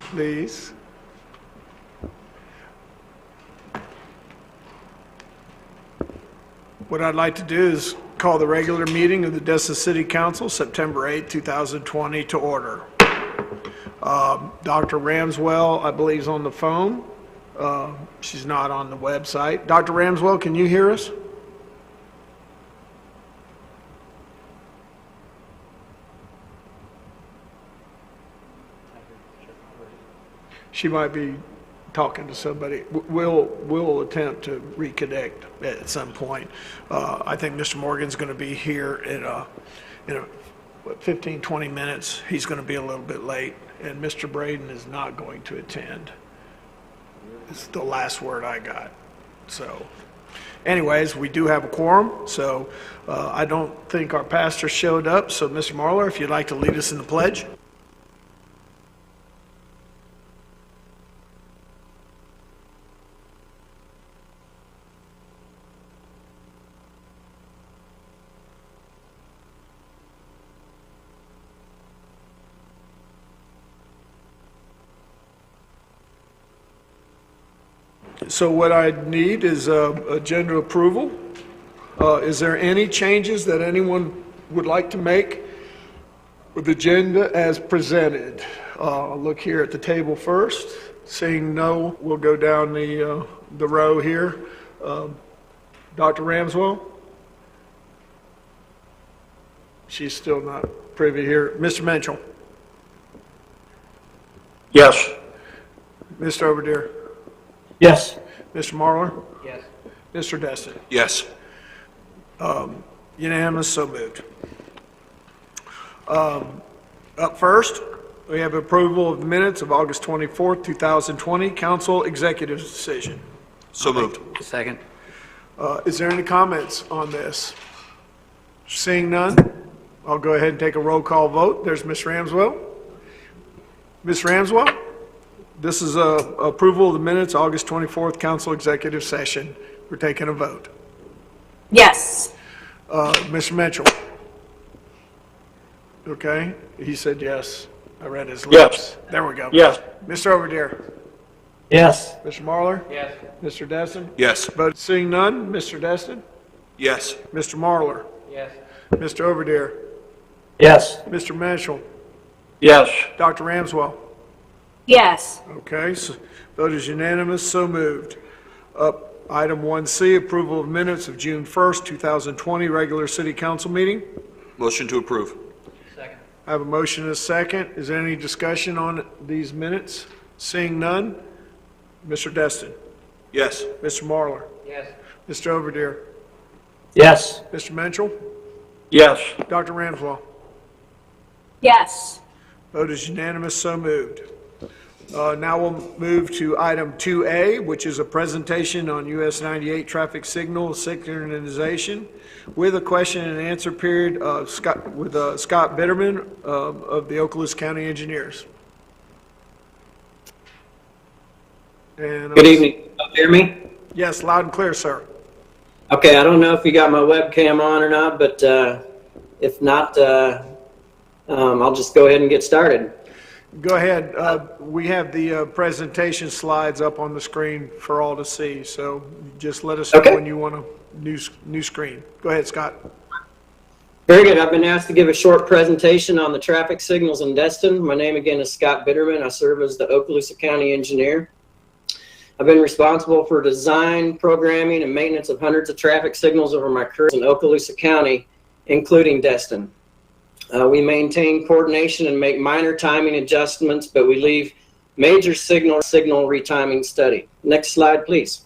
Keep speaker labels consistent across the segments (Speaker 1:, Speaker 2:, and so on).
Speaker 1: please. What I'd like to do is call the regular meeting of the Destin City Council, September 8, 2020, to order. Dr. Ramswell, I believe, is on the phone. She's not on the website. Dr. Ramswell, can you hear us? She might be talking to somebody. We'll attempt to reconnect at some point. I think Mr. Morgan's going to be here in 15, 20 minutes. He's going to be a little bit late, and Mr. Braden is not going to attend. It's the last word I got. So anyways, we do have a quorum, so I don't think our pastor showed up. So Mr. Marler, if you'd like to lead us in the pledge. So what I need is agenda approval. Is there any changes that anyone would like to make with the agenda as presented? Look here at the table first. Seeing no, we'll go down the row here. Dr. Ramswell? She's still not privy here. Mr. Mitchell?
Speaker 2: Yes.
Speaker 1: Mr. Overdeer?
Speaker 2: Yes.
Speaker 1: Mr. Marler?
Speaker 3: Yes.
Speaker 1: Mr. Destin?
Speaker 2: Yes.
Speaker 1: Unanimous, so moved. Up first, we have approval of the minutes of August 24th, 2020, council executive decision.
Speaker 2: So moved.
Speaker 3: Second.
Speaker 1: Is there any comments on this? Seeing none, I'll go ahead and take a roll call vote. There's Ms. Ramswell. Ms. Ramswell? This is approval of the minutes, August 24th, council executive session. We're taking a vote.
Speaker 4: Yes.
Speaker 1: Mr. Mitchell? Okay, he said yes. I read his lips.
Speaker 2: Yes.
Speaker 1: There we go.
Speaker 2: Yes.
Speaker 1: Mr. Overdeer?
Speaker 2: Yes.
Speaker 1: Mr. Marler?
Speaker 3: Yes.
Speaker 1: Mr. Destin?
Speaker 2: Yes.
Speaker 1: Vote seeing none. Mr. Destin?
Speaker 2: Yes.
Speaker 1: Mr. Marler?
Speaker 3: Yes.
Speaker 1: Mr. Overdeer?
Speaker 2: Yes.
Speaker 1: Mr. Mitchell?
Speaker 2: Yes.
Speaker 1: Dr. Ramswell?
Speaker 4: Yes.
Speaker 1: Okay, so vote is unanimous, so moved. Item 1C, approval of minutes of June 1st, 2020, regular city council meeting.
Speaker 2: Motion to approve.
Speaker 3: Second.
Speaker 1: I have a motion and a second. Is there any discussion on these minutes? Seeing none. Mr. Destin?
Speaker 2: Yes.
Speaker 1: Mr. Marler?
Speaker 3: Yes.
Speaker 1: Mr. Overdeer?
Speaker 2: Yes.
Speaker 1: Mr. Mitchell?
Speaker 2: Yes.
Speaker 1: Dr. Ramswell?
Speaker 4: Yes.
Speaker 1: Vote is unanimous, so moved. Now we'll move to item 2A, which is a presentation on US 98 traffic signal synchronization with a question and answer period with Scott Bitterman of the Okaloosa County Engineers. And,
Speaker 5: Good evening. Can you hear me?
Speaker 1: Yes, loud and clear, sir.
Speaker 5: Okay, I don't know if you got my webcam on or not, but if not, I'll just go ahead and get started.
Speaker 1: Go ahead. We have the presentation slides up on the screen for all to see, so just let us know when you want a new screen. Go ahead, Scott.
Speaker 5: Very good. I've been asked to give a short presentation on the traffic signals in Destin. My name again is Scott Bitterman. I serve as the Okaloosa County Engineer. I've been responsible for design, programming, and maintenance of hundreds of traffic signals over my career in Okaloosa County, including Destin. We maintain coordination and make minor timing adjustments, but we leave major signal retiming study. Next slide, please.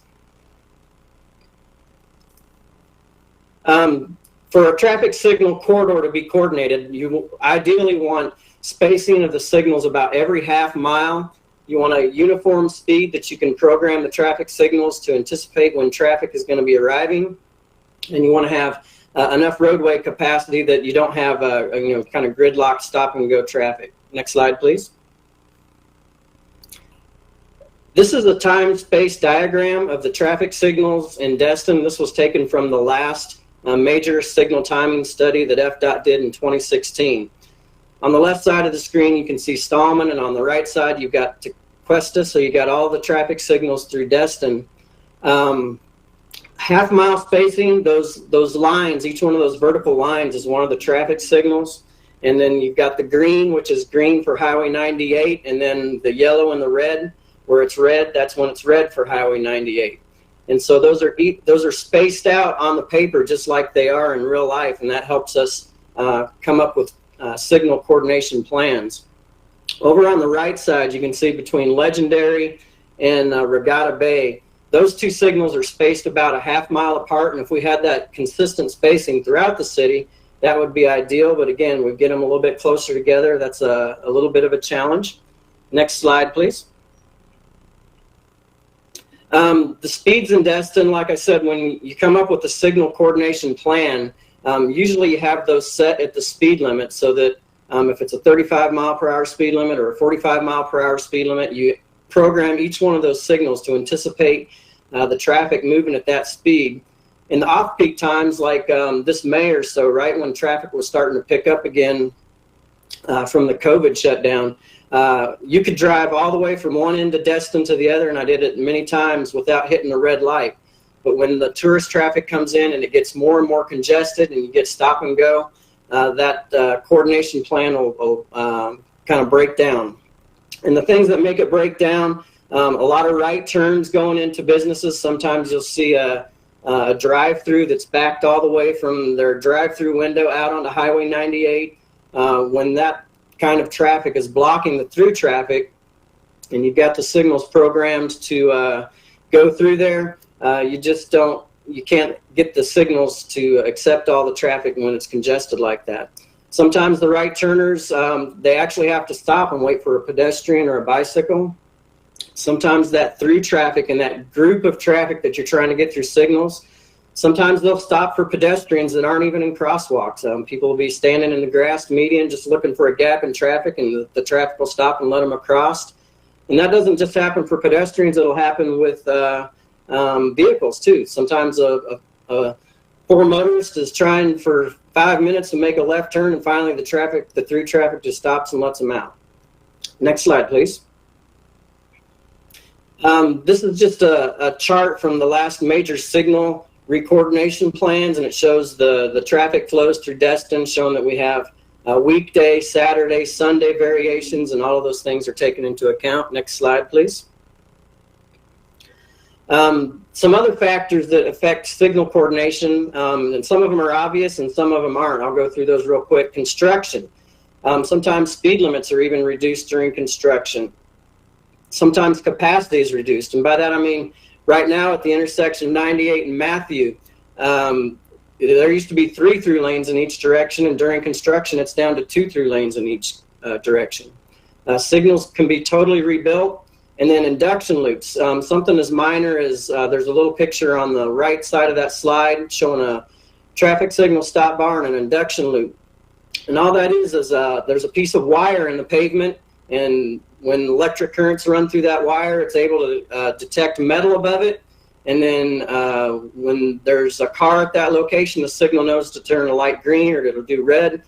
Speaker 5: For a traffic signal corridor to be coordinated, you ideally want spacing of the signals about every half mile. You want a uniform speed that you can program the traffic signals to anticipate when traffic is going to be arriving. And you want to have enough roadway capacity that you don't have a kind of gridlock stop and go traffic. Next slide, please. This is a time-space diagram of the traffic signals in Destin. This was taken from the last major signal timing study that FDOT did in 2016. On the left side of the screen, you can see Stallman, and on the right side, you've got Tequesta, so you got all the traffic signals through Destin. Half-mile spacing, those lines, each one of those vertical lines is one of the traffic signals. And then you've got the green, which is green for Highway 98, and then the yellow and the red, where it's red, that's when it's red for Highway 98. And so those are spaced out on the paper just like they are in real life, and that helps us come up with signal coordination plans. Over on the right side, you can see between Legendary and Regatta Bay, those two signals are spaced about a half-mile apart, and if we had that consistent spacing throughout the city, that would be ideal. But again, we get them a little bit closer together. That's a little bit of a challenge. Next slide, please. The speeds in Destin, like I said, when you come up with a signal coordination plan, usually you have those set at the speed limit so that if it's a 35-mile-per-hour speed limit or a 45-mile-per-hour speed limit, you program each one of those signals to anticipate the traffic moving at that speed. In the off-peak times, like this May or so, right when traffic was starting to pick up again from the COVID shutdown, you could drive all the way from one end of Destin to the other, and I did it many times without hitting a red light. But when the tourist traffic comes in and it gets more and more congested and you get stop and go, that coordination plan will kind of break down. And the things that make it break down, a lot of right turns going into businesses. Sometimes you'll see a drive-through that's backed all the way from their drive-through window out onto Highway 98. When that kind of traffic is blocking the through traffic and you've got the signals programmed to go through there, you can't get the signals to accept all the traffic when it's congested like that. Sometimes the right turners, they actually have to stop and wait for a pedestrian or a bicycle. Sometimes that through traffic and that group of traffic that you're trying to get through signals, sometimes they'll stop for pedestrians that aren't even in crosswalks. People will be standing in the grass median just looking for a gap in traffic, and the traffic will stop and let them across. And that doesn't just happen for pedestrians, it'll happen with vehicles too. Sometimes a poor motorist is trying for 5 minutes to make a left turn, and finally the through traffic just stops and lets them out. Next slide, please. This is just a chart from the last major signal recoordination plans, and it shows the traffic flows through Destin, showing that we have weekday, Saturday, Sunday variations, and all of those things are taken into account. Next slide, please. Some other factors that affect signal coordination, and some of them are obvious and some of them aren't. I'll go through those real quick. Construction. Sometimes speed limits are even reduced during construction. Sometimes capacity is reduced, and by that I mean right now at the intersection of 98 and Matthew, there used to be 3 through lanes in each direction, and during construction it's down to 2 through lanes in each direction. Signals can be totally rebuilt. And then induction loops, something as minor as there's a little picture on the right side of that slide showing a traffic signal stop bar and an induction loop. And all that is there's a piece of wire in the pavement, and when electric currents run through that wire, it's able to detect metal above it. And then when there's a car at that location, the signal knows to turn a light green or it'll do red.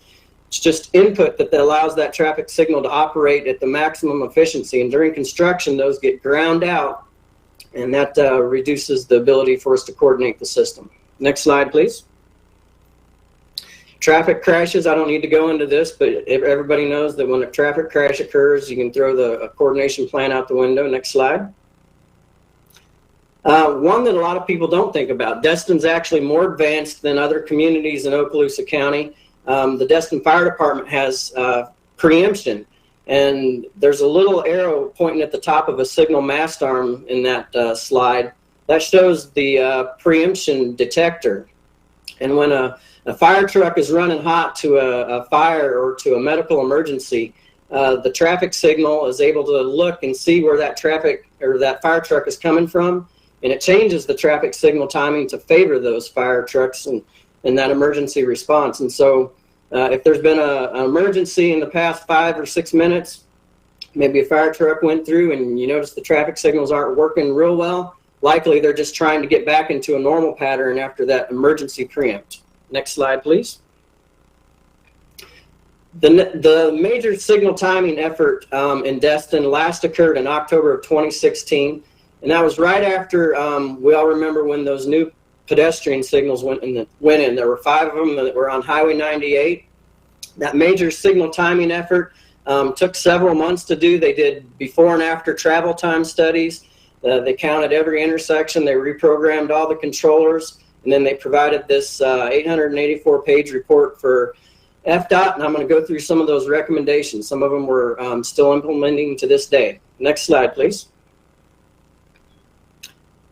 Speaker 5: It's just input that allows that traffic signal to operate at the maximum efficiency. And during construction, those get ground out, and that reduces the ability for us to coordinate the system. Next slide, please. Traffic crashes, I don't need to go into this, but everybody knows that when a traffic crash occurs, you can throw the coordination plan out the window. Next slide. One that a lot of people don't think about. Destin's actually more advanced than other communities in Okaloosa County. The Destin Fire Department has preemption, and there's a little arrow pointing at the top of a signal mast arm in that slide. That shows the preemption detector. And when a fire truck is running hot to a fire or to a medical emergency, the traffic signal is able to look and see where that traffic or that fire truck is coming from, and it changes the traffic signal timing to favor those fire trucks and that emergency response. And so if there's been an emergency in the past 5 or 6 minutes, maybe a fire truck went through and you notice the traffic signals aren't working real well, likely they're just trying to get back into a normal pattern after that emergency preempt. Next slide, please. The major signal timing effort in Destin last occurred in October of 2016, and that was right after we all remember when those new pedestrian signals went in. There were 5 of them that were on Highway 98. That major signal timing effort took several months to do. They did before and after travel time studies. They counted every intersection. They reprogrammed all the controllers, and then they provided this 884-page report for FDOT, and I'm going to go through some of those recommendations. Some of them we're still implementing to this day. Next slide, please.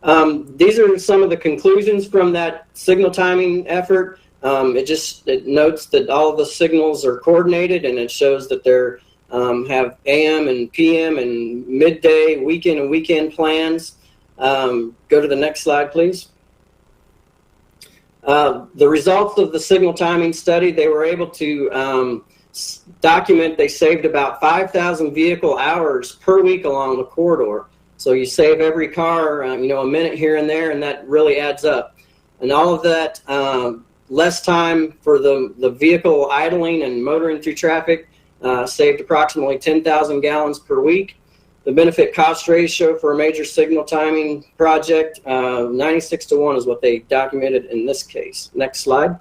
Speaker 5: These are some of the conclusions from that signal timing effort. It notes that all of the signals are coordinated, and it shows that they're have AM and PM and midday, weekend and weekend plans. Go to the next slide, please. The results of the signal timing study, they were able to document they saved about 5,000 vehicle hours per week along the corridor. So you save every car, a minute here and there, and that really adds up. And all of that less time for the vehicle idling and motoring through traffic saved approximately 10,000 gallons per week. The benefit cost ratio for a major signal timing project, 96-1 is what they documented in this case. Next slide.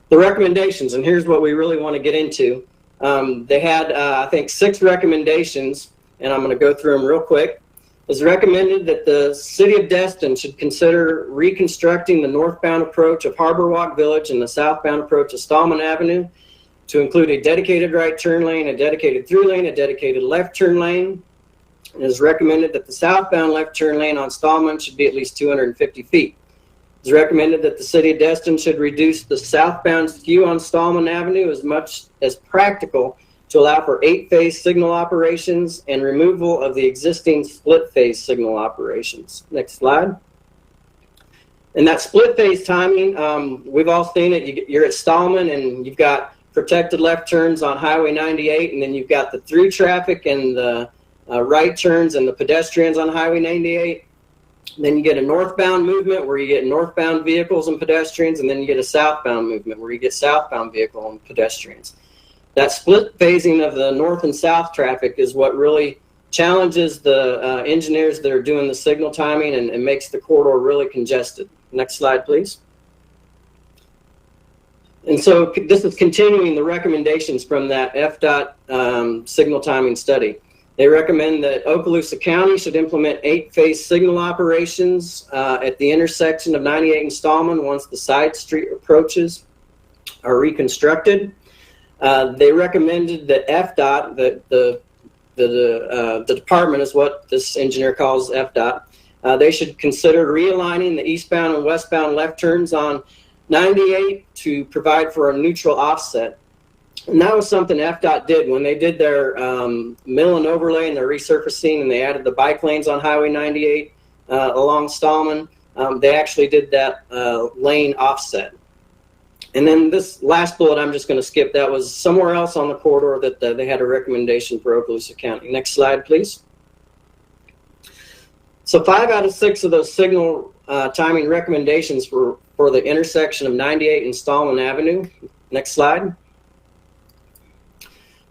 Speaker 5: The recommendations, and here's what we really want to get into. They had, I think, 6 recommendations, and I'm going to go through them real quick. It was recommended that the City of Destin should consider reconstructing the northbound approach of Harbor Walk Village and the southbound approach of Stallman Avenue to include a dedicated right turn lane, a dedicated through lane, a dedicated left turn lane. It is recommended that the southbound left turn lane on Stallman should be at least 250 feet. It is recommended that the City of Destin should reduce the southbound skew on Stallman Avenue as much as practical to allow for 8-phase signal operations and removal of the existing split-phase signal operations. Next slide. And that split-phase timing, we've all seen it. You're at Stallman and you've got protected left turns on Highway 98, and then you've got the through traffic and the right turns and the pedestrians on Highway 98. Then you get a northbound movement where you get northbound vehicles and pedestrians, and then you get a southbound movement where you get southbound vehicle and pedestrians. That split phasing of the north and south traffic is what really challenges the engineers that are doing the signal timing and makes the corridor really congested. Next slide, please. And so this is continuing the recommendations from that FDOT signal timing study. They recommend that Okaloosa County should implement 8-phase signal operations at the intersection of 98 and Stallman once the side street approaches are reconstructed. They recommended that FDOT, the department is what this engineer calls FDOT, they should consider realigning the eastbound and westbound left turns on 98 to provide for a neutral offset. And that was something FDOT did when they did their mill and overlay and their resurfacing, and they added the bike lanes on Highway 98 along Stallman. They actually did that lane offset. And then this last bullet I'm just going to skip. That was somewhere else on the corridor that they had a recommendation for Okaloosa County. Next slide, please. So 5 out of 6 of those signal timing recommendations were for the intersection of 98 and Stallman Avenue. Next slide.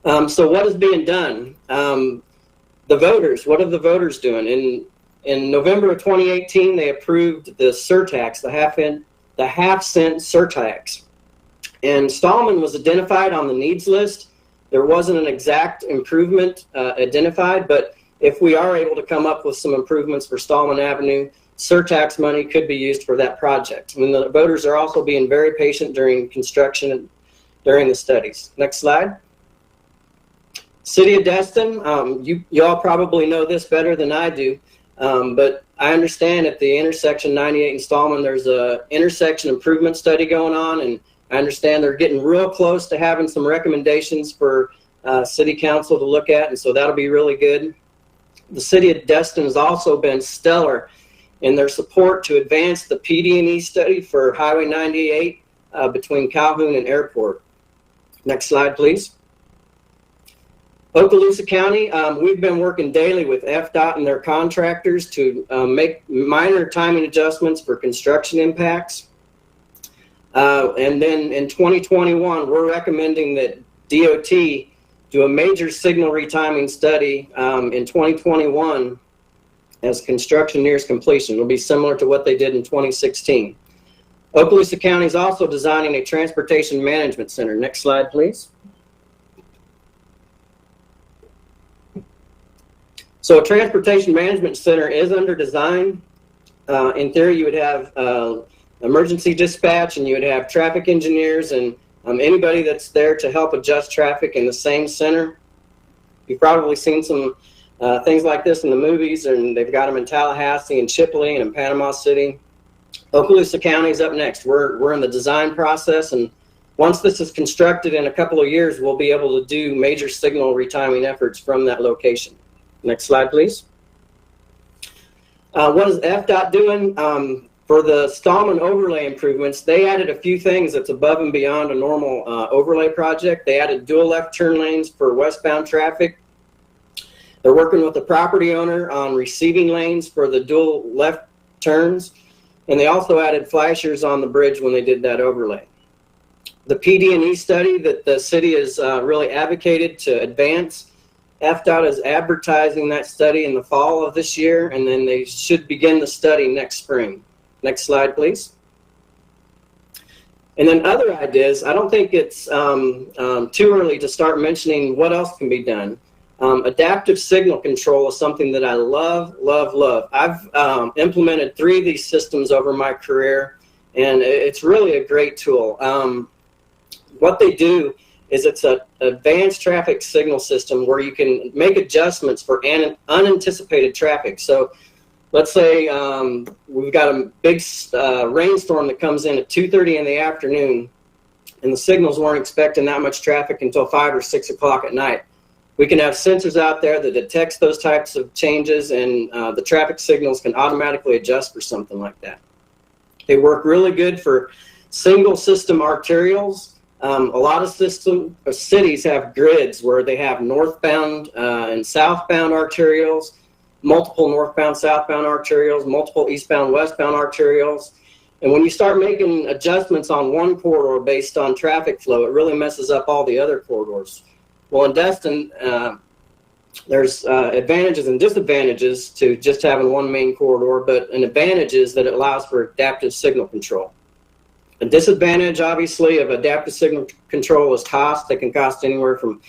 Speaker 5: So what is being done? The voters, what are the voters doing? In November of 2018, they approved the surtax, the half-cent surtax. And Stallman was identified on the needs list. There wasn't an exact improvement identified, but if we are able to come up with some improvements for Stallman Avenue, surtax money could be used for that project. And the voters are also being very patient during construction and during the studies. Next slide. City of Destin, you all probably know this better than I do, but I understand at the intersection 98 and Stallman, there's a intersection improvement study going on, and I understand they're getting real close to having some recommendations for City Council to look at, and so that'll be really good. The City of Destin has also been stellar in their support to advance the PD&E study for Highway 98 between Calhoun and Airport. Next slide, please. Okaloosa County, we've been working daily with FDOT and their contractors to make minor timing adjustments for construction impacts. And then in 2021, we're recommending that DOT do a major signal retiming study in 2021 as construction nears completion. It'll be similar to what they did in 2016. Okaloosa County is also designing a transportation management center. Next slide, please. So a transportation management center is under design. In theory, you would have emergency dispatch, and you would have traffic engineers and anybody that's there to help adjust traffic in the same center. You've probably seen some things like this in the movies, and they've got them in Tallahassee and Chipley and in Panama City. Okaloosa County is up next. We're in the design process, and once this is constructed in a couple of years, we'll be able to do major signal retiming efforts from that location. Next slide, please. What is FDOT doing? For the Stallman overlay improvements, they added a few things that's above and beyond a normal overlay project. They added dual left turn lanes for westbound traffic. They're working with the property owner on receiving lanes for the dual left turns. And they also added flashers on the bridge when they did that overlay. The PD&E study that the city has really advocated to advance, FDOT is advertising that study in the fall of this year, and then they should begin the study next spring. Next slide, please. And then other ideas, I don't think it's too early to start mentioning what else can be done. Adaptive signal control is something that I love, love, love. I've implemented 3 of these systems over my career, and it's really a great tool. What they do is it's an advanced traffic signal system where you can make adjustments for unanticipated traffic. So let's say we've got a big rainstorm that comes in at 2:30 in the afternoon, and the signals weren't expecting that much traffic until 5 or 6 o'clock at night. We can have sensors out there that detects those types of changes, and the traffic signals can automatically adjust for something like that. They work really good for single system arterials. A lot of cities have grids where they have northbound and southbound arterials, multiple northbound, southbound arterials, multiple eastbound, westbound arterials. And when you start making adjustments on one corridor based on traffic flow, it really messes up all the other corridors. Well, in Destin, there's advantages and disadvantages to just having one main corridor, but an advantage is that it allows for adaptive signal control. A disadvantage, obviously, of adaptive signal control is cost. It can cost anywhere from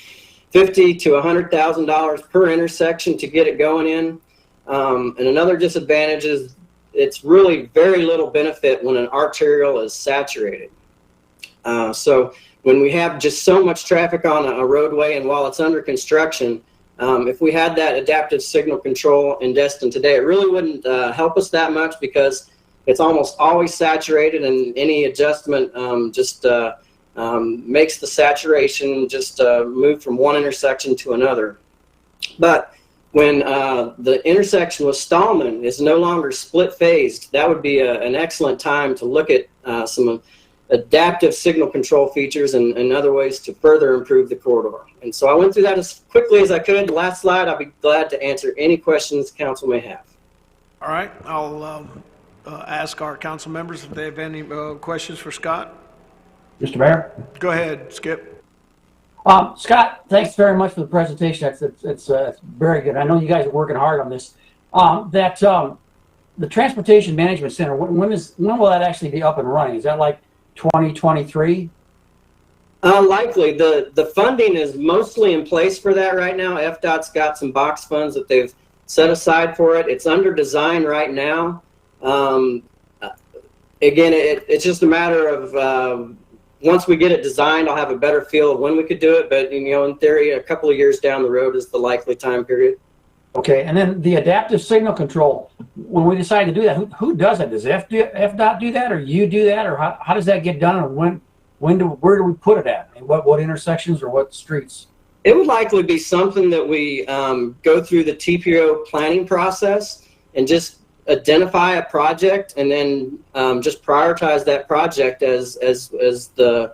Speaker 5: $50,000 to $100,000 per intersection to get it going in. And another disadvantage is it's really very little benefit when an arterial is saturated. So when we have just so much traffic on a roadway, and while it's under construction, if we had that adaptive signal control in Destin today, it really wouldn't help us that much because it's almost always saturated, and any adjustment makes the saturation just move from one intersection to another. But when the intersection with Stallman is no longer split phased, that would be an excellent time to look at some adaptive signal control features and other ways to further improve the corridor. And so I went through that as quickly as I could. The last slide, I'll be glad to answer any questions council may have.
Speaker 1: All right, I'll ask our council members if they have any questions for Scott.
Speaker 3: Mr. Mayor?
Speaker 1: Go ahead, Skip.
Speaker 3: Scott, thanks very much for the presentation. It's very good. I know you guys are working hard on this. The Transportation Management Center, when will that actually be up and running? Is that like 2023?
Speaker 5: Likely. The funding is mostly in place for that right now. FDOT's got some box funds that they've set aside for it. It's under design right now. Again, it's just a matter of once we get it designed, I'll have a better feel of when we could do it. But in theory, a couple of years down the road is the likely time period.
Speaker 3: Okay, and then the adaptive signal control, when we decide to do that, who does it? Does FDOT do that, or you do that, or how does that get done, and where do we put it at? And what intersections or what streets?
Speaker 5: It would likely be something that we go through the TPO planning process and just identify a project, and then just prioritize that project as the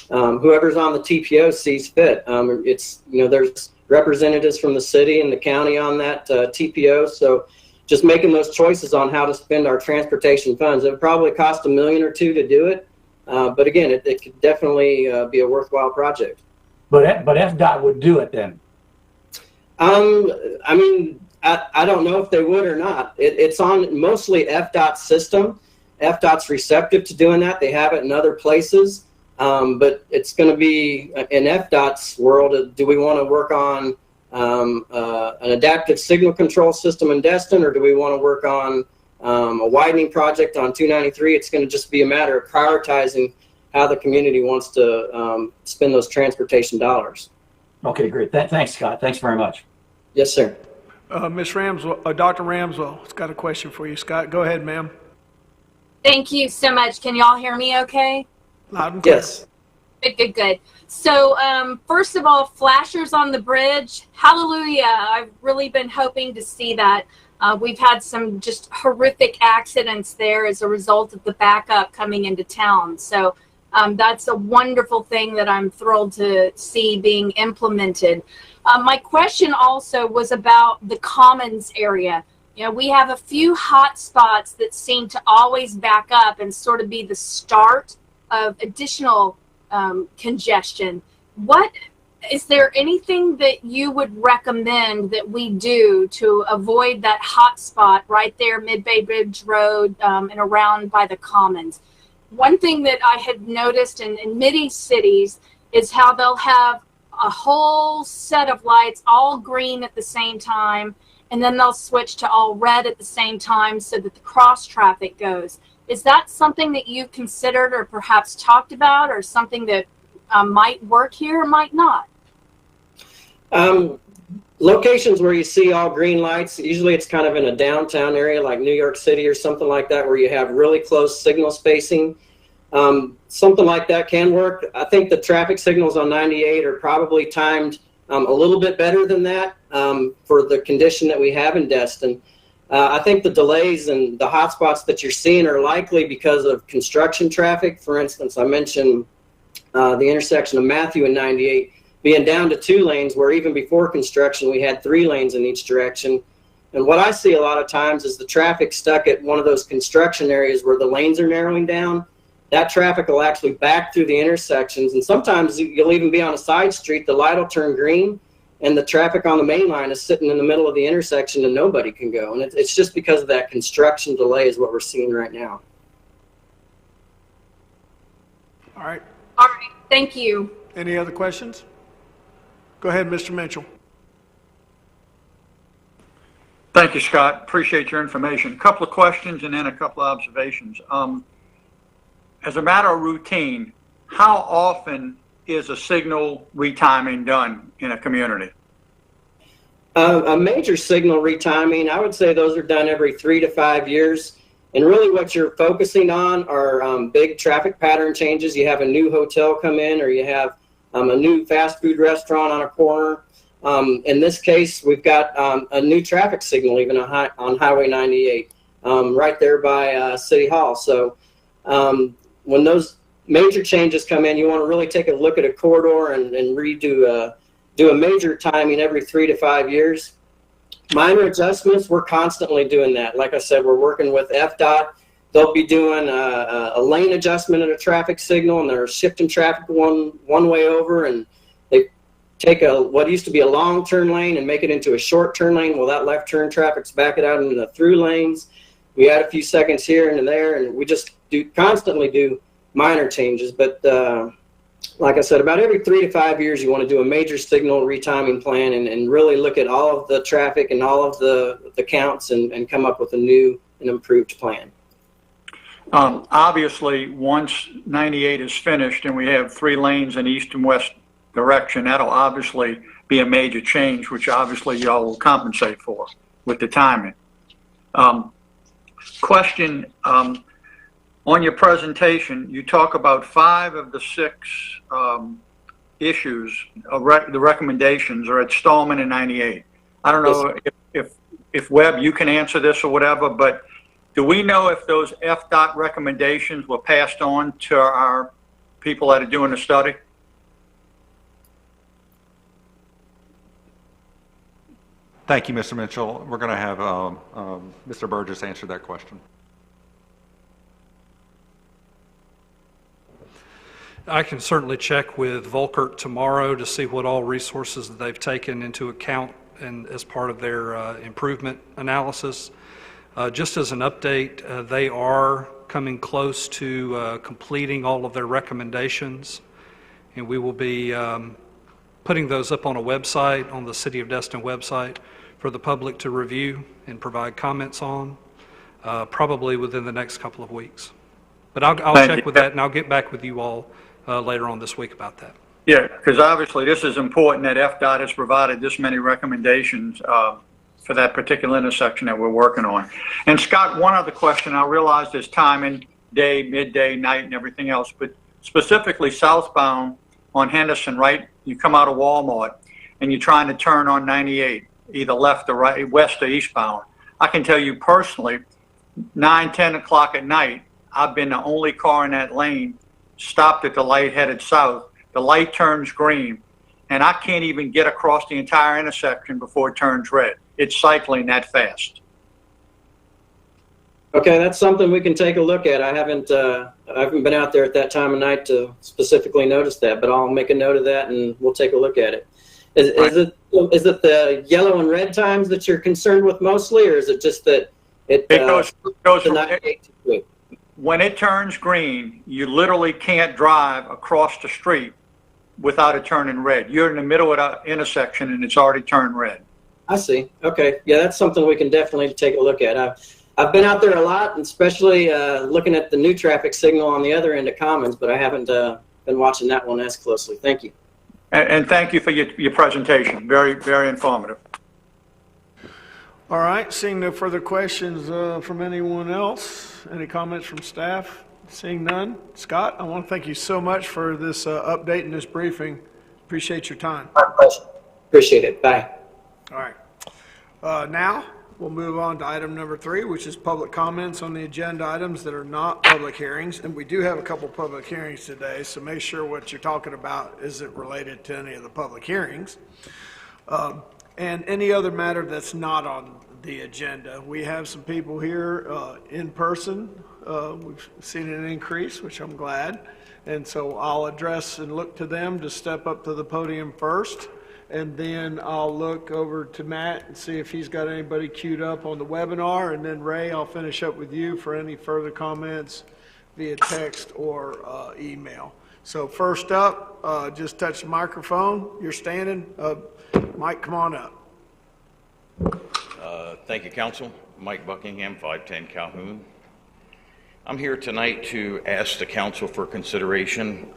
Speaker 5: whoever's on the TPO sees fit. There's representatives from the city and the county on that TPO, so just making those choices on how to spend our transportation funds. It would probably cost $1 million or $2 million to do it, But again, it could definitely be a worthwhile project.
Speaker 3: But FDOT would do it then.
Speaker 5: I mean, I don't know if they would or not. It's on mostly FDOT's system. FDOT's receptive to doing that. They have it in other places. But it's going to be in FDOT's world. Do we want to work on an adaptive signal control system in Destin, or do we want to work on a widening project on 293? It's going to just be a matter of prioritizing how the community wants to spend those transportation dollars.
Speaker 3: Okay, great. Thanks, Scott. Thanks very much.
Speaker 5: Yes, sir.
Speaker 1: Ms. Ramswell, Dr. Ramswell has got a question for you. Scott, go ahead, ma'am.
Speaker 4: Thank you so much. Can y'all hear me okay?
Speaker 1: Loud and clear.
Speaker 5: Yes.
Speaker 4: Good. So, first of all, flashers on the bridge, hallelujah. I've really been hoping to see that. We've had some just horrific accidents there as a result of the backup coming into town. So that's a wonderful thing that I'm thrilled to see being implemented. My question also was about the commons area. You know, we have a few hot spots that seem to always back up and sort of be the start of additional congestion. Is there anything that you would recommend that we do to avoid that hot spot right there, Mid-Bay Bridge Road, and around by the Commons? One thing that I had noticed in many cities is how they'll have a whole set of lights all green at the same time, and then they'll switch to all red at the same time so that the cross traffic goes. Is that something that you've considered or perhaps talked about, or something that might work here or might not?
Speaker 5: Locations where you see all green lights, usually it's kind of in a downtown area like New York City or something like that, where you have really close signal spacing. Something like that can work. I think the traffic signals on 98 are probably timed a little bit better than that for the condition that we have in Destin. I think the delays and the hotspots that you're seeing are likely because of construction traffic. For instance, I mentioned the intersection of Matthew and 98 being down to 2 lanes, where even before construction we had 3 lanes in each direction. And what I see a lot of times is the traffic stuck at one of those construction areas where the lanes are narrowing down. That traffic will actually back through the intersections, and sometimes you'll even be on a side street, the light will turn green, and the traffic on the main line is sitting in the middle of the intersection and nobody can go. And it's just because of that construction delay is what we're seeing right now.
Speaker 1: All right.
Speaker 4: Thank you.
Speaker 1: Any other questions? Go ahead, Mr. Mitchell.
Speaker 6: Thank you, Scott. Appreciate your information. A couple of questions and then a couple of observations. As a matter of routine, how often is a signal retiming done in a community?
Speaker 5: A major signal retiming, I would say those are done every 3 to 5 years. And really what you're focusing on are big traffic pattern changes. You have a new hotel come in, or you have a new fast food restaurant on a corner. In this case, we've got a new traffic signal even on Highway 98 right there by City Hall. So when those major changes come in, you want to really take a look at a corridor and do a major timing every 3 to 5 years. Minor adjustments, we're constantly doing that. Like I said, we're working with FDOT. They'll be doing a lane adjustment in a traffic signal, and they're shifting traffic one way over, and they take what used to be a long turn lane and make it into a short turn lane. Well, that left turn traffic's back it out into the through lanes. We add a few seconds here and there, and we just constantly do minor changes. But like I said, about every 3 to 5 years, you want to do a major signal retiming plan and really look at all of the traffic and all of the counts and come up with a new and improved plan.
Speaker 6: Obviously, once 98 is finished and we have 3 lanes in east and west direction, that'll obviously be a major change, which obviously y'all will compensate for with the timing. Question, on your presentation, you talk about 5 of the 6 issues, the recommendations are at Stallman and 98. I don't know if Webb, you can answer this or whatever, but do we know if those FDOT recommendations were passed on to our people that are doing the study?
Speaker 7: Thank you, Mr. Mitchell. We're going to have Mr. Burgess answer that question.
Speaker 8: I can certainly check with Volkert tomorrow to see what all resources that they've taken into account and as part of their improvement analysis. Just as an update, they are coming close to completing all of their recommendations, and we will be putting those up on a website, on the City of Destin website, for the public to review and provide comments on, probably within the next couple of weeks. But I'll check with that, and I'll get back with you all later on this week about that.
Speaker 6: Yeah, because obviously this is important that FDOT has provided this many recommendations for that particular intersection that we're working on. And Scott, one other question. I realize there's timing, day, midday, night, and everything else, but specifically southbound on Henderson, right? You come out of Walmart and you're trying to turn on 98, either left or right, west or eastbound. I can tell you personally, 9, 10 o'clock at night, I've been the only car in that lane, stopped at the light headed south. The light turns green, and I can't even get across the entire intersection before it turns red. It's cycling that fast.
Speaker 5: Okay, that's something we can take a look at. I haven't been out there at that time of night to specifically notice that, but I'll make a note of that and we'll take a look at it. Is it the yellow and red times that you're concerned with mostly, or is it just that it goes from 98 to 3?
Speaker 6: When it turns green, you literally can't drive across the street without it turning red. You're in the middle of the intersection and it's already turned red.
Speaker 5: I see. Okay. Yeah, that's something we can definitely take a look at. I've been out there a lot, and especially looking at the new traffic signal on the other end of Commons, but I haven't been watching that one as closely. Thank you.
Speaker 6: And thank you for your presentation. Very, very informative.
Speaker 1: All right, seeing no further questions from anyone else. Any comments from staff? Seeing none. Scott, I want to thank you so much for this update and this briefing. Appreciate your time.
Speaker 5: My pleasure. Appreciate it. Bye.
Speaker 1: All right. Now we'll move on to item number 3, which is public comments on the agenda items that are not public hearings. And we do have a couple public hearings today, so make sure what you're talking about isn't related to any of the public hearings. And any other matter that's not on the agenda. We have some people here in person. We've seen an increase, which I'm glad. And so I'll address and look to them to step up to the podium first. And then I'll look over to Matt and see if he's got anybody queued up on the webinar. And then Ray, I'll finish up with you for any further comments via text or email. So first up, just touch the microphone. You're standing. Mike, come on up.
Speaker 9: Thank you, Council. Mike Buckingham, 510 Calhoun. I'm here tonight to ask the Council for consideration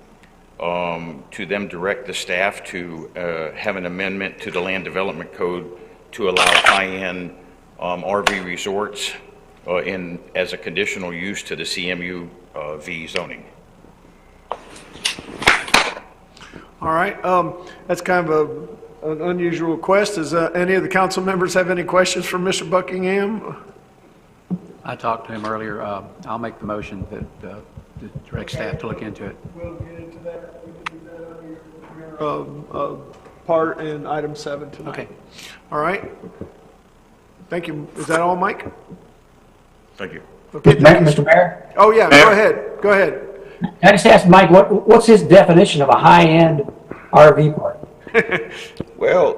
Speaker 9: to them direct the staff to have an amendment to the Land Development Code to allow high-end RV resorts as a conditional use to the CMU V zoning.
Speaker 1: All right, that's kind of an unusual request. Does any of the council members have any questions for Mr. Buckingham?
Speaker 10: I talked to him earlier. I'll make the motion that to direct staff to look into it.
Speaker 1: We'll get into that. We can do that on your part in item 7 tonight.
Speaker 10: Okay.
Speaker 1: All right. Thank you. Is that all, Mike?
Speaker 9: Thank you.
Speaker 1: Okay.
Speaker 3: Mr. Mayor?
Speaker 1: Oh, yeah. Go ahead. Go ahead.
Speaker 3: Can I just ask Mike, what's his definition of a high-end RV park?
Speaker 9: Well,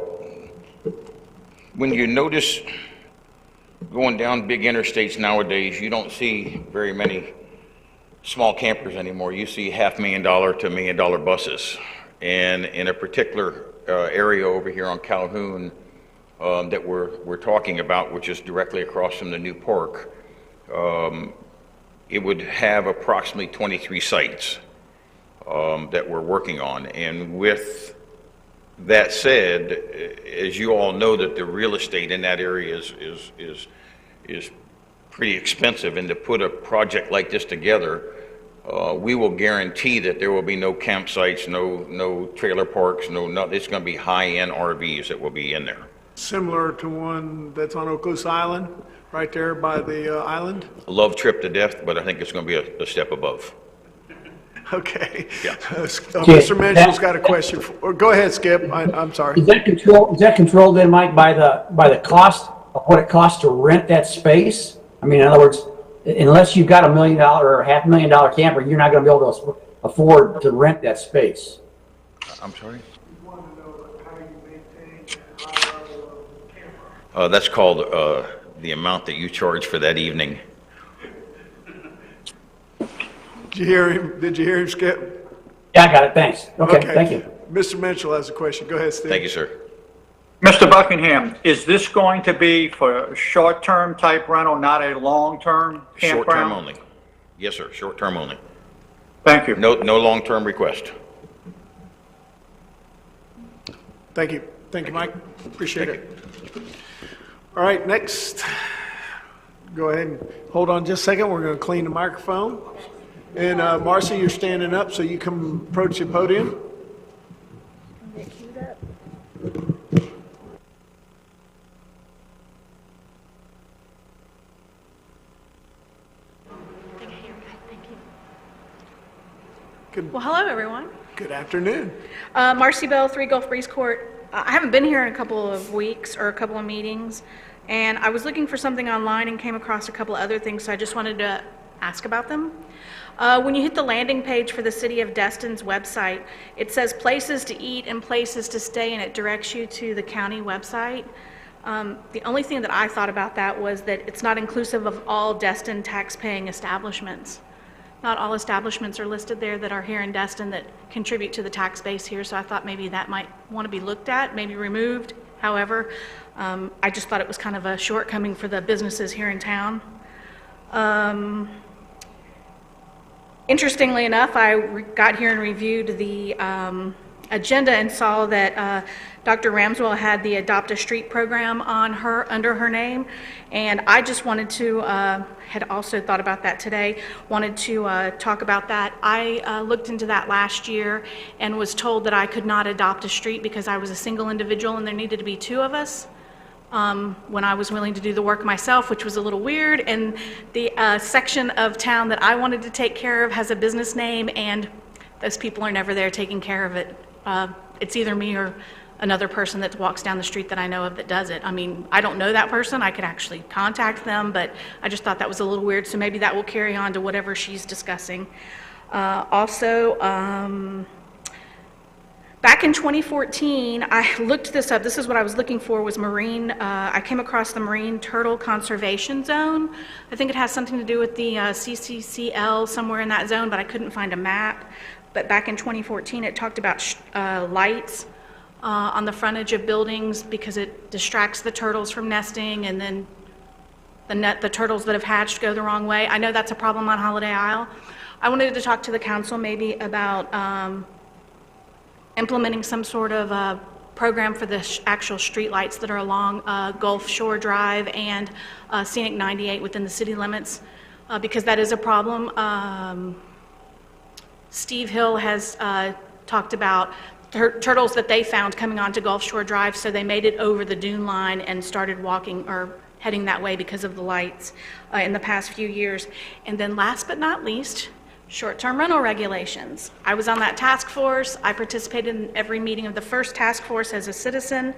Speaker 9: when you notice going down big interstates nowadays, you don't see very many small campers anymore. You see $500,000 to $1 million buses. And in a particular area over here on Calhoun that we're talking about, which is directly across from the new park, it would have approximately 23 sites that we're working on. And with that said, as you all know, that the real estate in that area is pretty expensive, and to put a project like this together, we will guarantee that there will be no campsites, no trailer parks, it's going to be high-end RVs that will be in there.
Speaker 1: Similar to one that's on Okaloosa Island, right there by the island?
Speaker 9: Love Trip to death, but I think it's going to be a step above.
Speaker 1: Okay.
Speaker 9: Yeah.
Speaker 1: Mr. Mitchell's got a question. Go ahead, Skip. I'm sorry.
Speaker 3: Is that controlled then, Mike, by the cost of what it costs to rent that space? I mean, in other words, unless you've got $1 million or $500,000 camper, you're not going to be able to afford to rent that space.
Speaker 9: I'm sorry?
Speaker 1: You want to know how you maintain a high level of camera.
Speaker 9: That's called the amount that you charge for that evening.
Speaker 1: Did you hear him? Did you hear him, Skip?
Speaker 3: Yeah, I got it. Thanks. Okay, thank you.
Speaker 1: Mr. Mitchell has a question. Go ahead, Steve.
Speaker 9: Thank you, sir.
Speaker 6: Mr. Buckingham, is this going to be for a short-term type rental, not a long-term campground?
Speaker 9: Short-term only. Yes, sir, short-term only.
Speaker 6: Thank you.
Speaker 9: No long-term request.
Speaker 1: Thank you. Thank you, Mike. Appreciate it. All right, next. Go ahead and hold on just a second. We're going to clean the microphone. And Marcy, you're standing up, so you can approach the podium.
Speaker 11: Well, hello, everyone.
Speaker 1: Good afternoon.
Speaker 11: Marcy Bell, 3 Gulf Breeze Court. I haven't been here in a couple of weeks or a couple of meetings, and I was looking for something online and came across a couple of other things, so I just wanted to ask about them. When you hit the landing page for the City of Destin's website, it says places to eat and places to stay, and it directs you to the county website. The only thing that I thought about that was that it's not inclusive of all Destin tax-paying establishments. Not all establishments are listed there that are here in Destin that contribute to the tax base here, so I thought maybe that might want to be looked at, maybe removed. However, I just thought it was kind of a shortcoming for the businesses here in town. Interestingly enough, I got here and reviewed the agenda and saw that Dr. Ramswell had the Adopt a Street program on under her name, and I just wanted to, had also thought about that today, wanted to talk about that. I looked into that last year and was told that I could not adopt a street because I was a single individual and there needed to be 2 of us. When I was willing to do the work myself, which was a little weird, and the section of town that I wanted to take care of has a business name, and those people are never there taking care of it. It's either me or another person that walks down the street that I know of that does it. I mean, I don't know that person. I could actually contact them, but I just thought that was a little weird, so maybe that will carry on to whatever she's discussing. Also, back in 2014, I looked this up. This is what I was looking for, was marine. I came across the Marine Turtle Conservation Zone. I think it has something to do with the CCCL somewhere in that zone, but I couldn't find a map. But back in 2014, it talked about lights on the frontage of buildings because it distracts the turtles from nesting, and then the turtles that have hatched go the wrong way. I know that's a problem on Holiday Isle. I wanted to talk to the council maybe about implementing some sort of program for the actual street lights that are along Gulf Shore Drive and Scenic 98 within the city limits, because that is a problem. Steve Hill has talked about turtles that they found coming onto Gulf Shore Drive, so they made it over the dune line and started walking or heading that way because of the lights in the past few years. And then last but not least, short-term rental regulations. I was on that task force. I participated in every meeting of the first task force as a citizen,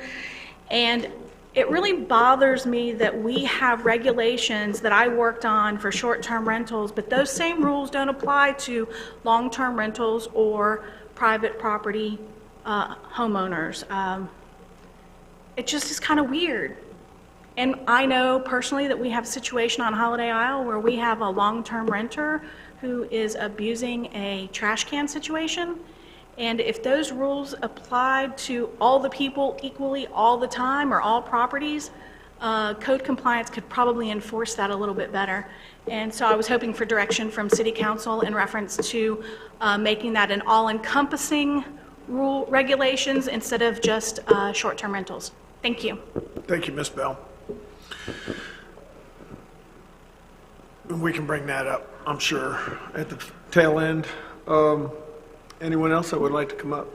Speaker 11: and it really bothers me that we have regulations that I worked on for short-term rentals, but those same rules don't apply to long-term rentals or private property homeowners. It just is kind of weird. And I know personally that we have a situation on Holiday Isle where we have a long-term renter who is abusing a trash can situation. And if those rules applied to all the people equally all the time or all properties, code compliance could probably enforce that a little bit better. And so I was hoping for direction from City Council in reference to making that an all-encompassing rule regulations instead of just short-term rentals. Thank you.
Speaker 1: Thank you, Ms. Bell. We can bring that up, I'm sure, at the tail end. Anyone else that would like to come up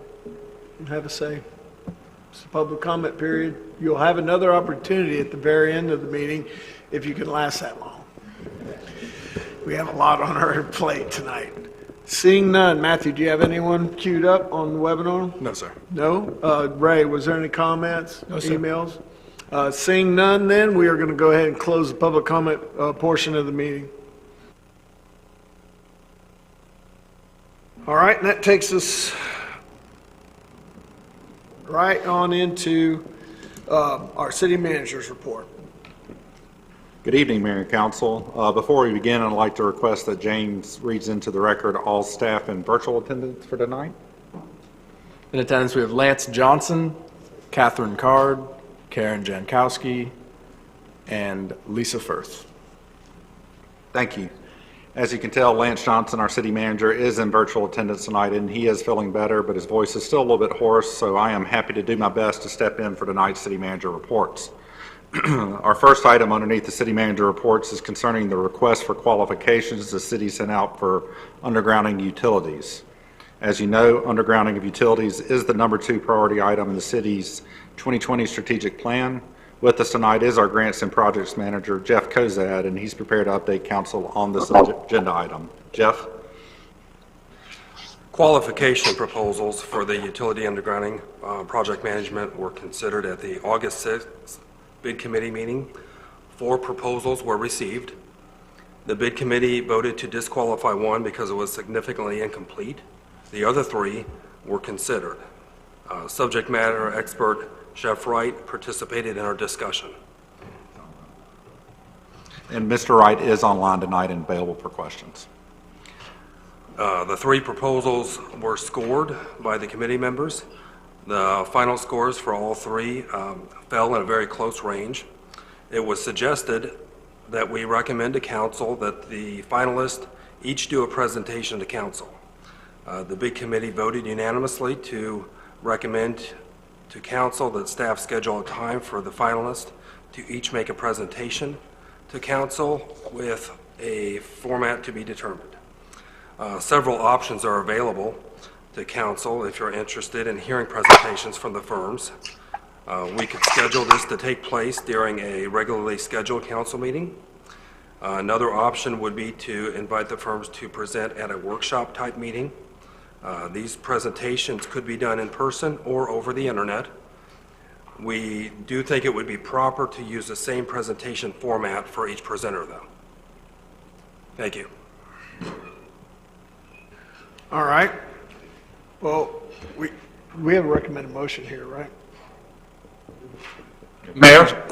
Speaker 1: and have a say? It's a public comment period. You'll have another opportunity at the very end of the meeting if you can last that long. We have a lot on our plate tonight. Seeing none, Matthew, do you have anyone queued up on the webinar?
Speaker 12: No, sir.
Speaker 1: No? Ray, was there any comments?
Speaker 12: No, sir.
Speaker 1: Emails? Seeing none, then we are going to go ahead and close the public comment portion of the meeting. All right, and that takes us right on into our city manager's report.
Speaker 7: Good evening, Mayor and Council. Before we begin, I'd like to request that James reads into the record all staff in virtual attendance for tonight.
Speaker 12: In attendance, we have Lance Johnson, Catherine Card, Karen Jankowski, and Lisa Firth.
Speaker 7: Thank you. As you can tell, Lance Johnson, our city manager, is in virtual attendance tonight, and he is feeling better, but his voice is still a little bit hoarse, so I am happy to do my best to step in for tonight's city manager reports. Our first item underneath the city manager reports is concerning the request for qualifications the city sent out for undergrounding utilities. As you know, undergrounding of utilities is the #2 priority item in the city's 2020 strategic plan. With us tonight is our grants and projects manager, Jeff Kozad, and he's prepared to update council on this agenda item. Jeff?
Speaker 13: Qualification proposals for the utility undergrounding project management were considered at the August 6th bid committee meeting. 4 proposals were received. The bid committee voted to disqualify 1 because it was significantly incomplete. The other 3 were considered. Subject matter expert Chef Wright participated in our discussion.
Speaker 7: And Mr. Wright is online tonight and available for questions.
Speaker 13: The 3 proposals were scored by the committee members. The final scores for all 3 fell in a very close range. It was suggested that we recommend to council that the finalists each do a presentation to council. The bid committee voted unanimously to recommend to council that staff schedule a time for the finalists to each make a presentation to council with a format to be determined. Several options are available to council if you're interested in hearing presentations from the firms. We could schedule this to take place during a regularly scheduled council meeting. Another option would be to invite the firms to present at a workshop type meeting. These presentations could be done in person or over the internet. We do think it would be proper to use the same presentation format for each presenter, though. Thank you.
Speaker 1: All right. Well, we have a recommended motion here, right?
Speaker 6: Mayor?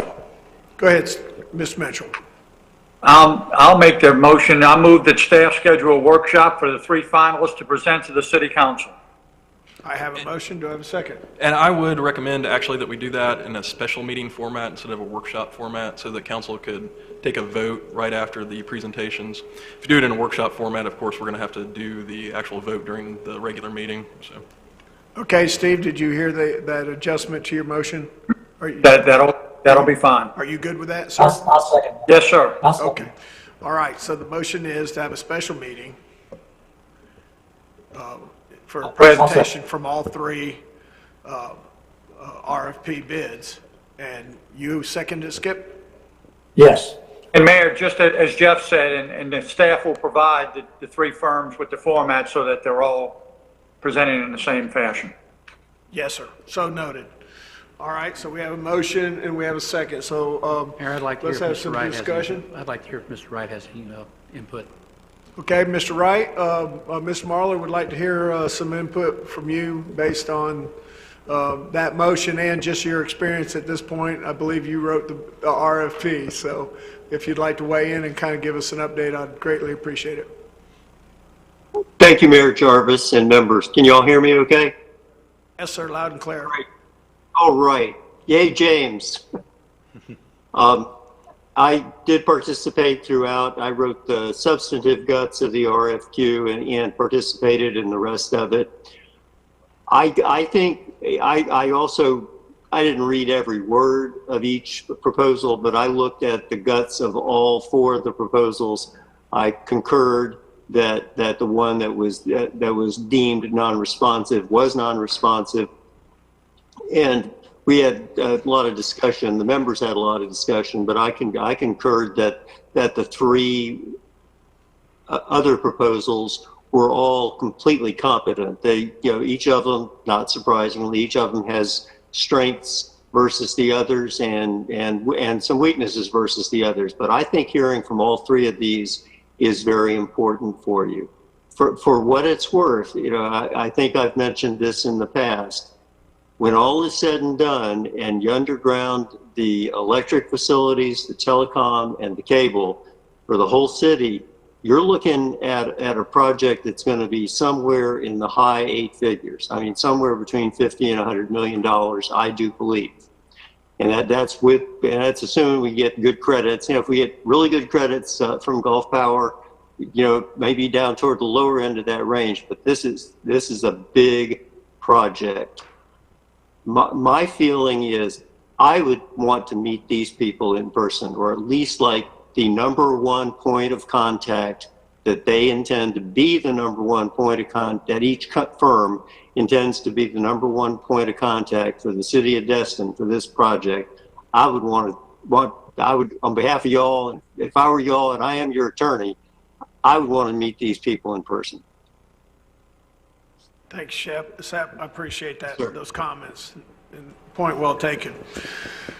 Speaker 1: Go ahead, Mr. Mitchell.
Speaker 6: I'll make the motion. I move that staff schedule a workshop for the 3 finalists to present to the city council.
Speaker 1: I have a motion. Do I have a second?
Speaker 12: And I would recommend actually that we do that in a special meeting format instead of a workshop format so that council could take a vote right after the presentations. If you do it in a workshop format, of course, we're going to have to do the actual vote during the regular meeting. So.
Speaker 1: Okay, Steve, did you hear that adjustment to your motion?
Speaker 6: That'll be fine.
Speaker 1: Are you good with that, sir?
Speaker 3: I'll second.
Speaker 6: Yes, sir.
Speaker 1: Okay. All right, so the motion is to have a special meeting for a presentation from all 3 RFP bids. And you seconded, Skip?
Speaker 3: Yes.
Speaker 6: And Mayor, just as Jeff said, and the staff will provide the 3 firms with the format so that they're all presented in the same fashion.
Speaker 1: Yes, sir. So noted. All right, so we have a motion and we have a second. So
Speaker 10: Mayor, I'd like to
Speaker 1: let's
Speaker 10: hear
Speaker 1: have
Speaker 10: if Mr.
Speaker 1: some
Speaker 10: Wright
Speaker 1: discussion.
Speaker 10: I'd like to hear if Mr. Wright has any input.
Speaker 1: Okay, Mr. Wright, Mr. Marler would like to hear some input from you based on that motion and just your experience at this point. I believe you wrote the RFP, so if you'd like to weigh in and kind of give us an update, I'd greatly appreciate it.
Speaker 14: Thank you, Mayor Jarvis and members. Can you all hear me okay?
Speaker 1: Yes, sir, loud and clear.
Speaker 14: Right. All right. Yay, James. I did participate throughout. I wrote the substantive guts of the RFQ and participated in the rest of it. I think I also, I didn't read every word of each proposal, but I looked at the guts of all 4 of the proposals. I concurred that the one that was deemed non-responsive was non-responsive. And we had a lot of discussion. The members had a lot of discussion, but I concurred that the 3 other proposals were all completely competent. They, each of them, not surprisingly, each of them has strengths versus the others and some weaknesses versus the others. But I think hearing from all 3 of these is very important for you. for what it's worth, I think I've mentioned this in the past. When all is said and done and you underground the electric facilities, the telecom, and the cable for the whole city, you're looking at a project that's going to be somewhere in the high 8 figures. I mean, somewhere between $50 and $100 million, I do believe. And that's assuming we get good credits. If we get really good credits from Gulf Power, maybe down toward the lower end of that range. But this is a big project. My feeling is I would want to meet these people in person, or at least like the number one point of contact that they intend to be the number one point of contact, that each firm intends to be the number one point of contact for the city of Destin for this project. I would on behalf of y'all, and if I were y'all and I am your attorney, I would want to meet these people in person.
Speaker 1: Thanks, Shep. Sep, I appreciate that,
Speaker 14: Sure.
Speaker 1: those comments. And point well taken.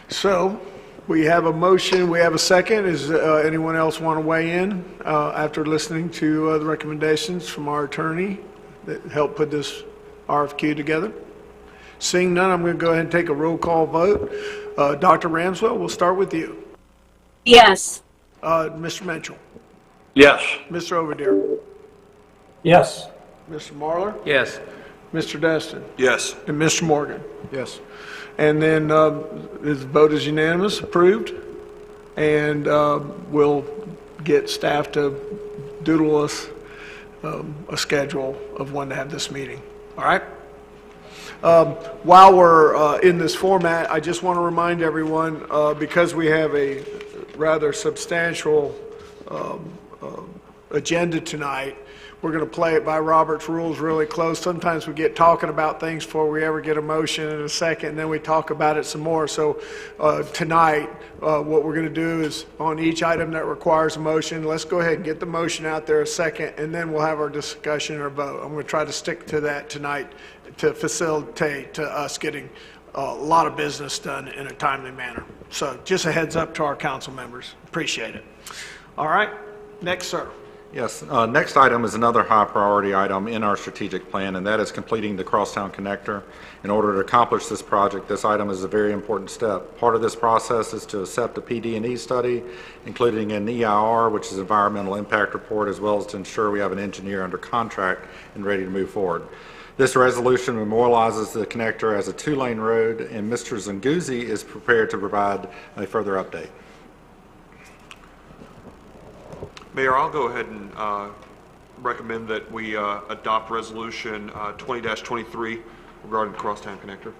Speaker 1: So we have a motion, we have a second. Is anyone else want to weigh in after listening to the recommendations from our attorney that helped put this RFQ together? Seeing none, I'm going to go ahead and take a roll call vote. Dr. Ramswell, we'll start with you.
Speaker 4: Yes.
Speaker 1: Mr. Mitchell.
Speaker 2: Yes.
Speaker 1: Mr. Overdeer.
Speaker 3: Yes.
Speaker 1: Mr. Marlar.
Speaker 10: Yes.
Speaker 1: Mr. Destin.
Speaker 2: Yes.
Speaker 1: And Mr. Morgan.
Speaker 2: Yes.
Speaker 1: And then his vote is unanimous, approved. And we'll get staff to doodle us a schedule of when to have this meeting. All right? While we're in this format, I just want to remind everyone, because we have a rather substantial agenda tonight, we're going to play it by Robert's rules really close. Sometimes we get talking about things before we ever get a motion in a second, and then we talk about it some more. So tonight, what we're going to do is on each item that requires a motion, let's go ahead and get the motion out there a second, and then we'll have our discussion or vote. I'm going to try to stick to that tonight to facilitate us getting a lot of business done in a timely manner. So just a heads up to our council members. Appreciate it. All right. Next, sir.
Speaker 7: Yes, next item is another high priority item in our strategic plan, and that is completing the Crosstown Connector. In order to accomplish this project, this item is a very important step. Part of this process is to accept a PD&E study, including an EIR, which is Environmental Impact Report, as well as to ensure we have an engineer under contract and ready to move forward. This resolution memorializes the connector as a 2-lane road, and Mr. Zunguzzi is prepared to provide a further update.
Speaker 15: Mayor, I'll go ahead and recommend that we adopt Resolution 20-23 regarding the Crosstown Connector.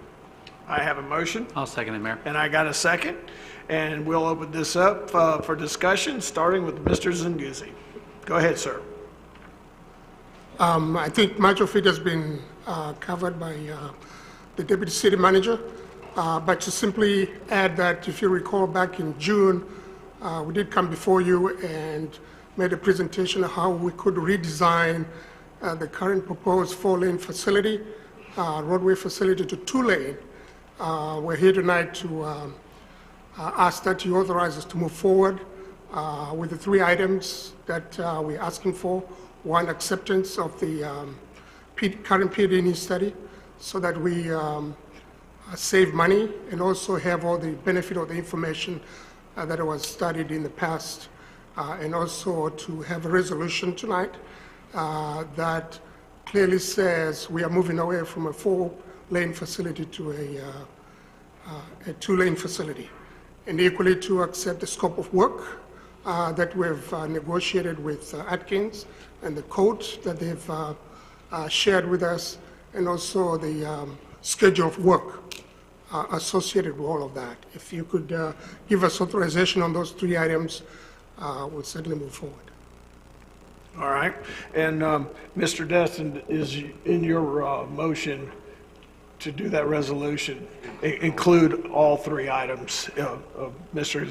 Speaker 1: I have a motion.
Speaker 10: I'll second it, Mayor.
Speaker 1: And I got a second. And we'll open this up for discussion, starting with Mr. Zunguzzi. Go ahead, sir.
Speaker 16: I think much of it has been covered by the Deputy City Manager. But to simply add that, if you recall, back in June, we did come before you and made a presentation of how we could redesign the current proposed 4-lane facility, roadway facility, to 2-lane. We're here tonight to ask that you authorize us to move forward with the 3 items that we're asking for. 1, acceptance of the current PD&E study so that we save money and also have all the benefit of the information that was studied in the past, and also to have a resolution tonight that clearly says we are moving away from a 4-lane facility to a 2-lane facility, and equally to accept the scope of work that we've negotiated with Atkins and the quote that they've shared with us, and also the schedule of work associated with all of that. If you could give us authorization on those 3 items, we'll certainly move forward.
Speaker 1: All right. And Mr. Destin, is in your motion to do that resolution, include all 3 items of Mr.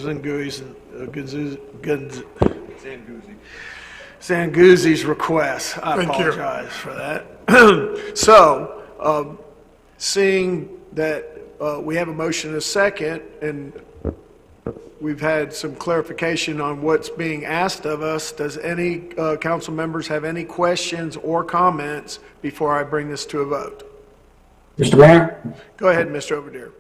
Speaker 1: Zanguzzi's request. I apologize for that. So, seeing that we have a motion and a second, and we've had some clarification on what's being asked of us. Does any council members have any questions or comments before I bring this to a vote?
Speaker 3: Mr. Mayor?
Speaker 1: Go ahead, Mr. Overdeer.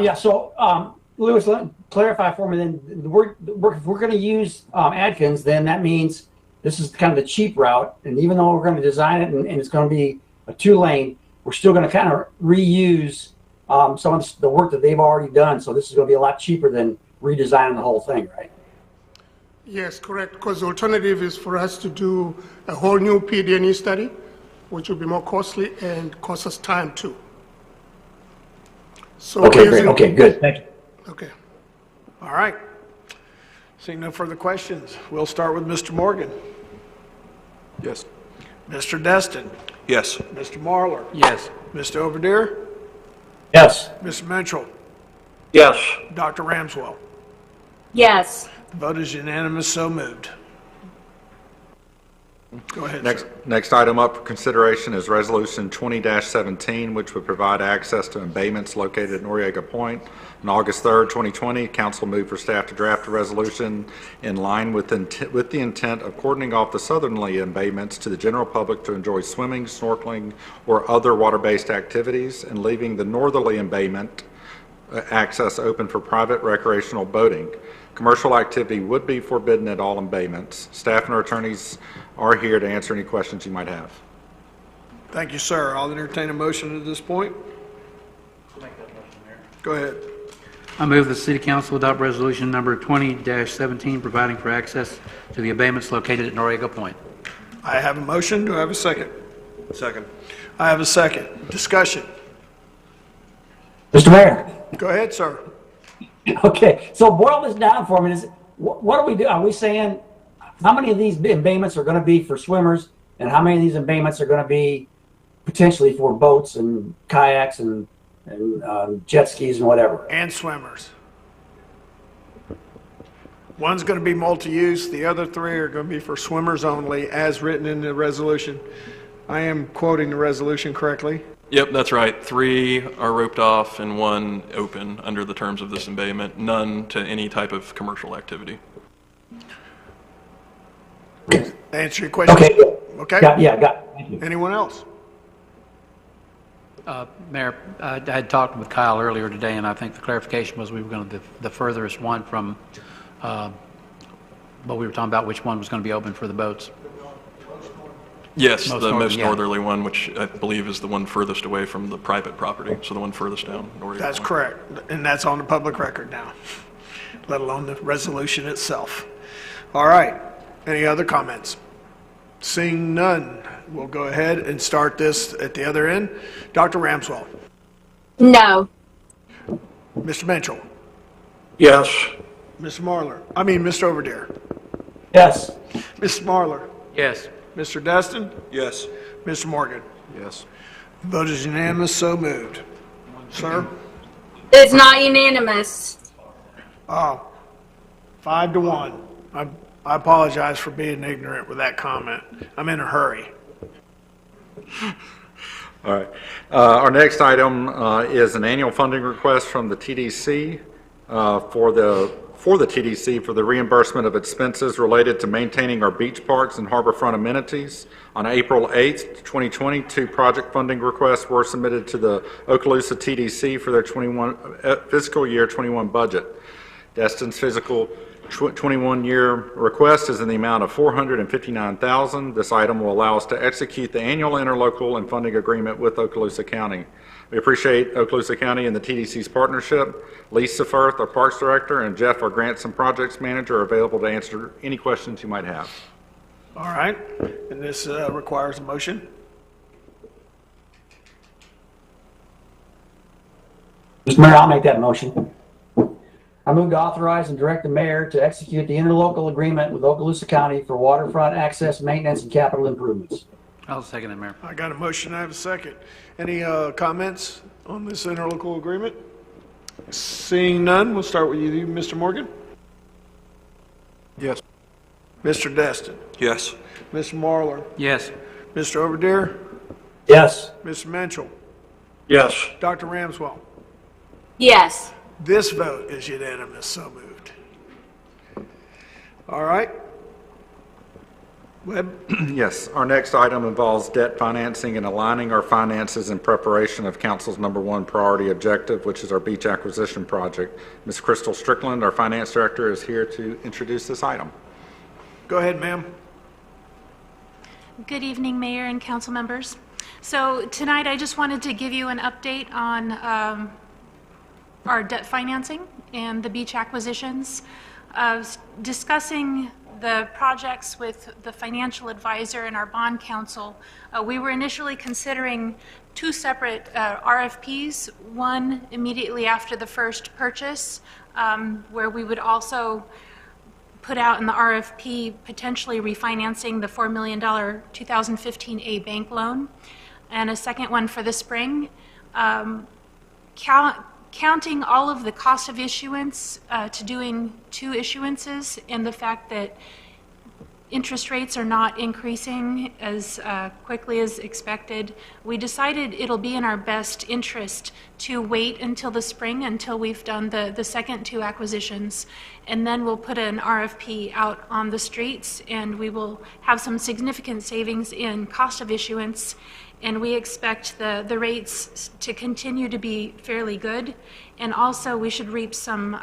Speaker 3: Yeah, so, Louis, clarify for me then, if we're going to use Adkins, then that means this is kind of the cheap route, and even though we're going to design it and it's going to be a 2-lane, we're still going to kind of reuse some of the work that they've already done, so this is going to be a lot cheaper than redesigning the whole thing, right?
Speaker 16: Yes, correct, because the alternative is for us to do a whole new PD&E study, which will be more costly and cost us time too. So
Speaker 3: okay, great. Okay, good. Thank you.
Speaker 16: Okay.
Speaker 1: All right. Seeing no further questions, we'll start with Mr. Morgan.
Speaker 15: Yes.
Speaker 1: Mr. Destin.
Speaker 2: Yes.
Speaker 1: Mr. Marlar.
Speaker 10: Yes.
Speaker 1: Mr. Overdeer.
Speaker 3: Yes.
Speaker 1: Mr. Mitchell.
Speaker 2: Yes.
Speaker 1: Dr. Ramswell.
Speaker 4: Yes.
Speaker 1: The vote is unanimous, so moved. Go ahead.
Speaker 7: Next item up for consideration is Resolution 20-17, which would provide access to embayments located at Noriega Point. On August 3rd, 2020, Council moved for staff to draft a resolution in line with the intent of cordoning off the southerly embayments to the general public to enjoy swimming, snorkeling, or other water-based activities, and leaving the northerly embayment access open for private recreational boating. Commercial activity would be forbidden at all embayments. Staff and our attorneys are here to answer any questions you might have.
Speaker 1: Thank you, sir. I'll entertain a motion at this point. Go ahead.
Speaker 10: I move the City Council adopt resolution number 20-17, providing for access to the abatements located at Noriega Point.
Speaker 1: I have a motion. Do I have a second?
Speaker 15: Second.
Speaker 1: I have a second. Discussion.
Speaker 3: Mr. Mayor?
Speaker 1: Go ahead, sir.
Speaker 3: Okay, so boil this down for me. What are we doing? Are we saying how many of these embayments are going to be for swimmers, and how many of these embayments are going to be potentially for boats and kayaks and jet skis and whatever?
Speaker 1: And swimmers. One's going to be multi-use. The other 3 are going to be for swimmers only, as written in the resolution. I am quoting the resolution correctly.
Speaker 12: Yep, that's right. 3 are roped off and 1 open under the terms of this embayment, none to any type of commercial activity.
Speaker 1: Answer your question.
Speaker 3: Okay.
Speaker 1: Okay.
Speaker 3: Yeah, got it. Thank you.
Speaker 1: Anyone else?
Speaker 10: Mayor, I had talked with Kyle earlier today, and I think the clarification was we were going to the furthest one from what we were talking about, which one was going to be open for the boats.
Speaker 12: Yes, the most northerly one, which I believe is the one furthest away from the private property, so the one furthest down.
Speaker 1: That's correct, and that's on the public record now, let alone the resolution itself. All right, any other comments? Seeing none, we'll go ahead and start this at the other end. Dr. Ramswell.
Speaker 4: No.
Speaker 1: Mr. Mitchell.
Speaker 2: Yes.
Speaker 1: Mr. Mr. Overdeer.
Speaker 3: Yes.
Speaker 1: Mr. Marlar.
Speaker 10: Yes.
Speaker 1: Mr. Destin.
Speaker 2: Yes.
Speaker 1: Mr. Morgan.
Speaker 15: Yes.
Speaker 1: Vote is unanimous, so moved. Sir?
Speaker 4: It's not unanimous.
Speaker 1: Oh, 5-1. I apologize for being ignorant with that comment. I'm in a hurry.
Speaker 7: All right. Our next item is an annual funding request from the TDC for the TDC for the reimbursement of expenses related to maintaining our beach parks and harborfront amenities. On April 8th, 2020, 2 project funding requests were submitted to the Okaloosa TDC for their fiscal year 21 budget. Destin's fiscal 21-year request is in the amount of $459,000. This item will allow us to execute the annual interlocal and funding agreement with Okaloosa County. We appreciate Okaloosa County and the TDC's partnership. Lisa Firth, our Parks Director, and Jeff, our Grants and Projects Manager, are available to answer any questions you might have.
Speaker 1: All right, and this requires a motion.
Speaker 3: Mr. Mayor, I'll make that motion. I move to authorize and direct the mayor to execute the interlocal agreement with Okaloosa County for waterfront access, maintenance, and capital improvements.
Speaker 10: I'll second it, Mayor.
Speaker 1: I got a motion, I have a second. Any comments on this interlocal agreement? Seeing none, we'll start with you, Mr. Morgan.
Speaker 15: Yes.
Speaker 1: Mr. Destin.
Speaker 2: Yes.
Speaker 1: Mr. Marlar.
Speaker 10: Yes.
Speaker 1: Mr. Overdeer.
Speaker 3: Yes.
Speaker 1: Mr. Mitchell.
Speaker 2: Yes.
Speaker 1: Dr. Ramswell.
Speaker 4: Yes.
Speaker 1: This vote is unanimous, so moved. All right. Webb?
Speaker 7: Yes, our next item involves debt financing and aligning our finances in preparation of council's number one priority objective, which is our beach acquisition project. Ms. Crystal Strickland, our finance director, is here to introduce this item.
Speaker 1: Go ahead, ma'am.
Speaker 11: Good evening, Mayor and council members. So tonight I just wanted to give you an update on our debt financing and the beach acquisitions. Discussing the projects with the financial advisor and our bond counsel, we were initially considering two separate RFPs, one immediately after the first purchase, where we would also put out in the RFP potentially refinancing the $4 million 2015A bank loan, and a second one for the spring. Counting all of the cost of issuance to doing two issuances and the fact that interest rates are not increasing as quickly as expected, we decided it'll be in our best interest to wait until the spring, until we've done the second two acquisitions, and then we'll put an RFP out on the streets, and we will have some significant savings in cost of issuance, and we expect the rates to continue to be fairly good, and also we should reap some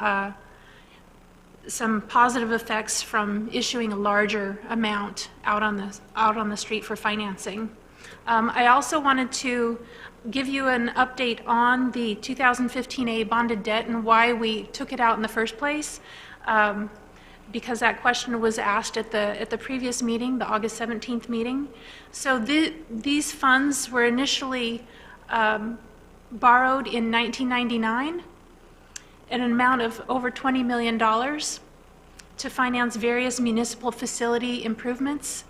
Speaker 11: positive effects from issuing a larger amount out on the street for financing. I also wanted to give you an update on the 2015A bonded debt and why we took it out in the first place, because that question was asked at the previous meeting, the August 17th meeting. So these funds were initially borrowed in 1999 at an amount of over $20 million to finance various municipal facility improvements.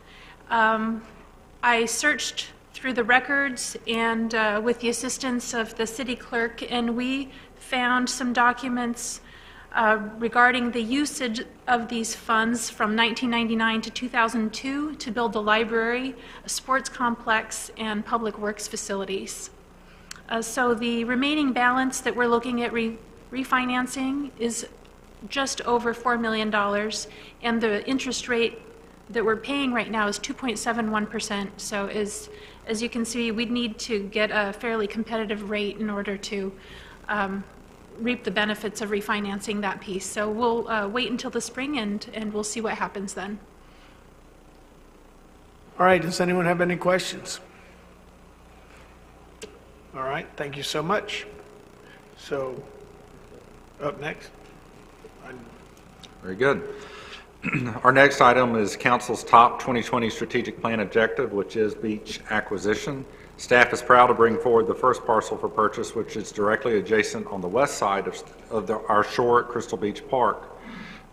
Speaker 11: I searched through the records and with the assistance of the city clerk, and we found some documents regarding the usage of these funds from 1999 to 2002 to build the library, a sports complex, and public works facilities. So the remaining balance that we're looking at refinancing is just over $4 million, and the interest rate that we're paying right now is 2.71%. So as you can see, we'd need to get a fairly competitive rate in order to reap the benefits of refinancing that piece. So we'll wait until the spring, and we'll see what happens then.
Speaker 1: All right, does anyone have any questions? All right, thank you so much. So, up next.
Speaker 7: Very good. Our next item is Council's top 2020 strategic plan objective, which is beach acquisition. Staff is proud to bring forward the first parcel for purchase, which is directly adjacent on the west side of our shore at Crystal Beach Park.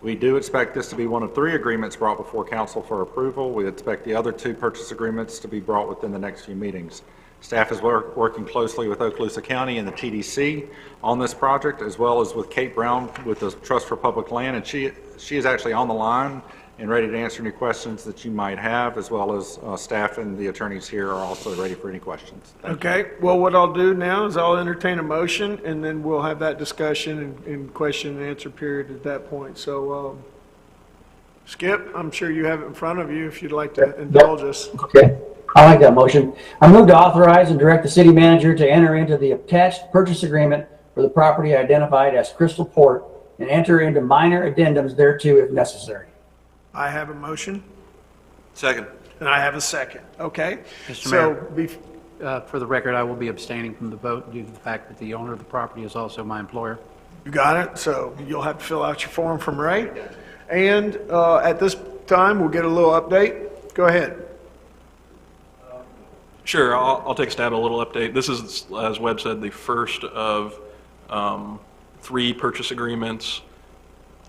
Speaker 7: We do expect this to be one of 3 agreements brought before Council for approval. We expect the other 2 purchase agreements to be brought within the next few meetings. Staff is working closely with Okaloosa County and the TDC on this project, as well as with Kate Brown with the Trust for Public Land, and she is actually on the line and ready to answer any questions that you might have, as well as staff and the attorneys here are also ready for any questions.
Speaker 1: Okay, well, what I'll do now is I'll entertain a motion, and then we'll have that discussion and question and answer period at that point. So, Skip, I'm sure you have it in front of you if you'd like to indulge us.
Speaker 3: Okay, I like that motion. I move to authorize and direct the city manager to enter into the attached purchase agreement for the property identified as Crystal Port and enter into minor addendums thereto if necessary.
Speaker 1: I have a motion.
Speaker 15: Second.
Speaker 1: And I have a second. Okay.
Speaker 10: Mr. Mayor, for the record, I will be abstaining from the vote due to the fact that the owner of the property is also my employer.
Speaker 1: You got it. So you'll have to fill out your form from Ray. And at this time, we'll get a little update. Go ahead.
Speaker 12: Sure, I'll take a stab at a little update. This is, as Webb said, the first of 3 purchase agreements.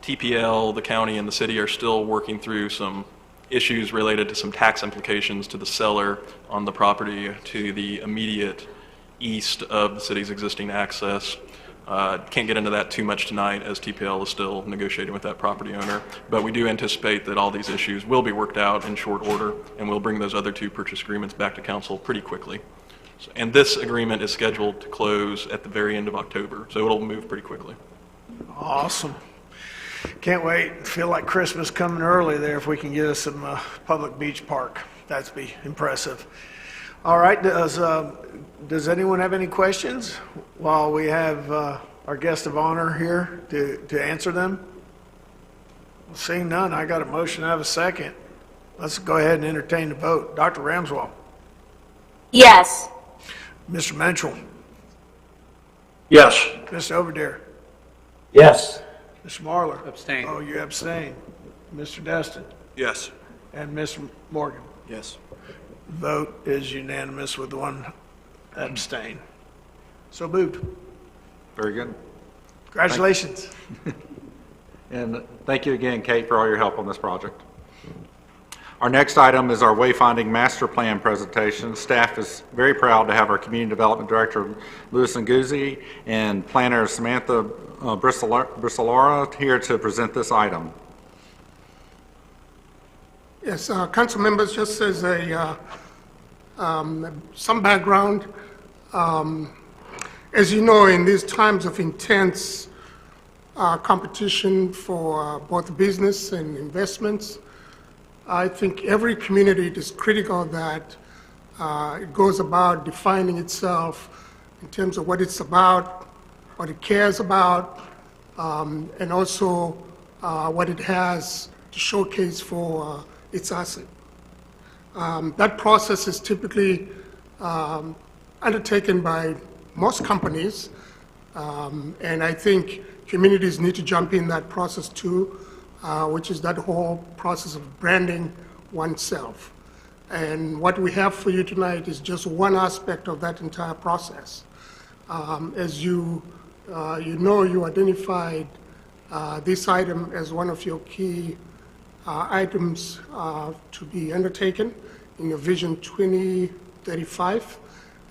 Speaker 12: TPL, the county, and the city are still working through some issues related to some tax implications to the seller on the property to the immediate east of the city's existing access. Can't get into that too much tonight as TPL is still negotiating with that property owner, but we do anticipate that all these issues will be worked out in short order, and we'll bring those other 2 purchase agreements back to council pretty quickly. And this agreement is scheduled to close at the very end of October, so it'll move pretty quickly.
Speaker 1: Awesome. Can't wait. Feel like Christmas coming early there if we can get us some public beach park. That'd be impressive. All right, does anyone have any questions while we have our guest of honor here to answer them? Seeing none, I got a motion, I have a second. Let's go ahead and entertain the vote. Dr. Ramswell.
Speaker 4: Yes.
Speaker 1: Mr. Mentrell.
Speaker 6: Yes.
Speaker 1: Mr. Overdeer.
Speaker 3: Yes.
Speaker 1: Mr. Marler.
Speaker 10: Abstain.
Speaker 1: Oh, you abstain. Mr. Destin.
Speaker 15: Yes.
Speaker 1: And Mr. Morgan.
Speaker 15: Yes.
Speaker 1: Vote is unanimous with one abstain. So moved.
Speaker 7: Very good.
Speaker 1: Congratulations.
Speaker 7: And thank you again, Kate, for all your help on this project. Our next item is our wayfinding master plan presentation. Staff is very proud to have our Community Development Director, Louis Nguzzi, and planner Samantha Brissolora here to present this item.
Speaker 16: Yes, council members, just as some background, as you know, in these times of intense competition for both business and investments, I think every community is critical that it goes about defining itself in terms of what it's about, what it cares about, and also what it has to showcase for its asset. That process is typically undertaken by most companies, and I think communities need to jump in that process too, which is that whole process of branding oneself. And what we have for you tonight is just one aspect of that entire process. As you know, you identified this item as one of your key items to be undertaken in your Vision 2035.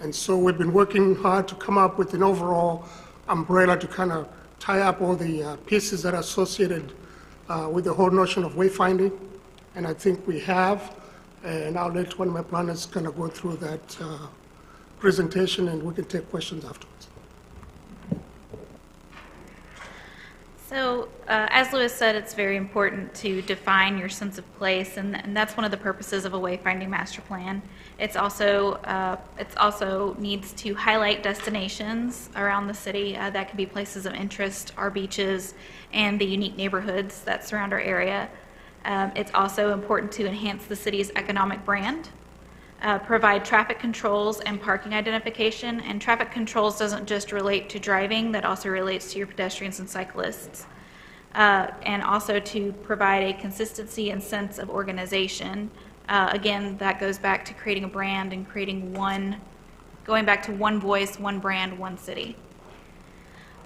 Speaker 16: And so we've been working hard to come up with an overall umbrella to kind of tie up all the pieces that are associated with the whole notion of wayfinding. And I think we have, and I'll let one of my planners kind of go through that presentation and we can take questions afterwards.
Speaker 17: So, as Louis said, it's very important to define your sense of place, and that's one of the purposes of a wayfinding master plan. It's also needs to highlight destinations around the city that can be places of interest, our beaches, and the unique neighborhoods that surround our area. It's also important to enhance the city's economic brand, provide traffic controls and parking identification. And traffic controls doesn't just relate to driving, that also relates to your pedestrians and cyclists. And also to provide a consistency and sense of organization. Again, that goes back to creating a brand and going back to one voice, one brand, one city.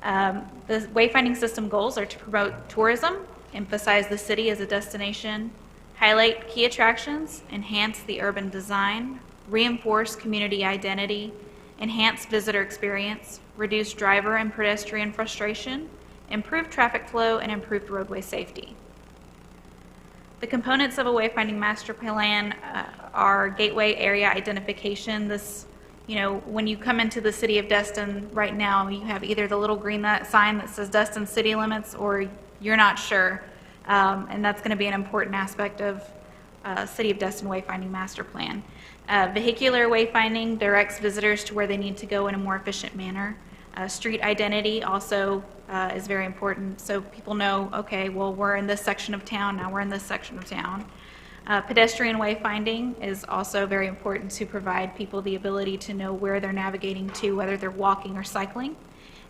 Speaker 17: The wayfinding system goals are to promote tourism, emphasize the city as a destination, highlight key attractions, enhance the urban design, reinforce community identity, enhance visitor experience, reduce driver and pedestrian frustration, improve traffic flow, and improve roadway safety. The components of a wayfinding master plan are gateway area identification. This, when you come into the city of Destin right now, you have either the little green sign that says Destin city limits, or you're not sure. And that's going to be an important aspect of City of Destin Wayfinding Master Plan. Vehicular wayfinding directs visitors to where they need to go in a more efficient manner. Street identity also is very important, so people know, okay, well, we're in this section of town, now we're in this section of town. Pedestrian wayfinding is also very important to provide people the ability to know where they're navigating to, whether they're walking or cycling.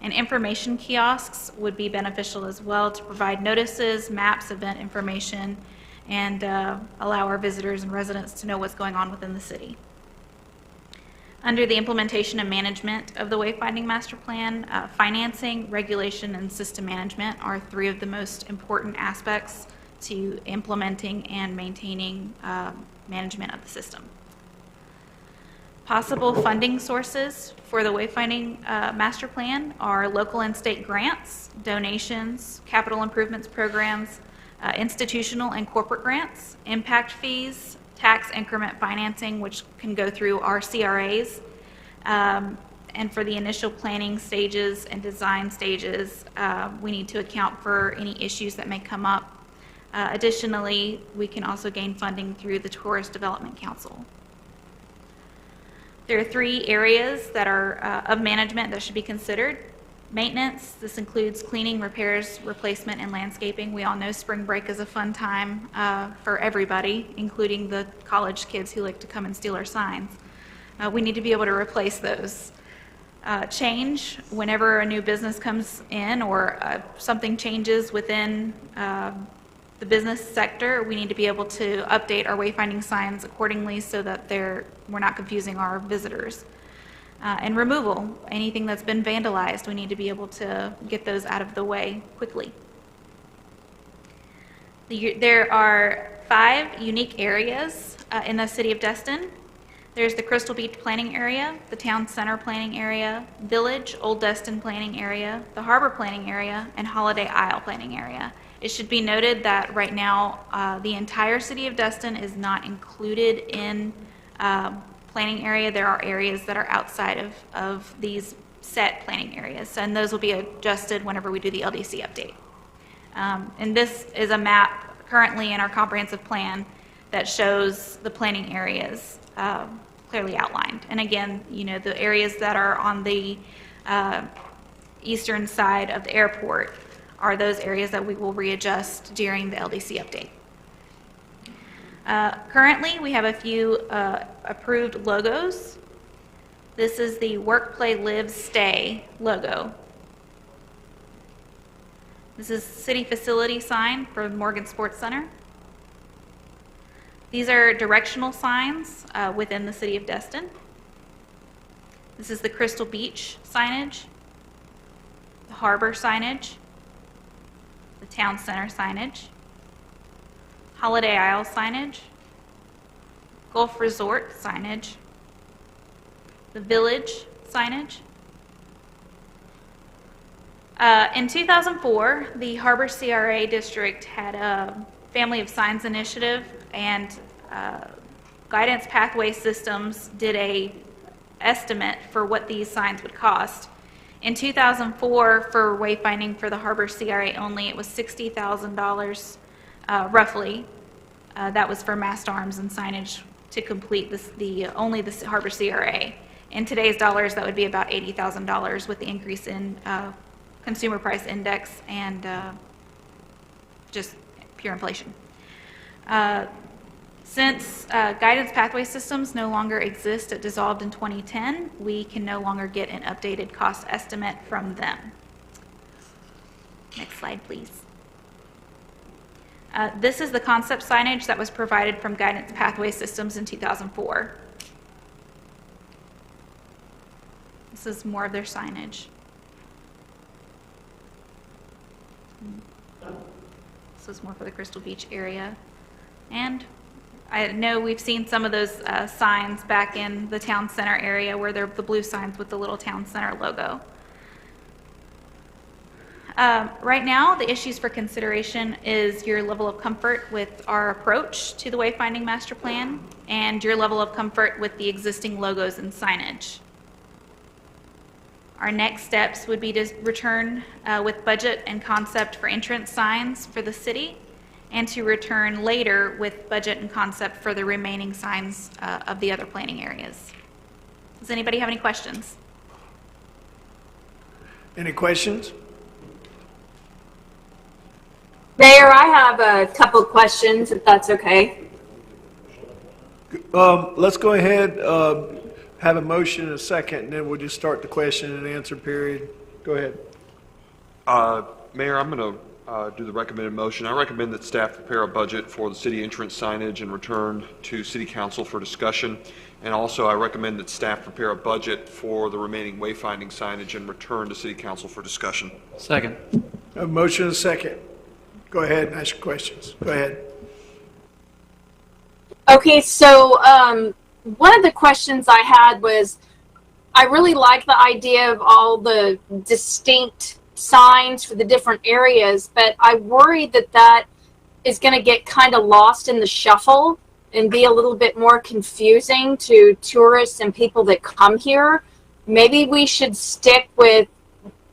Speaker 17: And information kiosks would be beneficial as well to provide notices, maps, event information, and allow our visitors and residents to know what's going on within the city. Under the implementation and management of the Wayfinding Master Plan, financing, regulation, and system management are three of the most important aspects to implementing and maintaining management of the system. Possible funding sources for the Wayfinding Master Plan are local and state grants, donations, capital improvements programs, institutional and corporate grants, impact fees, tax increment financing, which can go through our CRAs, and for the initial planning stages and design stages, we need to account for any issues that may come up. Additionally, we can also gain funding through the Tourist Development Council. There are 3 areas that are of management that should be considered. Maintenance, this includes cleaning, repairs, replacement, and landscaping. We all know spring break is a fun time for everybody, including the college kids who like to come and steal our signs. We need to be able to replace those. Change, whenever a new business comes in or something changes within the business sector, we need to be able to update our wayfinding signs accordingly so that we're not confusing our visitors. And removal, anything that's been vandalized, we need to be able to get those out of the way quickly. There are 5 unique areas in the city of Destin. There's the Crystal Beach planning area, the town center planning area, Village, Old Destin planning area, the Harbor planning area, and Holiday Isle planning area. It should be noted that right now the entire city of Destin is not included in planning area. There are areas that are outside of these set planning areas, and those will be adjusted whenever we do the LDC update. And this is a map currently in our comprehensive plan that shows the planning areas clearly outlined. And again, you know, the areas that are on the eastern side of the airport are those areas that we will readjust during the LDC update. Currently, we have a few approved logos. This is the Work, Play, Live, Stay logo. This is city facility sign for Morgan Sports Center. These are directional signs within the city of Destin. This is the Crystal Beach signage, the Harbor signage, the Town Center signage, Holiday Isle signage, Gulf Resort signage, the Village signage. In 2004, the Harbor CRA District had a Family of Signs initiative, and Guidance Pathway Systems did a estimate for what these signs would cost. In 2004, for wayfinding for the Harbor CRA only, it was $60,000 roughly. That was for mast arms and signage to complete only the Harbor CRA. In today's dollars, that would be about $80,000 with the increase in consumer price index and just pure inflation. Since Guidance Pathway Systems no longer exist, it dissolved in 2010, we can no longer get an updated cost estimate from them. Next slide, please. This is the concept signage that was provided from Guidance Pathway Systems in 2004. This is more of their signage. This is more for the Crystal Beach area. And I know we've seen some of those signs back in the town center area where they're the blue signs with the little town center logo. Right now, the issues for consideration is your level of comfort with our approach to the wayfinding master plan and your level of comfort with the existing logos and signage. Our next steps would be to return with budget and concept for entrance signs for the city, and to return later with budget and concept for the remaining signs of the other planning areas. Does anybody have any questions?
Speaker 1: Any questions?
Speaker 4: Mayor, I have a couple questions, if that's okay.
Speaker 1: Let's go ahead, have a motion and a second, and then we'll just start the question and answer period. Go ahead.
Speaker 15: Mayor, I'm going to do the recommended motion. I recommend that staff prepare a budget for the city entrance signage and return to City Council for discussion. And also, I recommend that staff prepare a budget for the remaining wayfinding signage and return to City Council for discussion.
Speaker 10: Second.
Speaker 1: A motion and a second. Go ahead and ask your questions. Go ahead.
Speaker 4: Okay, so one of the questions I had was, I really like the idea of all the distinct signs for the different areas, but I worry that that is going to get kind of lost in the shuffle and be a little bit more confusing to tourists and people that come here. maybe we should stick with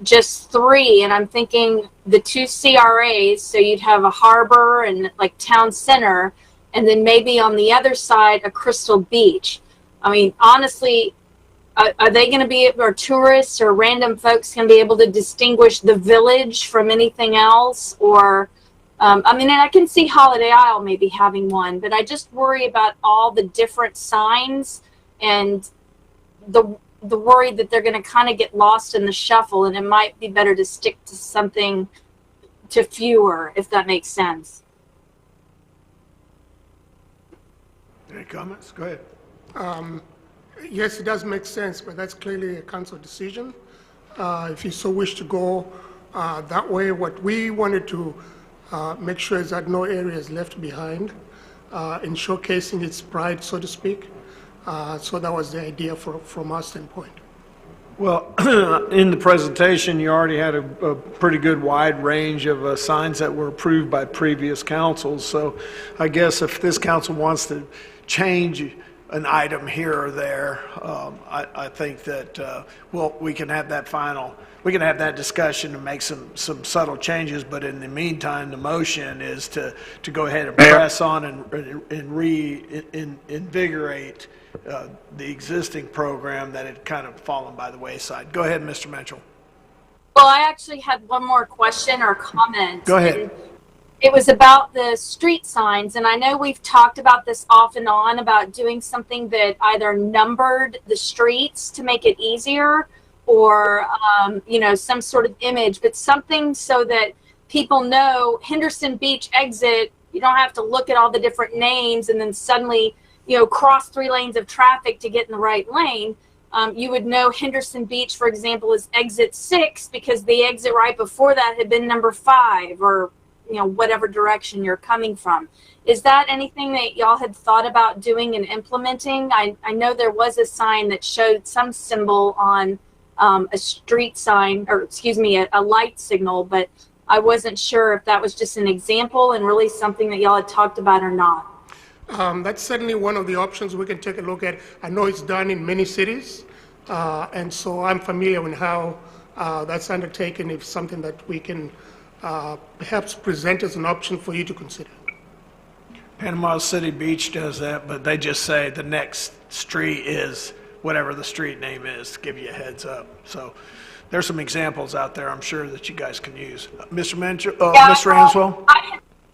Speaker 4: just 3, and I'm thinking the 2 CRAs, so you'd have a harbor and like town center, and then maybe on the other side a Crystal Beach. I mean, honestly, are they going to be, or tourists or random folks going to be able to distinguish the village from anything else? Or, I mean, and I can see Holiday Isle maybe having one, but I just worry about all the different signs and the worry that they're going to kind of get lost in the shuffle, and it might be better to stick to something, to fewer, if that makes sense.
Speaker 1: Any comments? Go ahead.
Speaker 16: Yes, it does make sense, but that's clearly a council decision. If you so wish to go that way, what we wanted to make sure is that no area is left behind in showcasing its pride, so to speak. So that was the idea from our standpoint.
Speaker 1: Well, in the presentation, you already had a pretty good wide range of signs that were approved by previous councils. So I guess if this council wants to change an item here or there, I think that, we can have that discussion and make some subtle changes, but in the meantime, the motion is to go ahead and press on and reinvigorate the existing program that had kind of fallen by the wayside. Go ahead, Mr. Mitchell.
Speaker 4: Well, I actually had one more question or comment.
Speaker 1: Go ahead.
Speaker 4: It was about the street signs, and I know we've talked about this off and on about doing something that either numbered the streets to make it easier, or some sort of image, but something so that people know Henderson Beach exit. You don't have to look at all the different names and then suddenly cross 3 lanes of traffic to get in the right lane. You would know Henderson Beach, for example, is exit 6 because the exit right before that had been number 5, or whatever direction you're coming from. Is that anything that y'all had thought about doing and implementing? I know there was a sign that showed some symbol on a street sign, or excuse me, a light signal, but I wasn't sure if that was just an example and really something that y'all had talked about or not.
Speaker 16: That's certainly one of the options we can take a look at. I know it's done in many cities, and so I'm familiar with how that's undertaken. If something that we can perhaps present as an option for you to consider.
Speaker 1: Panama City Beach does that, but they just say the next street is whatever the street name is to give you a heads up. So there's some examples out there I'm sure that you guys can use. Mr. Mitchell, Mr. Ramswell?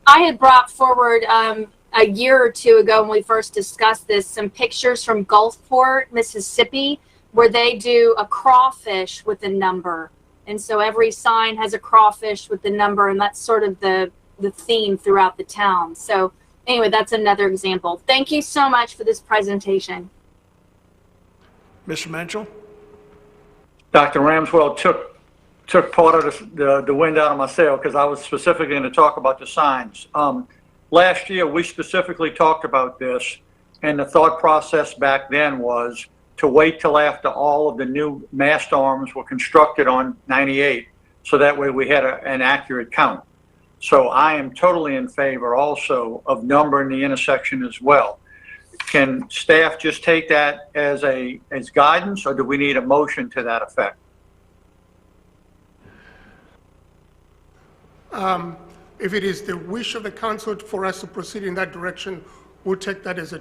Speaker 4: I had brought forward a year or 2 ago when we first discussed this, some pictures from Gulfport, Mississippi, where they do a crawfish with a number. And so every sign has a crawfish with the number, and that's sort of the theme throughout the town. So anyway, that's another example. Thank you so much for this presentation.
Speaker 1: Mr. Mitchell?
Speaker 6: Dr. Ramswell took part of the wind out of my sail, because I was specifically going to talk about the signs. Last year, we specifically talked about this, and the thought process back then was to wait till after all of the new mast arms were constructed on 98, so that way we had an accurate count. So I am totally in favor also of numbering the intersection as well. Can staff just take that as guidance, or do we need a motion to that effect?
Speaker 16: If it is the wish of the council for us to proceed in that direction, we'll take that as a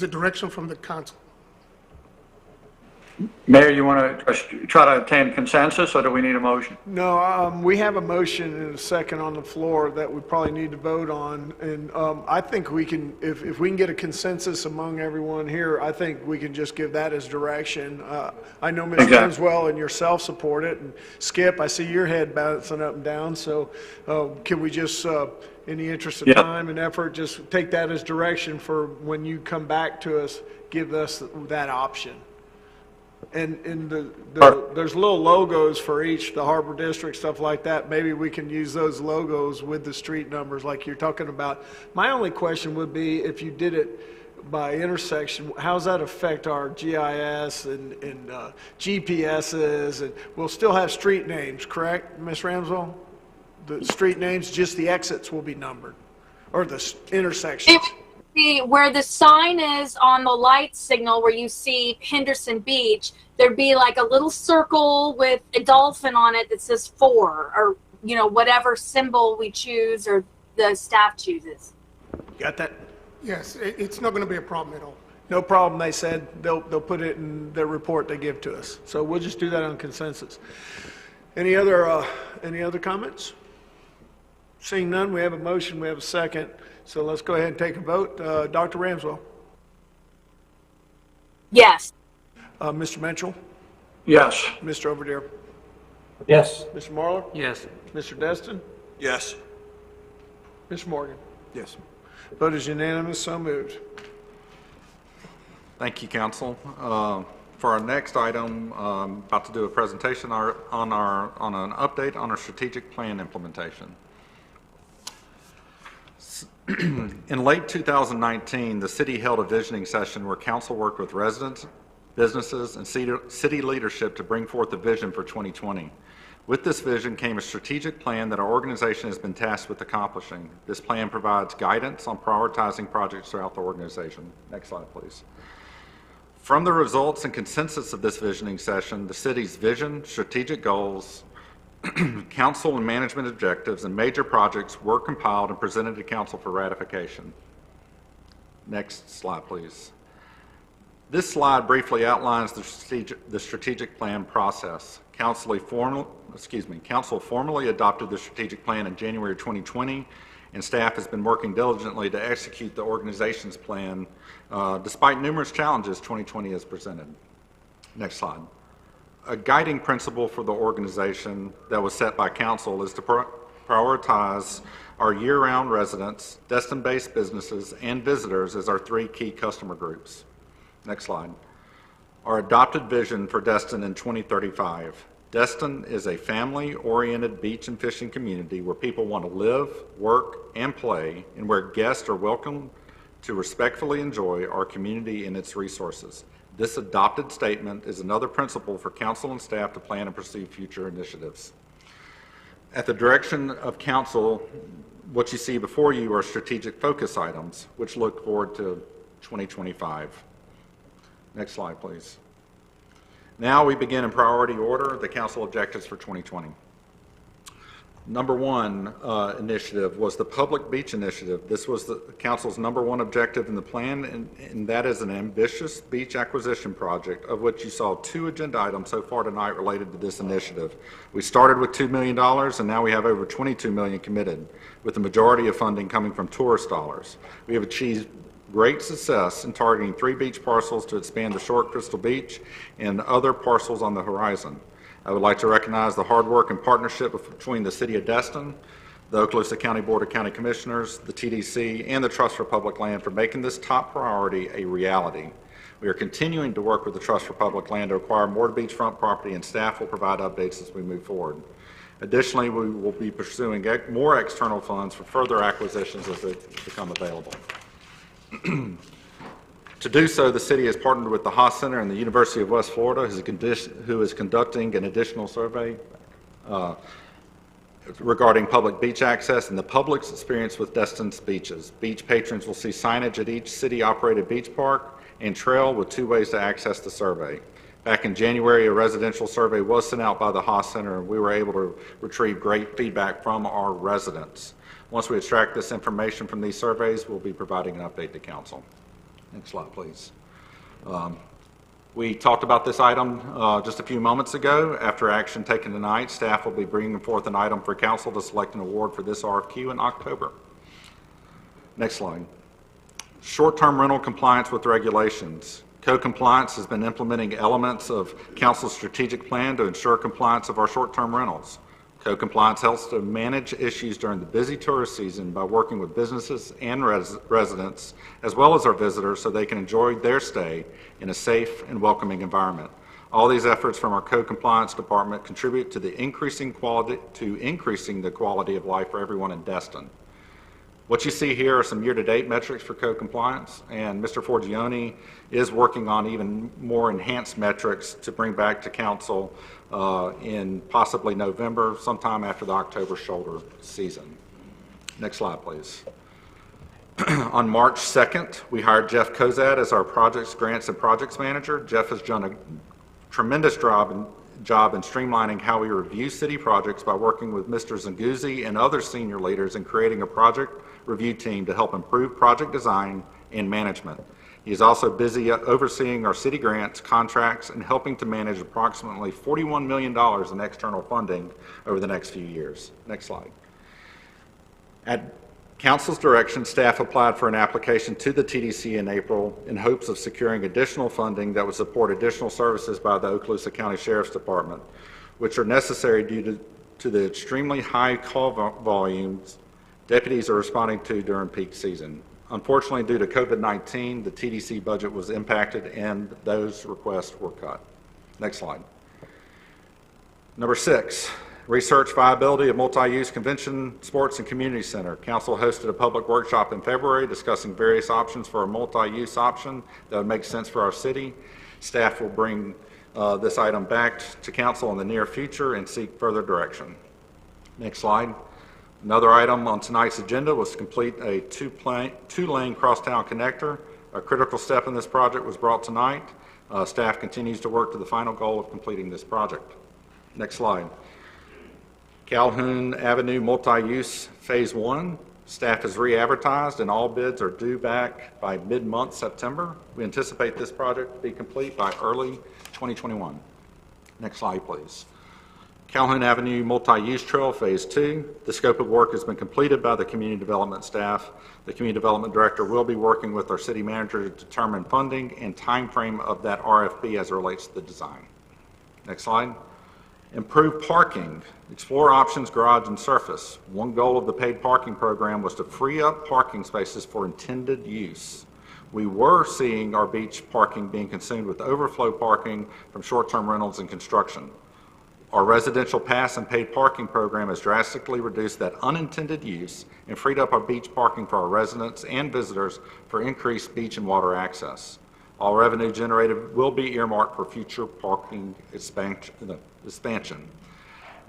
Speaker 16: direction from the council.
Speaker 6: Mayor, you want to try to attain consensus, or do we need a motion?
Speaker 1: No, we have a motion and a second on the floor that we probably need to vote on. And I think we can, if we can get a consensus among everyone here, I think we can just give that as direction. I know Ms. Ramswell and yourself support it. And Skip, I see your head bouncing up and down. So can we just, in the interest of time and effort, just take that as direction for when you come back to us, give us that option. And there's little logos for each, the Harbor District, stuff like that. Maybe we can use those logos with the street numbers like you're talking about. My only question would be, if you did it by intersection, how does that affect our GIS and GPSs? And we'll still have street names, correct, Ms. Ramswell? The street names, just the exits will be numbered, or the intersections.
Speaker 4: see where the sign is on the light signal where you see Henderson Beach, there'd be like a little circle with a dolphin on it that says 4, or, you know, whatever symbol we choose or the staff chooses.
Speaker 1: Got that?
Speaker 16: Yes, it's not going to be a problem at all.
Speaker 1: No problem, they said. They'll put it in their report they give to us. So we'll just do that on consensus. Any other comments? Seeing none, we have a motion, we have a second. So let's go ahead and take a vote. Dr. Ramswell?
Speaker 4: Yes.
Speaker 1: Mr. Mitchell?
Speaker 6: Yes.
Speaker 1: Mr. Overdeer?
Speaker 3: Yes.
Speaker 1: Mr. Marlar?
Speaker 10: Yes.
Speaker 1: Mr. Destin?
Speaker 15: Yes.
Speaker 1: Mr. Morgan?
Speaker 15: Yes.
Speaker 1: Vote is unanimous, so moved.
Speaker 7: Thank you, Council. For our next item, about to do a presentation on an update on our strategic plan implementation. In late 2019, the city held a visioning session where council worked with residents, businesses, and city leadership to bring forth a vision for 2020. With this vision came a strategic plan that our organization has been tasked with accomplishing. This plan provides guidance on prioritizing projects throughout the organization. Next slide, please. From the results and consensus of this visioning session, the city's vision, strategic goals, council and management objectives, and major projects were compiled and presented to council for ratification. Next slide, please. This slide briefly outlines the strategic plan process. Council formally adopted the strategic plan in January 2020, and staff has been working diligently to execute the organization's plan despite numerous challenges 2020 has presented. Next slide. A guiding principle for the organization that was set by council is to prioritize our year-round residents, Destin-based businesses, and visitors as our 3 key customer groups. Next slide. Our adopted vision for Destin in 2035. Destin is a family-oriented beach and fishing community where people want to live, work, and play, and where guests are welcome to respectfully enjoy our community and its resources. This adopted statement is another principle for council and staff to plan and pursue future initiatives. At the direction of council, what you see before you are strategic focus items, which look forward to 2025. Next slide, please. Now we begin in priority order, the council objectives for 2020. Number 1 initiative was the Public Beach Initiative. This was the council's number 1 objective in the plan, and that is an ambitious beach acquisition project, of which you saw 2 agenda items so far tonight related to this initiative. We started with $2 million, and now we have over $22 million committed, with the majority of funding coming from tourist dollars. We have achieved great success in targeting 3 beach parcels to expand the short Crystal Beach and other parcels on the horizon. I would like to recognize the hard work and partnership between the City of Destin, the Okaloosa County Board of County Commissioners, the TDC, and the Trust for Public Land for making this top priority a reality. We are continuing to work with the Trust for Public Land to acquire more beachfront property, and staff will provide updates as we move forward. Additionally, we will be pursuing more external funds for further acquisitions as they become available. To do so, the city has partnered with the Haas Center and the University of West Florida, who is conducting an additional survey regarding public beach access and the public's experience with Destin's beaches. Beach patrons will see signage at each city-operated beach park and trail with 2 ways to access the survey. Back in January, a residential survey was sent out by the Haas Center, and we were able to retrieve great feedback from our residents. Once we extract this information from these surveys, we'll be providing an update to council. Next slide, please. We talked about this item just a few moments ago. After action taken tonight, staff will be bringing forth an item for council to select an award for this RFQ in October. Next slide. Short-term rental compliance with regulations. Co-compliance has been implementing elements of council's strategic plan to ensure compliance of our short-term rentals. Co-compliance helps to manage issues during the busy tourist season by working with businesses and residents, as well as our visitors, so they can enjoy their stay in a safe and welcoming environment. All these efforts from our co-compliance department contribute to increasing the quality of life for everyone in Destin. What you see here are some year-to-date metrics for co-compliance, and Mr. Forgione is working on even more enhanced metrics to bring back to council in possibly November, sometime after the October shoulder season. Next slide, please. On March 2nd, we hired Jeff Kozad as our projects, grants, and projects manager. Jeff has done a tremendous job in streamlining how we review city projects by working with Mr. Zanguzzi and other senior leaders in creating a project review team to help improve project design and management. He is also busy overseeing our city grants, contracts, and helping to manage approximately $41 million in external funding over the next few years. Next slide. At Council's direction, staff applied for an application to the TDC in April in hopes of securing additional funding that would support additional services by the Okaloosa County Sheriff's Department, which are necessary due to the extremely high call volumes deputies are responding to during peak season. Unfortunately, due to COVID-19, the TDC budget was impacted and those requests were cut. Next slide. Number 6, research viability of multi-use convention, sports, and community center. Council hosted a public workshop in February discussing various options for a multi-use option that would make sense for our city. Staff will bring this item back to council in the near future and seek further direction. Next slide. Another item on tonight's agenda was to complete a two-lane crosstown connector. A critical step in this project was brought tonight. Staff continues to work to the final goal of completing this project. Next slide. Calhoun Avenue multi-use phase 1. Staff has re-advertised and all bids are due back by mid-month September. We anticipate this project to be complete by early 2021. Next slide, please. Calhoun Avenue multi-use trail phase 2. The scope of work has been completed by the community development staff. The community development director will be working with our city manager to determine funding and time frame of that RFP as it relates to the design. Next slide. Improve parking, explore options, garage, and surface. One goal of the paid parking program was to free up parking spaces for intended use. We were seeing our beach parking being consumed with overflow parking from short-term rentals and construction. Our residential pass and paid parking program has drastically reduced that unintended use and freed up our beach parking for our residents and visitors for increased beach and water access. All revenue generated will be earmarked for future parking expansion.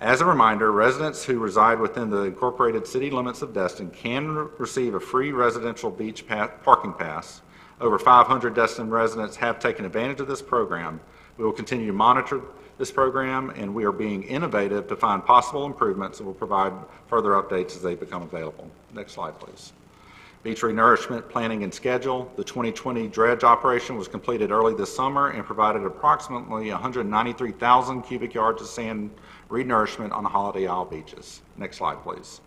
Speaker 7: As a reminder, residents who reside within the incorporated city limits of Destin can receive a free residential beach parking pass. Over 500 Destin residents have taken advantage of this program. We will continue to monitor this program, and we are being innovative to find possible improvements and will provide further updates as they become available. Next slide, please. Beach renourishment planning and schedule. The 2020 dredge operation was completed early this summer and provided approximately 193,000 cubic yards of sand renourishment on the Holiday Isle beaches. Next slide, please.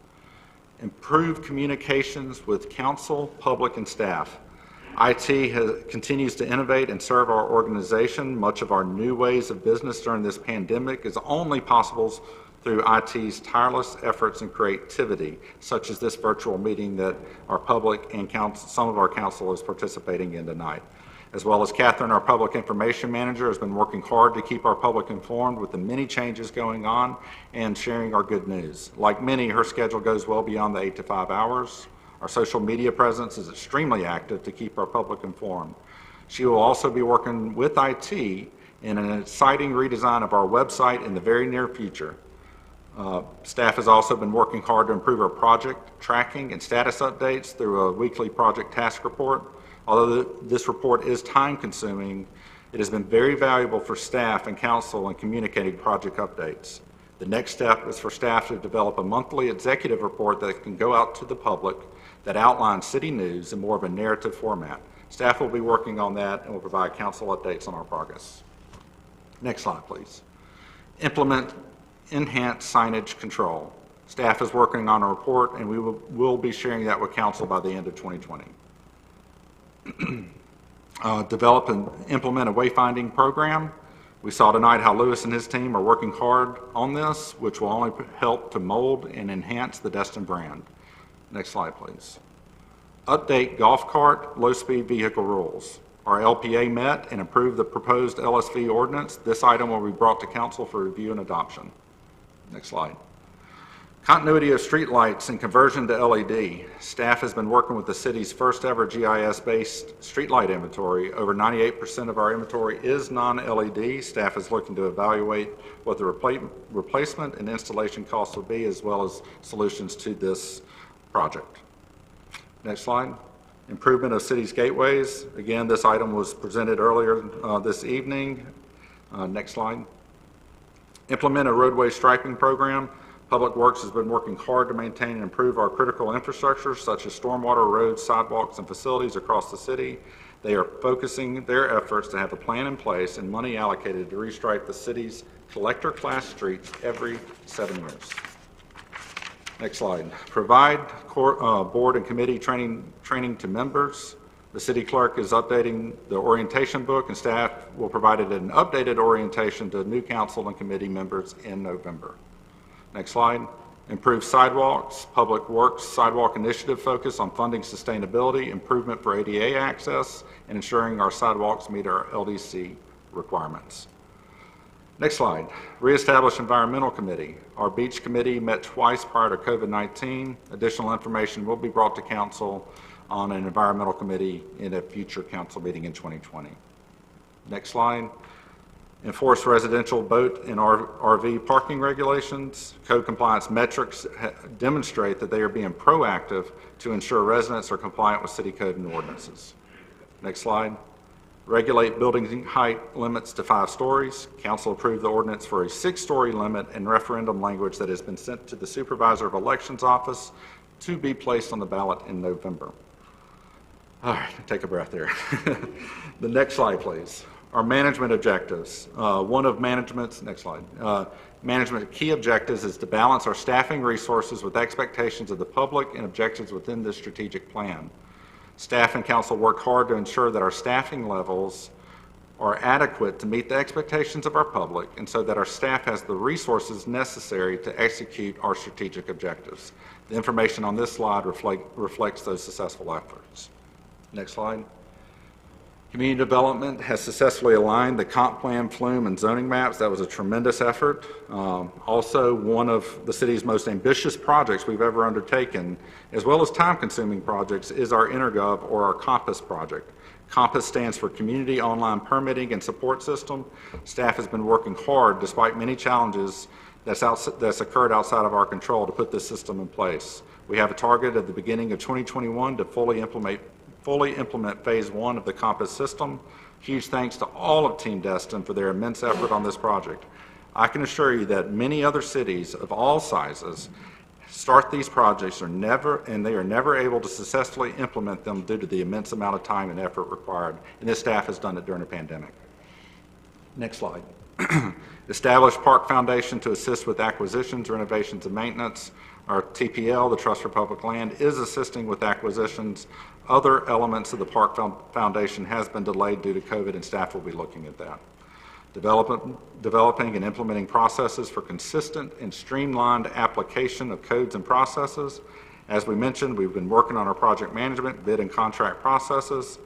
Speaker 7: Improve communications with council, public, and staff. IT continues to innovate and serve our organization. Much of our new ways of business during this pandemic is only possible through IT's tireless efforts and creativity, such as this virtual meeting that our public and some of our council is participating in tonight. As well as Catherine, our public information manager, has been working hard to keep our public informed with the many changes going on and sharing our good news. Like many, her schedule goes well beyond the 8 to 5 hours. Our social media presence is extremely active to keep our public informed. She will also be working with IT in an exciting redesign of our website in the very near future. Staff has also been working hard to improve our project tracking and status updates through a weekly project task report. Although this report is time-consuming, it has been very valuable for staff and council in communicating project updates. The next step is for staff to develop a monthly executive report that can go out to the public that outlines city news in more of a narrative format. Staff will be working on that and will provide council updates on our progress. Next slide, please. Implement enhanced signage control. Staff is working on a report and we will be sharing that with council by the end of 2020. Develop and implement a wayfinding program. We saw tonight how Lewis and his team are working hard on this, which will only help to mold and enhance the Destin brand. Next slide, please. Update golf cart low-speed vehicle rules. Our LPA met and approved the proposed LSV ordinance. This item will be brought to council for review and adoption. Next slide. Continuity of streetlights and conversion to LED. Staff has been working with the city's first ever GIS-based streetlight inventory. Over 98% of our inventory is non-LED. Staff is looking to evaluate what the replacement and installation costs will be, as well as solutions to this project. Next slide. Improvement of city's gateways. Again, this item was presented earlier this evening. Next slide. Implement a roadway striping program. Public Works has been working hard to maintain and improve our critical infrastructure, such as stormwater, roads, sidewalks, and facilities across the city. They are focusing their efforts to have a plan in place and money allocated to restripe the city's collector class streets every 7 years. Next slide. Provide board and committee training to members. The city clerk is updating the orientation book, and staff will provide an updated orientation to new council and committee members in November. Next slide. Improve sidewalks. Public Works Sidewalk Initiative focus on funding sustainability, improvement for ADA access, and ensuring our sidewalks meet our LDC requirements. Next slide. Reestablish Environmental Committee. Our Beach Committee met twice prior to COVID-19. Additional information will be brought to Council on an Environmental Committee in a future Council meeting in 2020. Next slide. Enforce residential boat and RV parking regulations. Code compliance metrics demonstrate that they are being proactive to ensure residents are compliant with city code and ordinances. Next slide. Regulate building height limits to 5 stories. Council approved the ordinance for a 6-story limit and referendum language that has been sent to the Supervisor of Elections office to be placed on the ballot in November. All right, take a breath there. The next slide, please. Our management objectives. One of management's, next slide. Management key objectives is to balance our staffing resources with expectations of the public and objectives within this strategic plan. Staff and council work hard to ensure that our staffing levels are adequate to meet the expectations of our public and so that our staff has the resources necessary to execute our strategic objectives. The information on this slide reflects those successful efforts. Next slide. Community development has successfully aligned the comp plan, flume, and zoning maps. That was a tremendous effort. Also, one of the city's most ambitious projects we've ever undertaken, as well as time-consuming projects, is our Intergov or our Compass project. Compass stands for Community Online Permitting and Support System. Staff has been working hard, despite many challenges that's occurred outside of our control, to put this system in place. We have a target at the beginning of 2021 to fully implement phase 1 of the Compass system. Huge thanks to all of Team Destin for their immense effort on this project. I can assure you that many other cities of all sizes start these projects they are never able to successfully implement them due to the immense amount of time and effort required, and this staff has done it during a pandemic. Next slide. Establish Park Foundation to assist with acquisitions, renovations, and maintenance. Our TPL, the Trust for Public Land, is assisting with acquisitions. Other elements of the Park Foundation has been delayed due to COVID, and staff will be looking at that. Developing and implementing processes for consistent and streamlined application of codes and processes. As we mentioned, we've been working on our project management, bid and contract processes.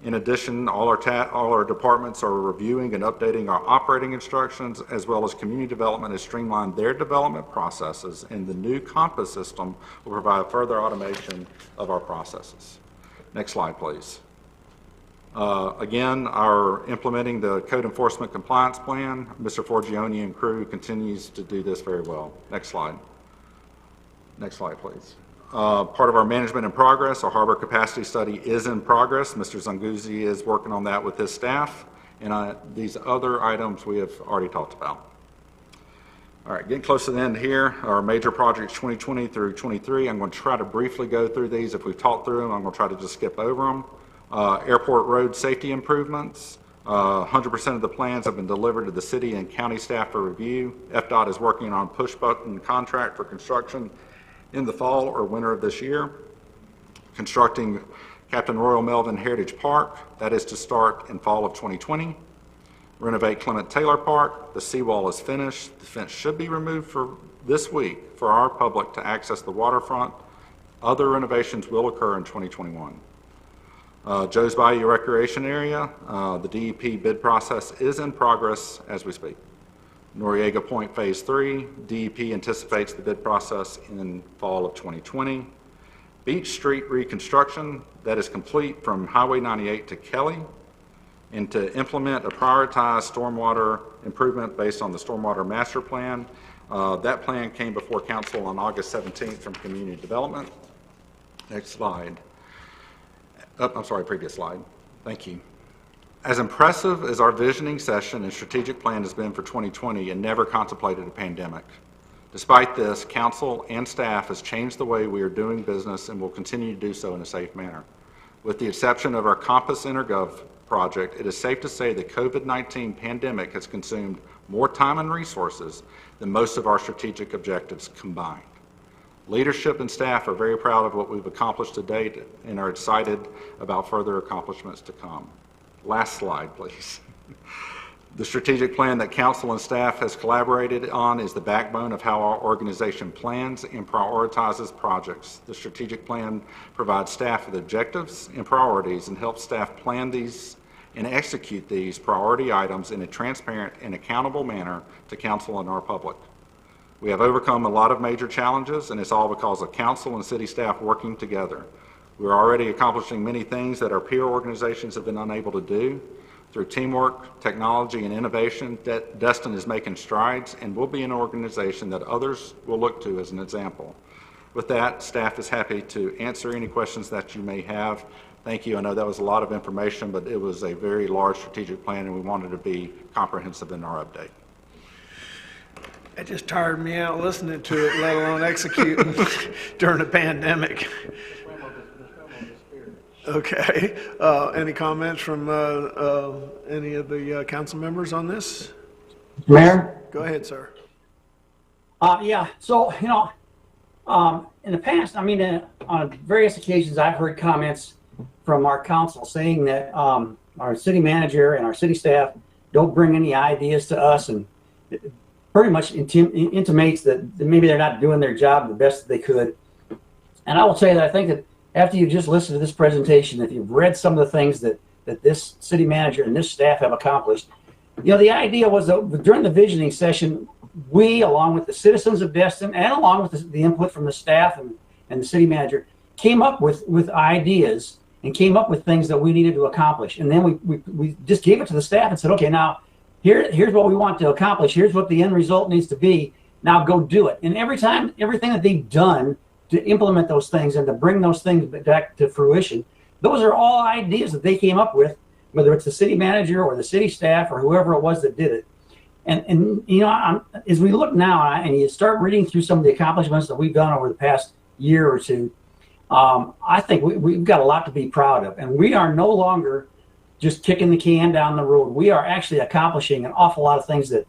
Speaker 7: In addition, all our departments are reviewing and updating our operating instructions, as well as community development has streamlined their development processes, and the new Compass system will provide further automation of our processes. Next slide, please. Again, our implementing the code enforcement compliance plan. Mr. Forgione and crew continues to do this very well. Next slide. Next slide, please. Part of our management in progress, our harbor capacity study is in progress. Mr. Zunguzzi is working on that with his staff, and these other items we have already talked about. All right, getting close to the end here, our major projects 2020 through 23. I'm going to try to briefly go through these. If we've talked through them, I'm going to try to just skip over them. Airport road safety improvements. 100% of the plans have been delivered to the city and county staff for review. FDOT is working on push-button contract for construction in the fall or winter of this year. Constructing Captain Royal Melvin Heritage Park, that is to start in fall of 2020. Renovate Clement Taylor Park, the seawall is finished. The fence should be removed for this week for our public to access the waterfront. Other renovations will occur in 2021. Joe's Bayou Recreation Area, the DEP bid process is in progress as we speak. Noriega Point Phase 3, DEP anticipates the bid process in fall of 2020. Beach Street reconstruction, that is complete from Highway 98 to Kelly, and to implement a prioritized stormwater improvement based on the Stormwater Master Plan. That plan came before Council on August 17th from Community Development. Next slide. I'm sorry, previous slide. Thank you. As impressive as our visioning session and strategic plan has been for 2020, it never contemplated a pandemic. Despite this, council and staff has changed the way we are doing business and will continue to do so in a safe manner. With the exception of our Compass InterGov project, it is safe to say the COVID-19 pandemic has consumed more time and resources than most of our strategic objectives combined. Leadership and staff are very proud of what we've accomplished to date and are excited about further accomplishments to come. Last slide, please. The strategic plan that council and staff has collaborated on is the backbone of how our organization plans and prioritizes projects. The strategic plan provides staff with objectives and priorities and helps staff plan these and execute these priority items in a transparent and accountable manner to council and our public. We have overcome a lot of major challenges, and it's all because of council and city staff working together. We're already accomplishing many things that our peer organizations have been unable to do. Through teamwork, technology, and innovation, Destin is making strides and will be an organization that others will look to as an example. With that, staff is happy to answer any questions that you may have. Thank you. I know that was a lot of information, but it was a very large strategic plan, and we wanted to be comprehensive in our update.
Speaker 1: It just tired me out listening to it, let alone executing during a pandemic. Okay. Any comments from any of the council members on this?
Speaker 3: Mayor?
Speaker 1: Go ahead, sir.
Speaker 3: Yeah, so, in the past, on various occasions, I've heard comments from our council saying that our city manager and our city staff don't bring any ideas to us, and it pretty much intimates that maybe they're not doing their job the best that they could. And I will say that I think that after you've just listened to this presentation, if you've read some of the things that this city manager and this staff have accomplished, the idea was that during the visioning session, we, along with the citizens of Destin and along with the input from the staff and the city manager, came up with ideas and came up with things that we needed to accomplish. And then we just gave it to the staff and said, okay, now here's what we want to accomplish. Here's what the end result needs to be. Now go do it. And everything that they've done to implement those things and to bring those things back to fruition, those are all ideas that they came up with, whether it's the city manager or the city staff or whoever it was that did it. And as we look now and you start reading through some of the accomplishments that we've done over the past year or two, I think we've got a lot to be proud of. And we are no longer just kicking the can down the road. We are actually accomplishing an awful lot of things that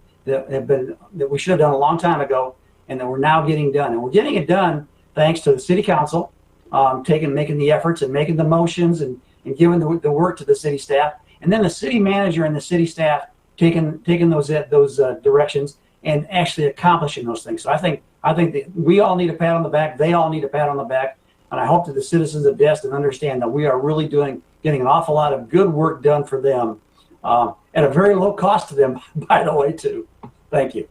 Speaker 3: we should have done a long time ago and that we're now getting done. And we're getting it done thanks to the city council making the efforts and making the motions and giving the work to the city staff, and then the city manager and the city staff taking those directions and actually accomplishing those things. So I think that we all need a pat on the back. They all need a pat on the back, and I hope that the citizens of Destin understand that we are really getting an awful lot of good work done for them at a very low cost to them, by the way, too. Thank you.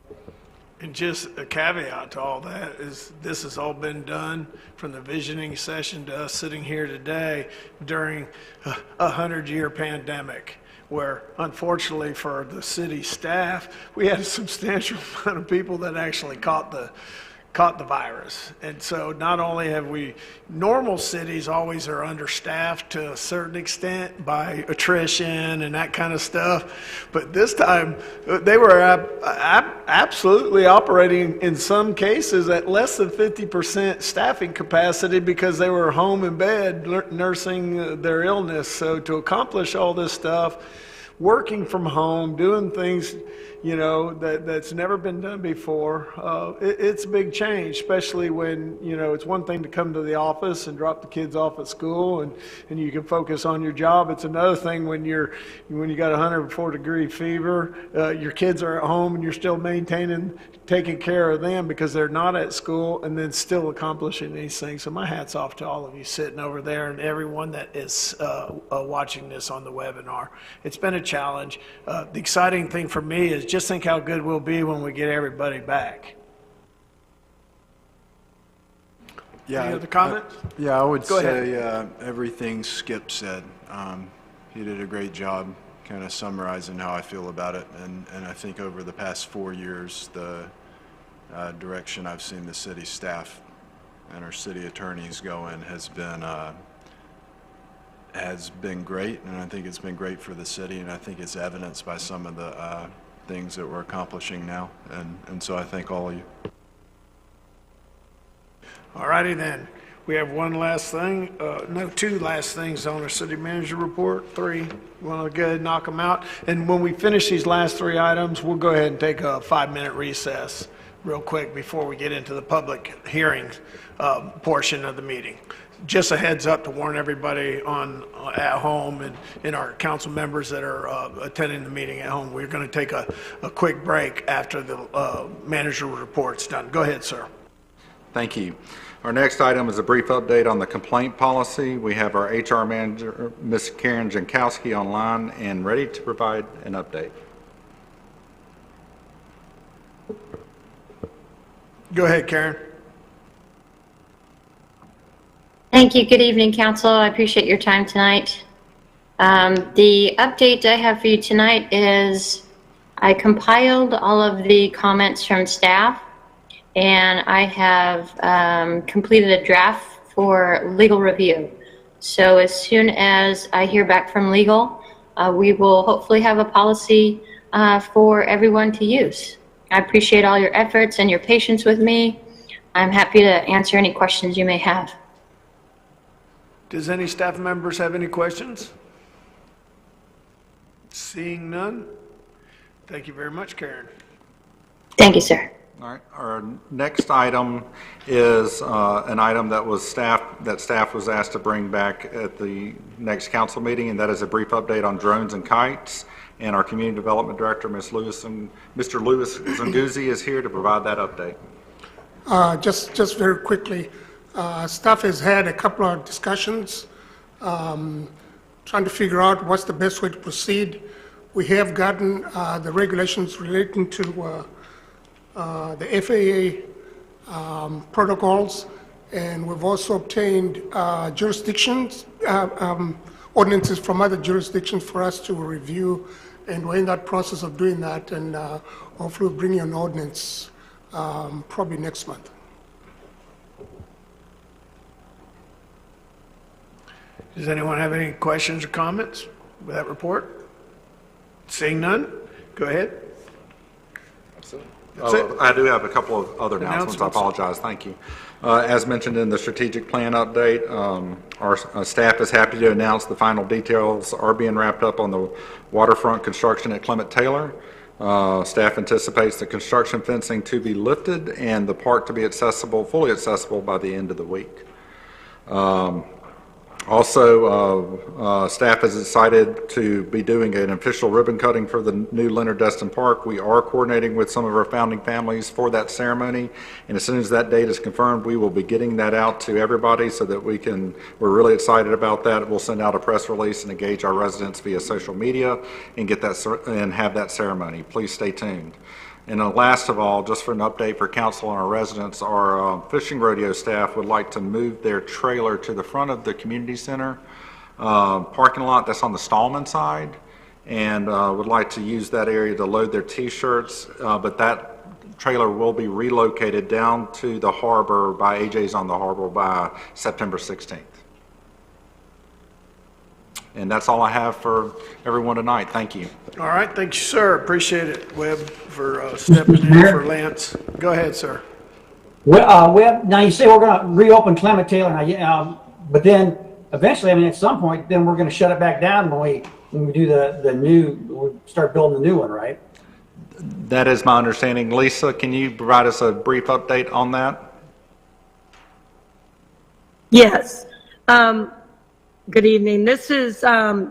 Speaker 1: And just a caveat to all that is this has all been done from the visioning session to us sitting here today during a 100-year pandemic, where unfortunately for the city staff, we had a substantial amount of people that actually caught the virus. And so not only have normal cities always are understaffed to a certain extent by attrition and that kind of stuff, but this time they were absolutely operating in some cases at less than 50% staffing capacity because they were home in bed nursing their illness. So to accomplish all this stuff, working from home, doing things, that's never been done before. It's a big change, especially when, it's one thing to come to the office and drop the kids off at school and you can focus on your job. It's another thing when you got 104-degree fever, your kids are at home and you're still taking care of them because they're not at school, and then still accomplishing these things. So my hat's off to all of you sitting over there and everyone that is watching this on the webinar. It's been a challenge. The exciting thing for me is just think how good we'll be when we get everybody back.
Speaker 18: Yeah,
Speaker 1: any other comments?
Speaker 18: I would
Speaker 1: Go
Speaker 18: say everything Skip said. He did a great job kind of summarizing how I feel about it, and I think over the past 4 years, the direction I've seen the city staff and our city attorneys go in has has been great, and I think it's been great for the city, and I think it's evidenced by some of the things that we're accomplishing now, and so I thank all of you.
Speaker 1: All righty then. We have one last thing, no, two last things on our city manager report, three. Want to go ahead and knock them out? And when we finish these last three items, we'll go ahead and take a 5-minute recess real quick before we get into the public hearings portion of the meeting. Just a heads up to warn everybody on at home and our council members that are attending the meeting at home. We're going to take a quick break after the manager report's done. Go ahead, sir.
Speaker 7: Thank you. Our next item is a brief update on the complaint policy. We have our HR manager, Ms. Karen Jankowski, online and ready to provide an update.
Speaker 1: Go ahead, Karen.
Speaker 19: Thank you. Good evening, Council. I appreciate your time tonight. The update I have for you tonight is I compiled all of the comments from staff, and I have completed a draft for legal review. So as soon as I hear back from legal, we will hopefully have a policy for everyone to use. I appreciate all your efforts and your patience with me. I'm happy to answer any questions you may have.
Speaker 1: Does any staff members have any questions? Seeing none, thank you very much, Karen.
Speaker 19: Thank you, sir.
Speaker 7: All right. Our next item is an item that staff was asked to bring back at the next council meeting, and that is a brief update on drones and kites. And our community development director, Mr. Louis Zunguzzi, is here to provide that update.
Speaker 16: Just very quickly, staff has had a couple of discussions trying to figure out what's the best way to proceed. We have gotten the regulations relating to the FAA protocols, and we've also obtained jurisdictions, ordinances from other jurisdictions for us to review, and we're in that process of doing that, and hopefully we'll bring you an ordinance probably next month.
Speaker 1: Does anyone have any questions or comments with that report? Seeing none, go ahead. That's it.
Speaker 7: I do have a couple of other announcements. I apologize. Thank you. As mentioned in the strategic plan update, our staff is happy to announce the final details are being wrapped up on the waterfront construction at Clement Taylor. Staff anticipates the construction fencing to be lifted and the park to be accessible, fully accessible by the end of the week. Also, staff is excited to be doing an official ribbon cutting for the new Leonard Destin Park. We are coordinating with some of our founding families for that ceremony, and as soon as that date is confirmed, we will be getting that out to everybody so that we're really excited about that. We'll send out a press release and engage our residents via social media and have that ceremony. Please stay tuned. And last of all, just for an update for council and our residents, our fishing rodeo staff would like to move their trailer to the front of the community center parking lot that's on the Stallman side, and would like to use that area to load their t-shirts, but that trailer will be relocated down to the harbor by AJ's on the harbor by September 16th. And that's all I have for everyone tonight. Thank you.
Speaker 1: All right, thank you, sir. Appreciate it, Webb, for stepping in for Lance. Go ahead, sir.
Speaker 3: Well, Webb, now you say we're going to reopen Clement Taylor, but then eventually, I mean, at some point, then we're going to shut it back down when we do we start building the new one, right?
Speaker 7: That is my understanding. Lisa, can you provide us a brief update on that?
Speaker 20: Yes. Good evening. This is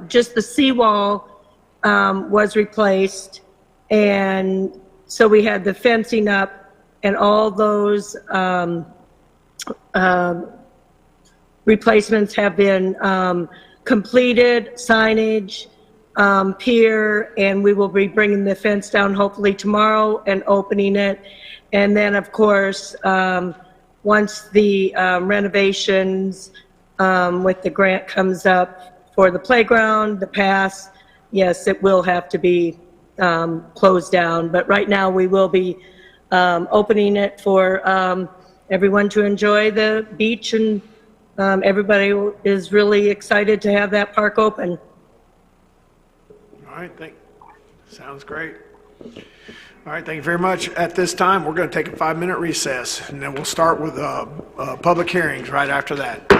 Speaker 20: just the seawall was replaced, and so we had the fencing up, and all those replacements have been completed, signage, pier, and we will be bringing the fence down hopefully tomorrow and opening it. And then, of course, once the renovations with the grant comes up for the playground, the pass, yes, it will have to be closed down. But right now we will be opening it for everyone to enjoy the beach and Everybody is really excited to have that park open.
Speaker 1: All right, sounds great. All right, thank you very much. At this time, we're going to take a 5-minute recess, and then we'll start with public hearings right after that.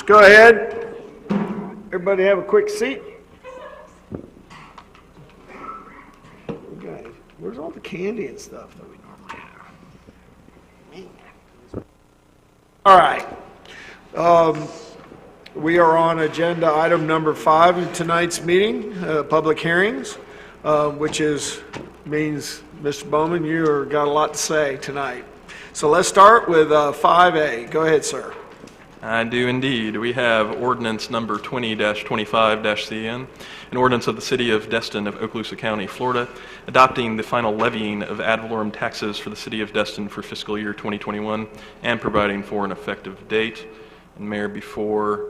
Speaker 1: go ahead. Everybody have a quick seat. Guys, where's all the candy and stuff that we normally have? All right. We are on agenda item number 5 in tonight's meeting, public hearings, which means, Mr. Bowman, you are got a lot to say tonight. So let's start with 5A. Go ahead, sir.
Speaker 12: I do indeed. We have ordinance number 20-25-CN, an ordinance of the City of Destin of Okaloosa County, Florida, adopting the final levying of ad valorem taxes for the City of Destin for fiscal year 2021 and providing for an effective date. And Mayor, before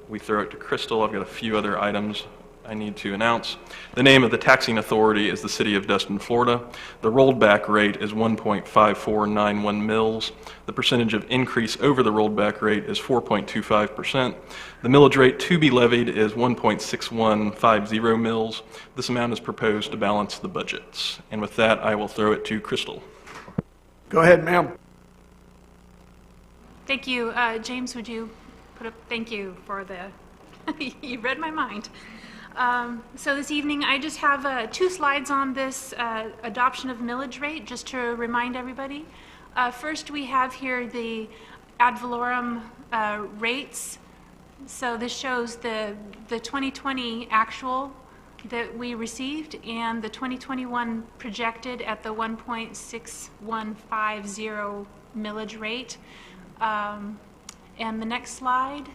Speaker 12: we throw it to Crystal, I've got a few other items I need to announce. The name of the taxing authority is the City of Destin, Florida. The rolled back rate is 1.5491 mils. The percentage of increase over the rolled back rate is 4.25%. The millage rate to be levied is 1.6150 mils. This amount is proposed to balance the budgets. And with that, I will throw it to Crystal.
Speaker 1: Go ahead, ma'am.
Speaker 17: Thank you. James, would you put up, thank you for the, you read my mind. So this evening, I just have 2 slides on this adoption of millage rate, just to remind everybody. First, we have here the ad valorem rates. So this shows the 2020 actual that we received and the 2021 projected at the 1.6150 millage rate. And the next slide.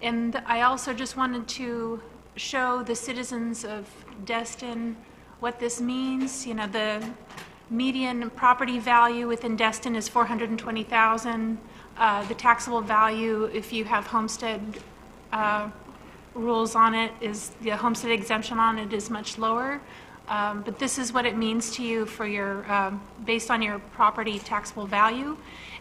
Speaker 17: And I also just wanted to show the citizens of Destin what this means. You know, the median property value within Destin is $420,000. The taxable value, if you have homestead rules on it, is the homestead exemption on it is much lower. But this is what it means to you for your based on your property taxable value.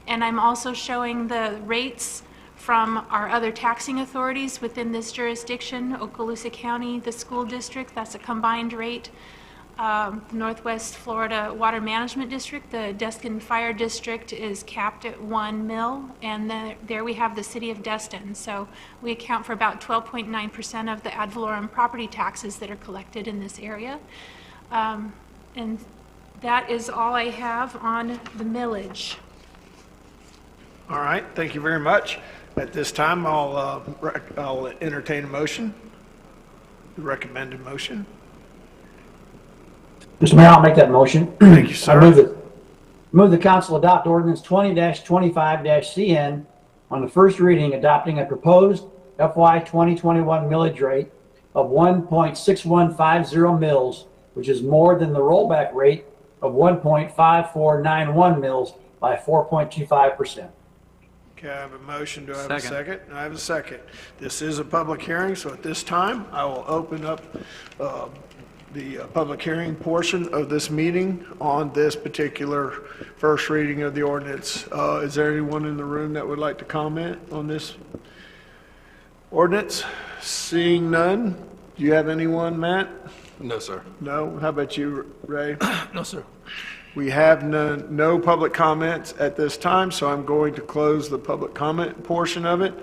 Speaker 17: And I'm also showing the rates from our other taxing authorities within this jurisdiction, Okaloosa County, the school district, that's a combined rate. Northwest Florida Water Management District, the Destin Fire District is capped at 1 mil, and then there we have the City of Destin. So we account for about 12.9% of the ad valorem property taxes that are collected in this area. And that is all I have on the millage.
Speaker 1: All right, thank you very much. At this time, I'll entertain a motion, the recommended motion.
Speaker 3: Mr. Mayor, I'll make that motion.
Speaker 1: Thank you, sir.
Speaker 3: I move the council adopt ordinance 20-25-CN on the first reading, adopting a proposed FY 2021 millage rate of 1.6150 mils, which is more than the rollback rate of 1.5491 mils by 4.25%.
Speaker 1: Okay, I have a motion. Do I have a second? I have a second. This is a public hearing, so at this time, I will open up the public hearing portion of this meeting on this particular first reading of the ordinance. Is there anyone in the room that would like to comment on this ordinance? Seeing none. Do you have anyone, Matt?
Speaker 12: No, sir.
Speaker 1: No? How about you, Ray?
Speaker 12: No, sir.
Speaker 1: We have no public comments at this time, so I'm going to close the public comment portion of it.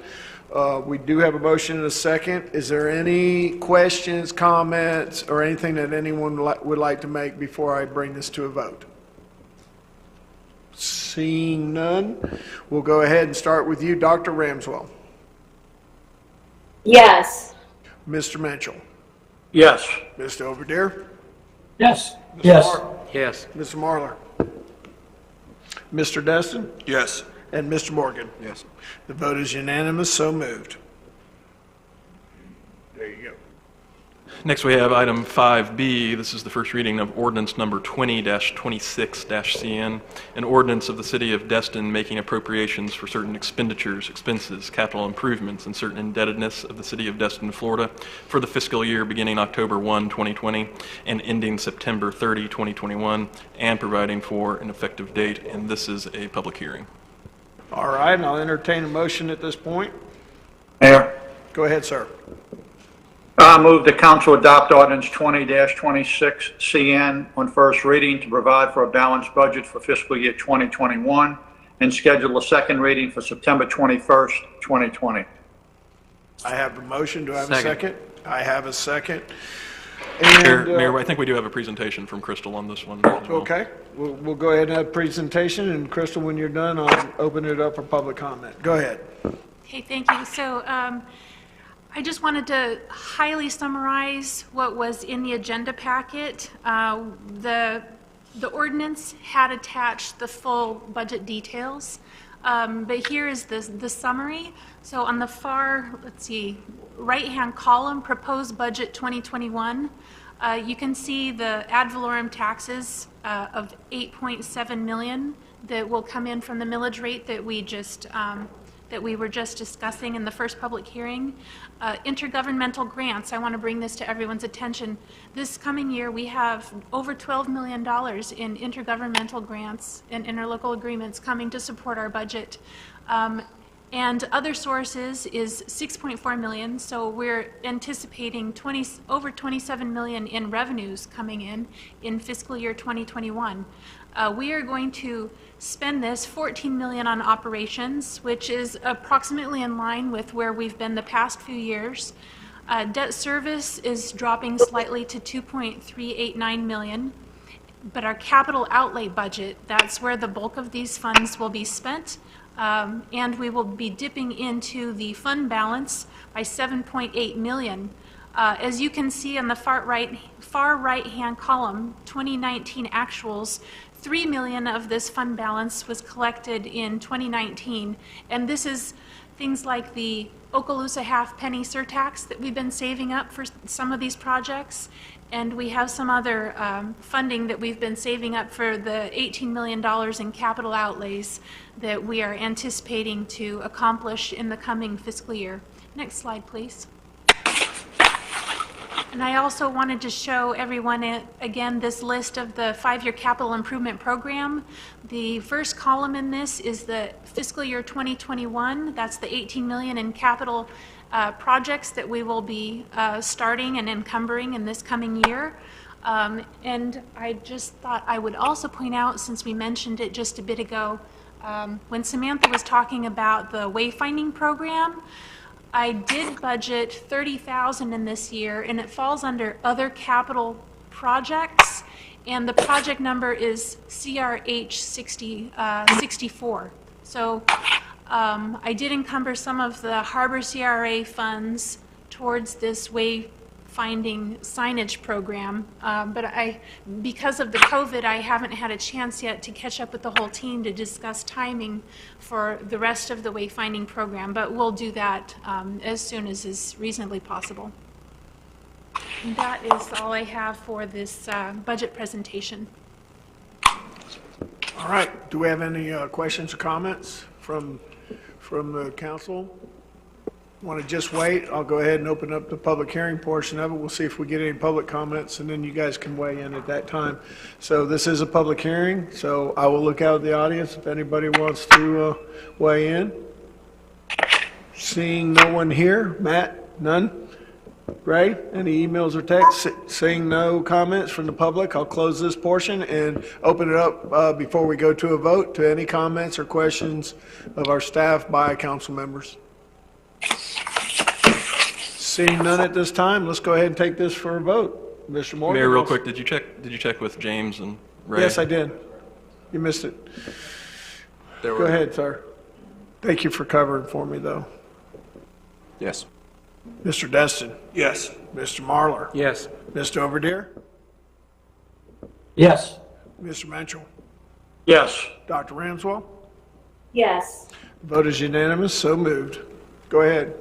Speaker 1: We do have a motion and a second. Is there any questions, comments, or anything that anyone would like to make before I bring this to a vote? Seeing none, we'll go ahead and start with you, Dr. Ramswell.
Speaker 19: Yes.
Speaker 1: Mr. Mitchell.
Speaker 6: Yes.
Speaker 1: Mr. Overdeer.
Speaker 3: Yes.
Speaker 1: Mr.
Speaker 3: Yes.
Speaker 10: Yes.
Speaker 1: Mr. Marlar. Mr. Destin.
Speaker 15: Yes.
Speaker 1: And Mr. Morgan.
Speaker 18: Yes.
Speaker 1: The vote is unanimous, so moved. There you go.
Speaker 12: Next, we have item 5B. This is the first reading of ordinance number 20-26-CN, an ordinance of the City of Destin making appropriations for certain expenditures, expenses, capital improvements, and certain indebtedness of the City of Destin, Florida for the fiscal year beginning October 1, 2020 and ending September 30, 2021, and providing for an effective date, and this is a public hearing.
Speaker 1: All right, and I'll entertain a motion at this point.
Speaker 6: Mayor,
Speaker 1: Go ahead, sir.
Speaker 6: I move the council adopt ordinance 20-26-CN on first reading to provide for a balanced budget for fiscal year 2021 and schedule a second reading for September 21st, 2020.
Speaker 1: I have a motion. Do I have a
Speaker 12: Second.
Speaker 1: second? I have a second. And,
Speaker 12: Mayor, I think we do have a presentation from Crystal on this one as well.
Speaker 1: Okay, we'll go ahead and have a presentation, and Crystal, when you're done, I'll open it up for public comment. Go ahead.
Speaker 21: Okay, thank you. So I just wanted to highly summarize what was in the agenda packet. The ordinance had attached the full budget details, but here is the summary. So on the far, let's see, right-hand column, proposed budget 2021, you can see the ad valorem taxes of 8.7 million that will come in from the millage rate that we were just discussing in the first public hearing. Intergovernmental grants, I want to bring this to everyone's attention. This coming year, we have over $12 million in intergovernmental grants and interlocal agreements coming to support our budget. And other sources is 6.4 million, so we're anticipating over 27 million in revenues coming in fiscal year 2021. We are going to spend this 14 million on operations, which is approximately in line with where we've been the past few years. Debt service is dropping slightly to 2.389 million, but our capital outlay budget, that's where the bulk of these funds will be spent. And we will be dipping into the fund balance by 7.8 million. As you can see on the far right-hand column, 2019 actuals, 3 million of this fund balance was collected in 2019, and this is things like the Okaloosa half-penny surtax that we've been saving up for some of these projects, and we have some other funding that we've been saving up for the $18 million in capital outlays that we are anticipating to accomplish in the coming fiscal year. Next slide, please. And I also wanted to show everyone, again, this list of the 5-year capital improvement program. The first column in this is the fiscal year 2021. That's the 18 million in capital projects that we will be starting and encumbering in this coming year. And I just thought I would also point out, since we mentioned it just a bit ago, when Samantha was talking about the wayfinding program, I did budget 30,000 in this year, and it falls under other capital projects, and the project number is CRH 64. So I did encumber some of the Harbor CRA funds towards this wayfinding signage program, but because of the COVID, I haven't had a chance yet to catch up with the whole team to discuss timing for the rest of the wayfinding program, but we'll do that as soon as is reasonably possible. And that is all I have for this budget presentation.
Speaker 1: All right, do we have any questions or comments from the council? Want to just wait? I'll go ahead and open up the public hearing portion of it. We'll see if we get any public comments, and then you guys can weigh in at that time. So this is a public hearing, so I will look out at the audience if anybody wants to weigh in. Seeing no one here. Matt, none? Ray, any emails or texts? Seeing no comments from the public, I'll close this portion and open it up before we go to a vote to any comments or questions of our staff by council members. Seeing none at this time, let's go ahead and take this for a vote. Mr. Morgan.
Speaker 12: Mayor, real quick, did you check with James and Ray?
Speaker 1: Yes, I did. You missed it. Go ahead, sir. Thank you for covering for me, though.
Speaker 18: Yes.
Speaker 1: Mr. Destin.
Speaker 15: Yes.
Speaker 1: Mr. Marlar.
Speaker 10: Yes.
Speaker 1: Mr. Overdeer.
Speaker 3: Yes.
Speaker 1: Mr. Mitchell.
Speaker 6: Yes.
Speaker 1: Dr. Ramswell.
Speaker 19: Yes.
Speaker 1: Vote is unanimous, so moved. Go ahead.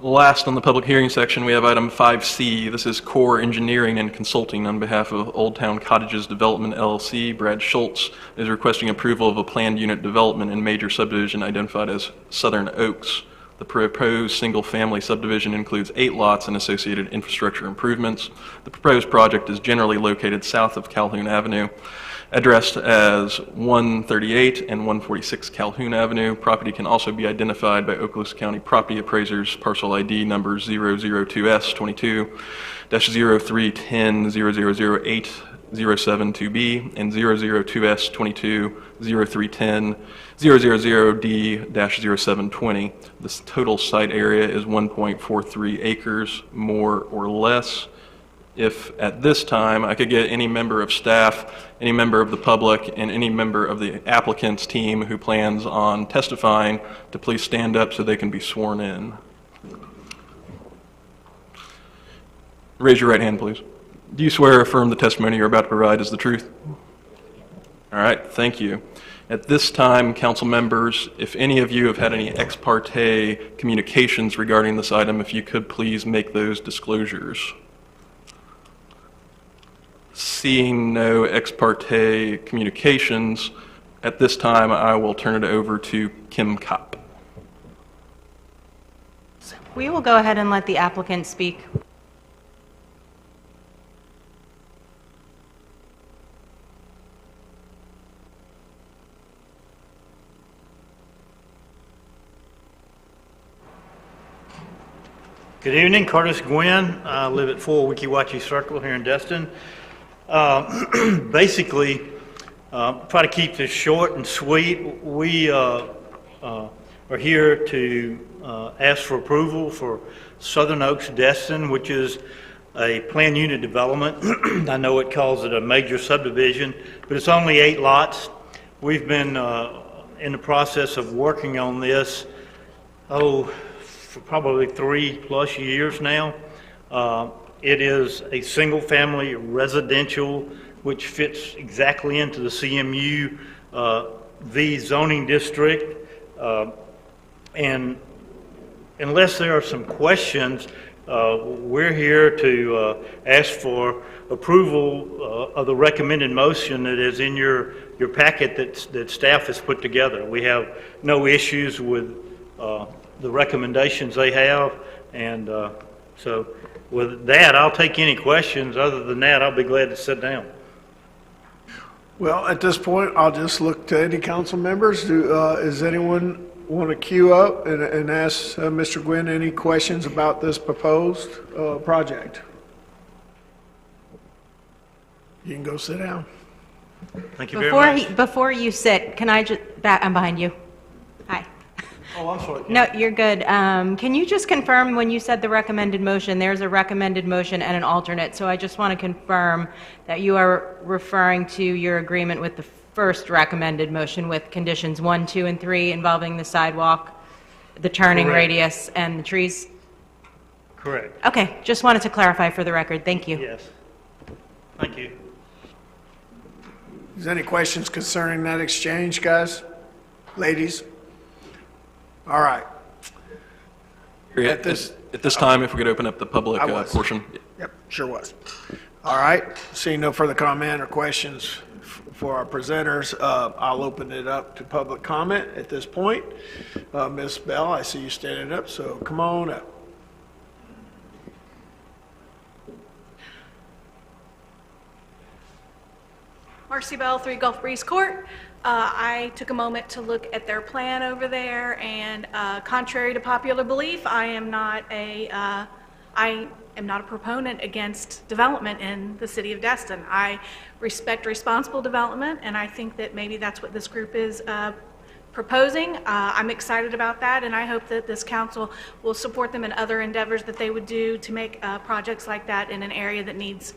Speaker 12: Last on the public hearing section, we have item 5C. This is Core Engineering and Consulting on behalf of Old Town Cottages Development LLC. Brad Schultz is requesting approval of a planned unit development in major subdivision identified as Southern Oaks. The proposed single-family subdivision includes 8 lots and associated infrastructure improvements. The proposed project is generally located south of Calhoun Avenue, addressed as 138 and 146 Calhoun Avenue. Property can also be identified by Okaloosa County property appraisers, parcel ID number 002S22-0310-0008 072B and 002S22 0310 000D-0720. This total site area is 1.43 acres, more or less. If at this time I could get any member of staff, any member of the public, and any member of the applicant's team who plans on testifying to please stand up so they can be sworn in. Raise your right hand, please. Do you swear or affirm the testimony you're about to provide is the truth? All right, thank you. At this time, council members, if any of you have had any ex parte communications regarding this item, if you could please make those disclosures. Seeing no ex parte communications, at this time I will turn it over to Kim Kopp.
Speaker 8: We will go ahead and let the applicant speak.
Speaker 22: Good evening, Curtis Gwynn. I live at 4 Weeki Wachee Circle here in Destin. Basically, try to keep this short and sweet. We are here to ask for approval for Southern Oaks Destin, which is a planned unit development. I know it calls it a major subdivision, but it's only 8 lots. We've been in the process of working on this, for probably 3+ years now. It is a single-family residential, which fits exactly into the CMU V zoning district. And unless there are some questions, we're here to ask for approval of the recommended motion that is in your packet that staff has put together. We have no issues with the recommendations they have, and so with that, I'll take any questions. Other than that, I'll be glad to sit down.
Speaker 1: Well, at this point, I'll just look to any council members. Does anyone want to queue up and ask Mr. Gwynn any questions about this proposed project? You can go sit down.
Speaker 22: Thank you very much.
Speaker 8: Before you sit, can I just, I'm behind you. Hi.
Speaker 22: Oh, I'm sorry.
Speaker 8: No, you're good. Can you just confirm when you said the recommended motion, there's a recommended motion and an alternate. So I just want to confirm that you are referring to your agreement with the first recommended motion with conditions 1, 2, and 3 involving the sidewalk, the turning
Speaker 22: Correct.
Speaker 8: radius, and the trees?
Speaker 22: Correct.
Speaker 8: Okay, just wanted to clarify for the record. Thank you.
Speaker 22: Yes. Thank you.
Speaker 1: Is there any questions concerning that exchange, guys? Ladies? All right.
Speaker 12: At this time, if we could open up the public portion.
Speaker 1: Yep, sure was. All right, seeing no further comment or questions for our presenters, I'll open it up to public comment at this point. Ms. Bell, I see you standing up, so come on up.
Speaker 11: Marcy Bell, 3 Gulf Breeze Court. I took a moment to look at their plan over there, and contrary to popular belief, I am not a proponent against development in the city of Destin. I respect responsible development, and I think that maybe that's what this group is proposing. I'm excited about that, and I hope that this council will support them in other endeavors that they would do to make projects like that in an area that needs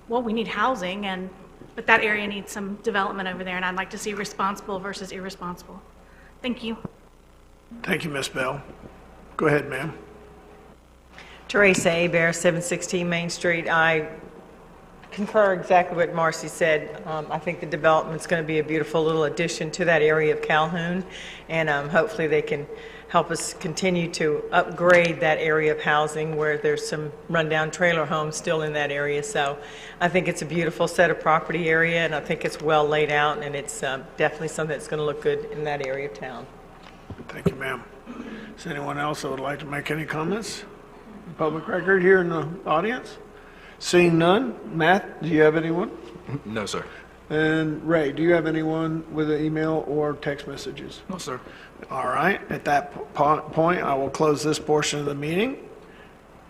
Speaker 11: we need housing, but that area needs some development over there, and I'd like to see responsible versus irresponsible. Thank you.
Speaker 1: Thank you, Ms. Bell. Go ahead, ma'am.
Speaker 23: Teresa Abear, 716 Main Street. I concur exactly what Marcy said. I think the development's going to be a beautiful little addition to that area of Calhoun, and hopefully they can help us continue to upgrade that area of housing where there's some rundown trailer homes still in that area. So I think it's a beautiful set of property area, and I think it's well laid out, and it's definitely something that's going to look good in that area of town.
Speaker 1: Thank you, ma'am. Is anyone else that would like to make any comments? Public record here in the audience? Seeing none. Matt, do you have anyone?
Speaker 12: No, sir.
Speaker 1: And Ray, do you have anyone with an email or text messages?
Speaker 12: No, sir.
Speaker 1: All right. At that point, I will close this portion of the meeting.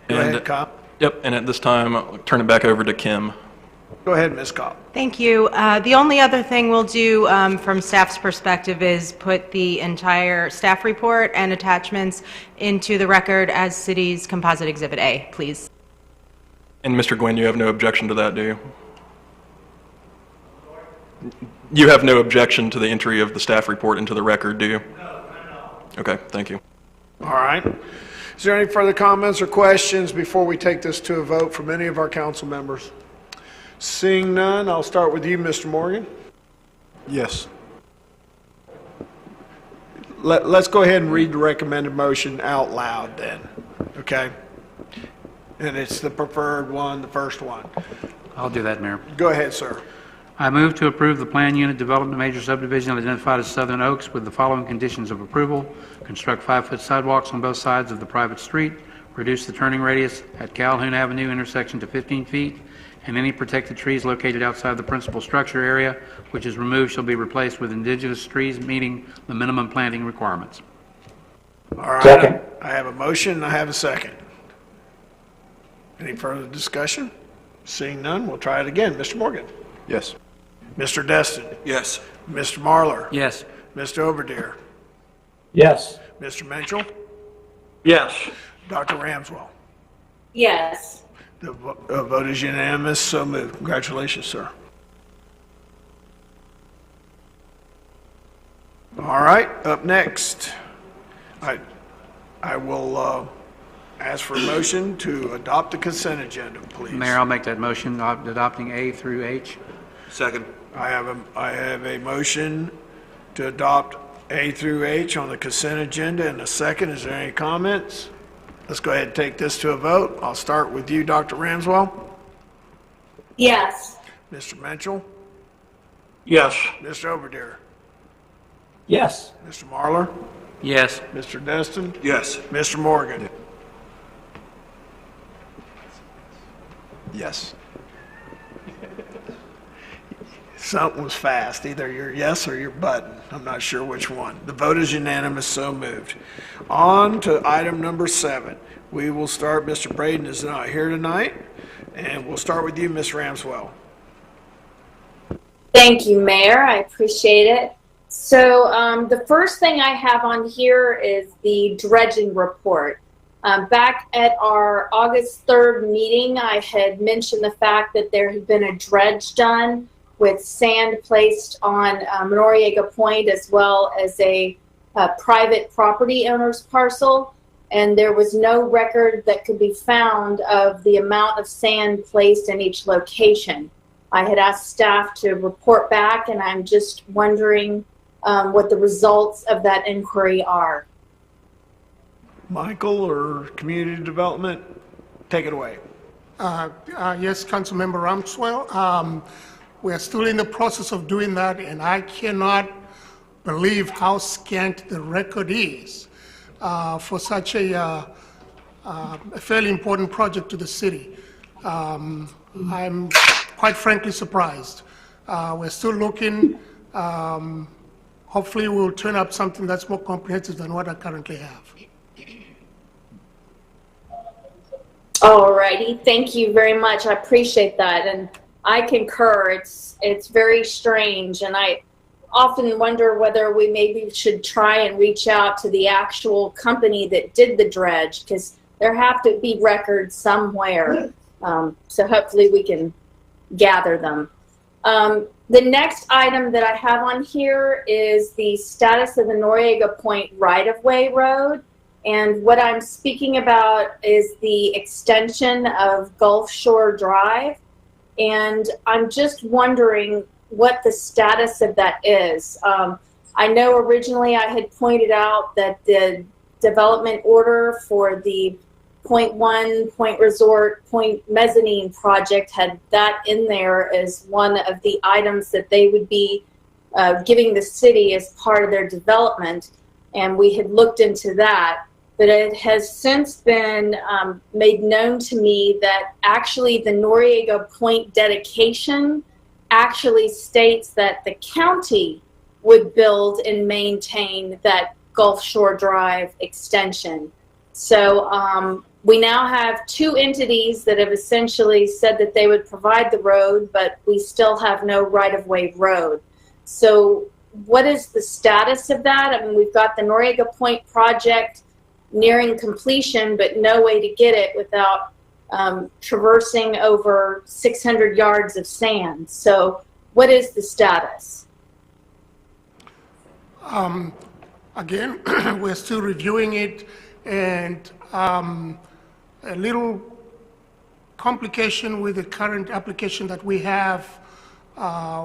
Speaker 1: Go ahead, Cop.
Speaker 12: Yep, and at this time, I'll turn it back over to Kim.
Speaker 1: Go ahead, Ms. Cobb.
Speaker 8: Thank you. The only other thing we'll do from staff's perspective is put the entire staff report and attachments into the record as city's composite exhibit A, please.
Speaker 12: And Mr. Gwynn, you have no objection to that, do you? You have no objection to the entry of the staff report into the record, do you? No. Okay, thank you.
Speaker 1: All right. Is there any further comments or questions before we take this to a vote from any of our council members? Seeing none, I'll start with you, Mr. Morgan.
Speaker 18: Yes.
Speaker 1: Let's go ahead and read the recommended motion out loud then, okay? And it's the preferred one, the first one.
Speaker 10: I'll do that, Mayor.
Speaker 1: Go ahead, sir.
Speaker 10: I move to approve the plan unit development major subdivision identified as Southern Oaks with the following conditions of approval. Construct 5-foot sidewalks on both sides of the private street. Reduce the turning radius at Calhoun Avenue intersection to 15 feet. And any protected trees located outside the principal structure area, which is removed, shall be replaced with indigenous trees meeting the minimum planting requirements.
Speaker 1: All right.
Speaker 3: Second.
Speaker 1: I have a motion, I have a second. Any further discussion? Seeing none, we'll try it again. Mr. Morgan.
Speaker 18: Yes.
Speaker 1: Mr. Destin.
Speaker 15: Yes.
Speaker 1: Mr. Marlar.
Speaker 10: Yes.
Speaker 1: Mr. Overdeer.
Speaker 3: Yes.
Speaker 1: Mr. Mitchell.
Speaker 6: Yes.
Speaker 1: Dr. Ramswell.
Speaker 4: Yes.
Speaker 1: The vote is unanimous, so moved. Congratulations, sir. All right, up next, I will ask for a motion to adopt the consent agenda, please.
Speaker 10: Mayor, I'll make that motion adopting A through H.
Speaker 15: Second.
Speaker 1: I have a motion to adopt A through H on the consent agenda and a second. Is there any comments? Let's go ahead and take this to a vote. I'll start with you, Dr. Ramswell.
Speaker 4: Yes.
Speaker 1: Mr. Mitchell.
Speaker 6: Yes.
Speaker 1: Mr. Overdeer.
Speaker 3: Yes.
Speaker 1: Mr. Marlar.
Speaker 10: Yes.
Speaker 1: Mr. Destin.
Speaker 15: Yes.
Speaker 1: Mr. Morgan.
Speaker 18: Yes.
Speaker 1: Something was fast. Either your yes or your button. I'm not sure which one. The vote is unanimous, so moved. On to item number 7. We will start, Mr. Braden is not here tonight, and we'll start with you, Ms. Ramswell.
Speaker 4: Thank you, Mayor. I appreciate it. So the first thing I have on here is the dredging report. Back at our August 3rd meeting, I had mentioned the fact that there had been a dredge done with sand placed on Noriega Point as well as a private property owner's parcel. And there was no record that could be found of the amount of sand placed in each location. I had asked staff to report back, and I'm just wondering what the results of that inquiry are.
Speaker 1: Michael or Community Development, take it away.
Speaker 16: Yes, Councilmember Ramswell. We're still in the process of doing that, and I cannot believe how scant the record is for such a fairly important project to the city. I'm quite frankly surprised. We're still looking. Hopefully we'll turn up something that's more comprehensive than what I currently have.
Speaker 4: All righty, thank you very much. I appreciate that, and I concur. It's very strange, and I often wonder whether we maybe should try and reach out to the actual company that did the dredge, because there have to be records somewhere. So hopefully we can gather them. The next item that I have on here is the status of the Noriega Point right-of-way road. And what I'm speaking about is the extension of Gulf Shore Drive. And I'm just wondering what the status of that is. I know originally I had pointed out that the development order for the Point 1, Point Resort, Point Mezzanine project had that in there as one of the items that they would be giving the city as part of their development. And we had looked into that. But it has since been made known to me that actually the Noriega Point dedication actually states that the county would build and maintain that Gulf Shore Drive extension. So we now have two entities that have essentially said that they would provide the road, but we still have no right-of-way road. So what is the status of that? I mean, we've got the Noriega Point project nearing completion, but no way to get it without traversing over 600 yards of sand. So what is the status?
Speaker 16: Again, we're still reviewing it, and a little complication with the current application that we have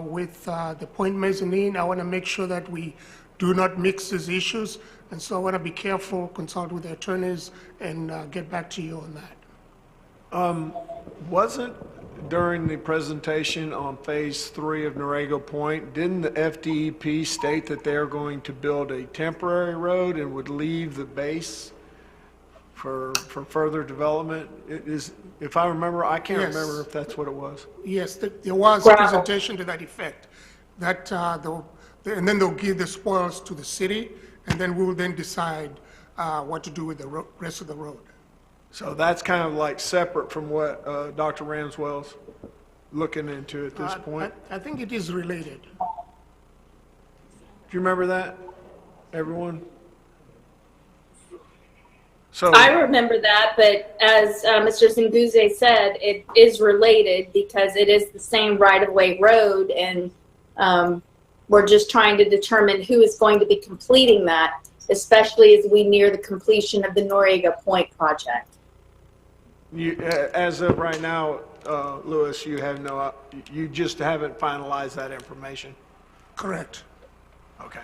Speaker 16: with the point mezzanine. I want to make sure that we do not mix these issues, and so I want to be careful, consult with the attorneys, and get back to you on that.
Speaker 1: Wasn't during the presentation on phase 3 of Noriega Point, didn't the FDEP state that they're going to build a temporary road and would leave the base for further development? It is, if I remember, I can't
Speaker 16: Yes.
Speaker 1: remember if that's what it was.
Speaker 16: Yes, there was a presentation to that effect, that and then they'll give the spoils to the city, and then we will then decide what to do with the rest of the road.
Speaker 1: So that's kind of like separate from what Dr. Ramswell's looking into at this point.
Speaker 16: I think it is related.
Speaker 1: Do you remember that, everyone? So
Speaker 4: I remember that, but as Mr. Zinguze said, it is related because it is the same right-of-way road, and we're just trying to determine who is going to be completing that, especially as we near the completion of the Noriega Point project.
Speaker 1: you, as of right now, Louis, you have no, you just haven't finalized that information?
Speaker 16: Correct.
Speaker 1: Okay.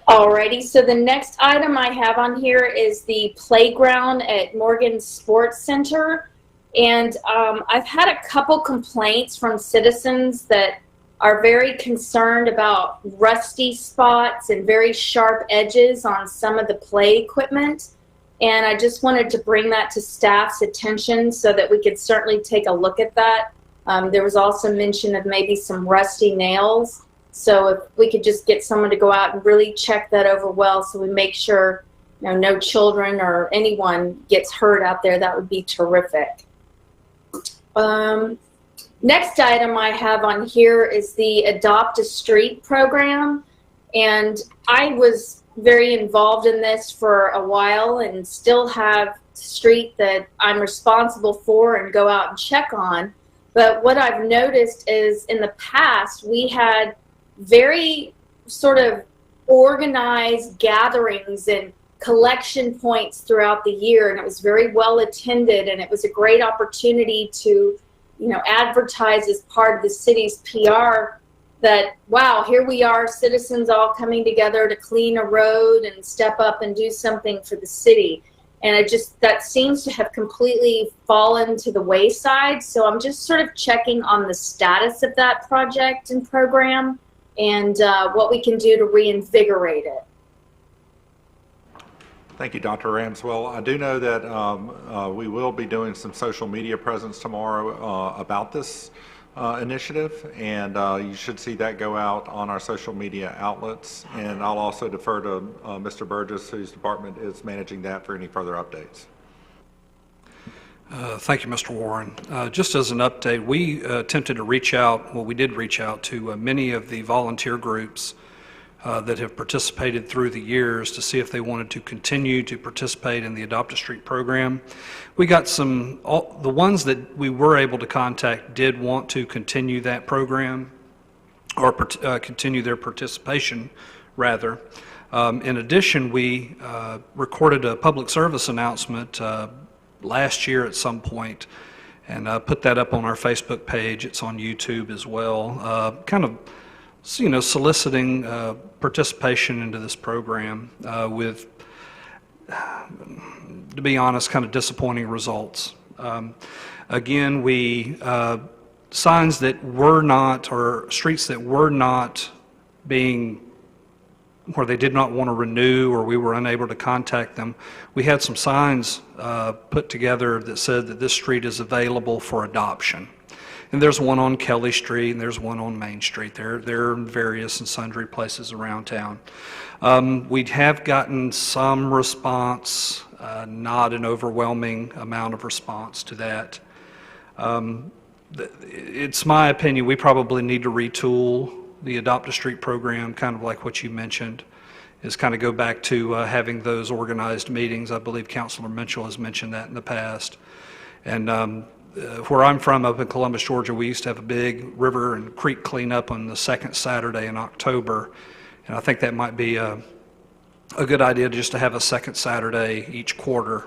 Speaker 4: Alrighty, so the next item I have on here is the playground at Morgan Sports Center. And I've had a couple complaints from citizens that are very concerned about rusty spots and very sharp edges on some of the play equipment. And I just wanted to bring that to staff's attention so that we could certainly take a look at that. There was also mention of maybe some rusty nails. So if we could just get someone to go out and really check that over well so we make sure no children or anyone gets hurt out there, that would be terrific. Next item I have on here is the Adopt a Street program. And I was very involved in this for a while and still have a street that I'm responsible for and go out and check on. But what I've noticed is in the past we had very sort of organized gatherings and collection points throughout the year, and it was very well attended, and it was a great opportunity to advertise as part of the city's PR that, wow, here we are, citizens all coming together to clean a road and step up and do something for the city. And that seems to have completely fallen to the wayside. So I'm just sort of checking on the status of that project and program and what we can do to reinvigorate it.
Speaker 7: Thank you, Dr. Ramswell. I do know that we will be doing some social media presence tomorrow about this initiative, and you should see that go out on our social media outlets. And I'll also defer to Mr. Burgess, whose department is managing that, for any further updates.
Speaker 10: Thank you, Mr. Warren. Just as an update, we attempted to reach out, well, we did reach out to many of the volunteer groups that have participated through the years to see if they wanted to continue to participate in the Adopt a Street program. We got the ones that we were able to contact did want to continue that program, or continue their participation, rather. In addition, we recorded a public service announcement last year at some point and put that up on our Facebook page. It's on YouTube as well, kind of soliciting participation into this program with, to be honest, kind of disappointing results. Again, signs that were not, or streets that were not being, where they did not want to renew or we were unable to contact them, we had some signs put together that said that this street is available for adoption. And there's one on Kelly Street, and there's one on Main Street. They're in various and sundry places around town. We have gotten some response
Speaker 5: not an overwhelming amount of response to that. It's my opinion we probably need to retool the Adopt a Street program, kind of like what you mentioned, is kind of go back to having those organized meetings. I believe Councilor Mitchell has mentioned that in the past. And where I'm from, up in Columbus, Georgia, we used to have a big river and creek cleanup on the second Saturday in October. And I think that might be a good idea just to have a second Saturday each quarter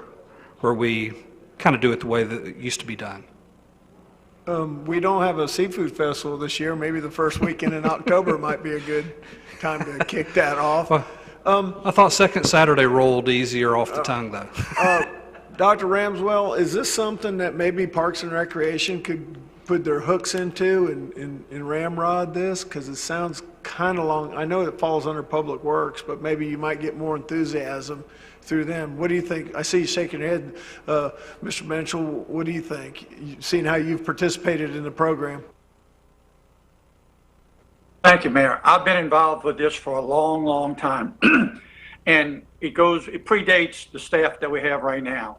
Speaker 5: where we kind of do it the way that it used to be done.
Speaker 1: We don't have a seafood festival this year. Maybe the first weekend in October might be a good time to kick that off.
Speaker 5: I thought second Saturday rolled easier off the tongue, though.
Speaker 1: Dr. Ramswell, is this something that maybe Parks and Recreation could put their hooks into and ramrod this? Because it sounds kind of long. I know it falls under Public Works, but maybe you might get more enthusiasm through them. What do you think? I see you shaking your head, Mr. Mitchell. What do you think, seeing how you've participated in the program?
Speaker 6: Thank you, Mayor. I've been involved with this for a long, long time. And it predates the staff that we have right now.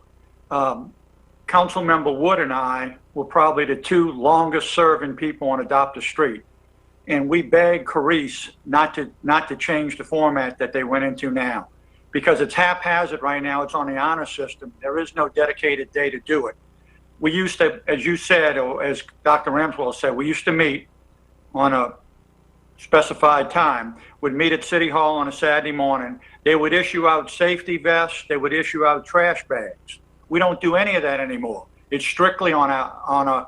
Speaker 6: Councilmember Wood and I were probably the two longest serving people on Adopt a Street. And we begged Carice not to change the format that they went into now, because it's haphazard right now. It's on the honor system. There is no dedicated day to do it. We used to, as you said, or as Dr. Ramswell said, we used to meet on a specified time, would meet at City Hall on a Saturday morning. They would issue out safety vests. They would issue out trash bags. We don't do any of that anymore. It's strictly on a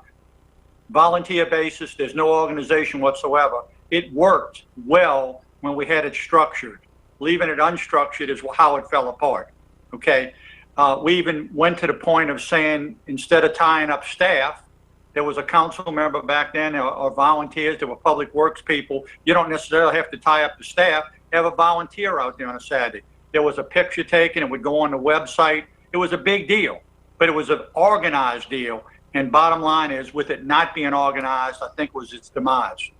Speaker 6: volunteer basis. There's no organization whatsoever. It worked well when we had it structured. Leaving it unstructured is how it fell apart, okay? We even went to the point of saying, instead of tying up staff, there was a council member back then, or volunteers, there were public works people. You don't necessarily have to tie up the staff. Have a volunteer out there on a Saturday. There was a picture taken. It would go on the website. It was a big deal, but it was an organized deal. And bottom line is, with it not being organized, I think was its demise.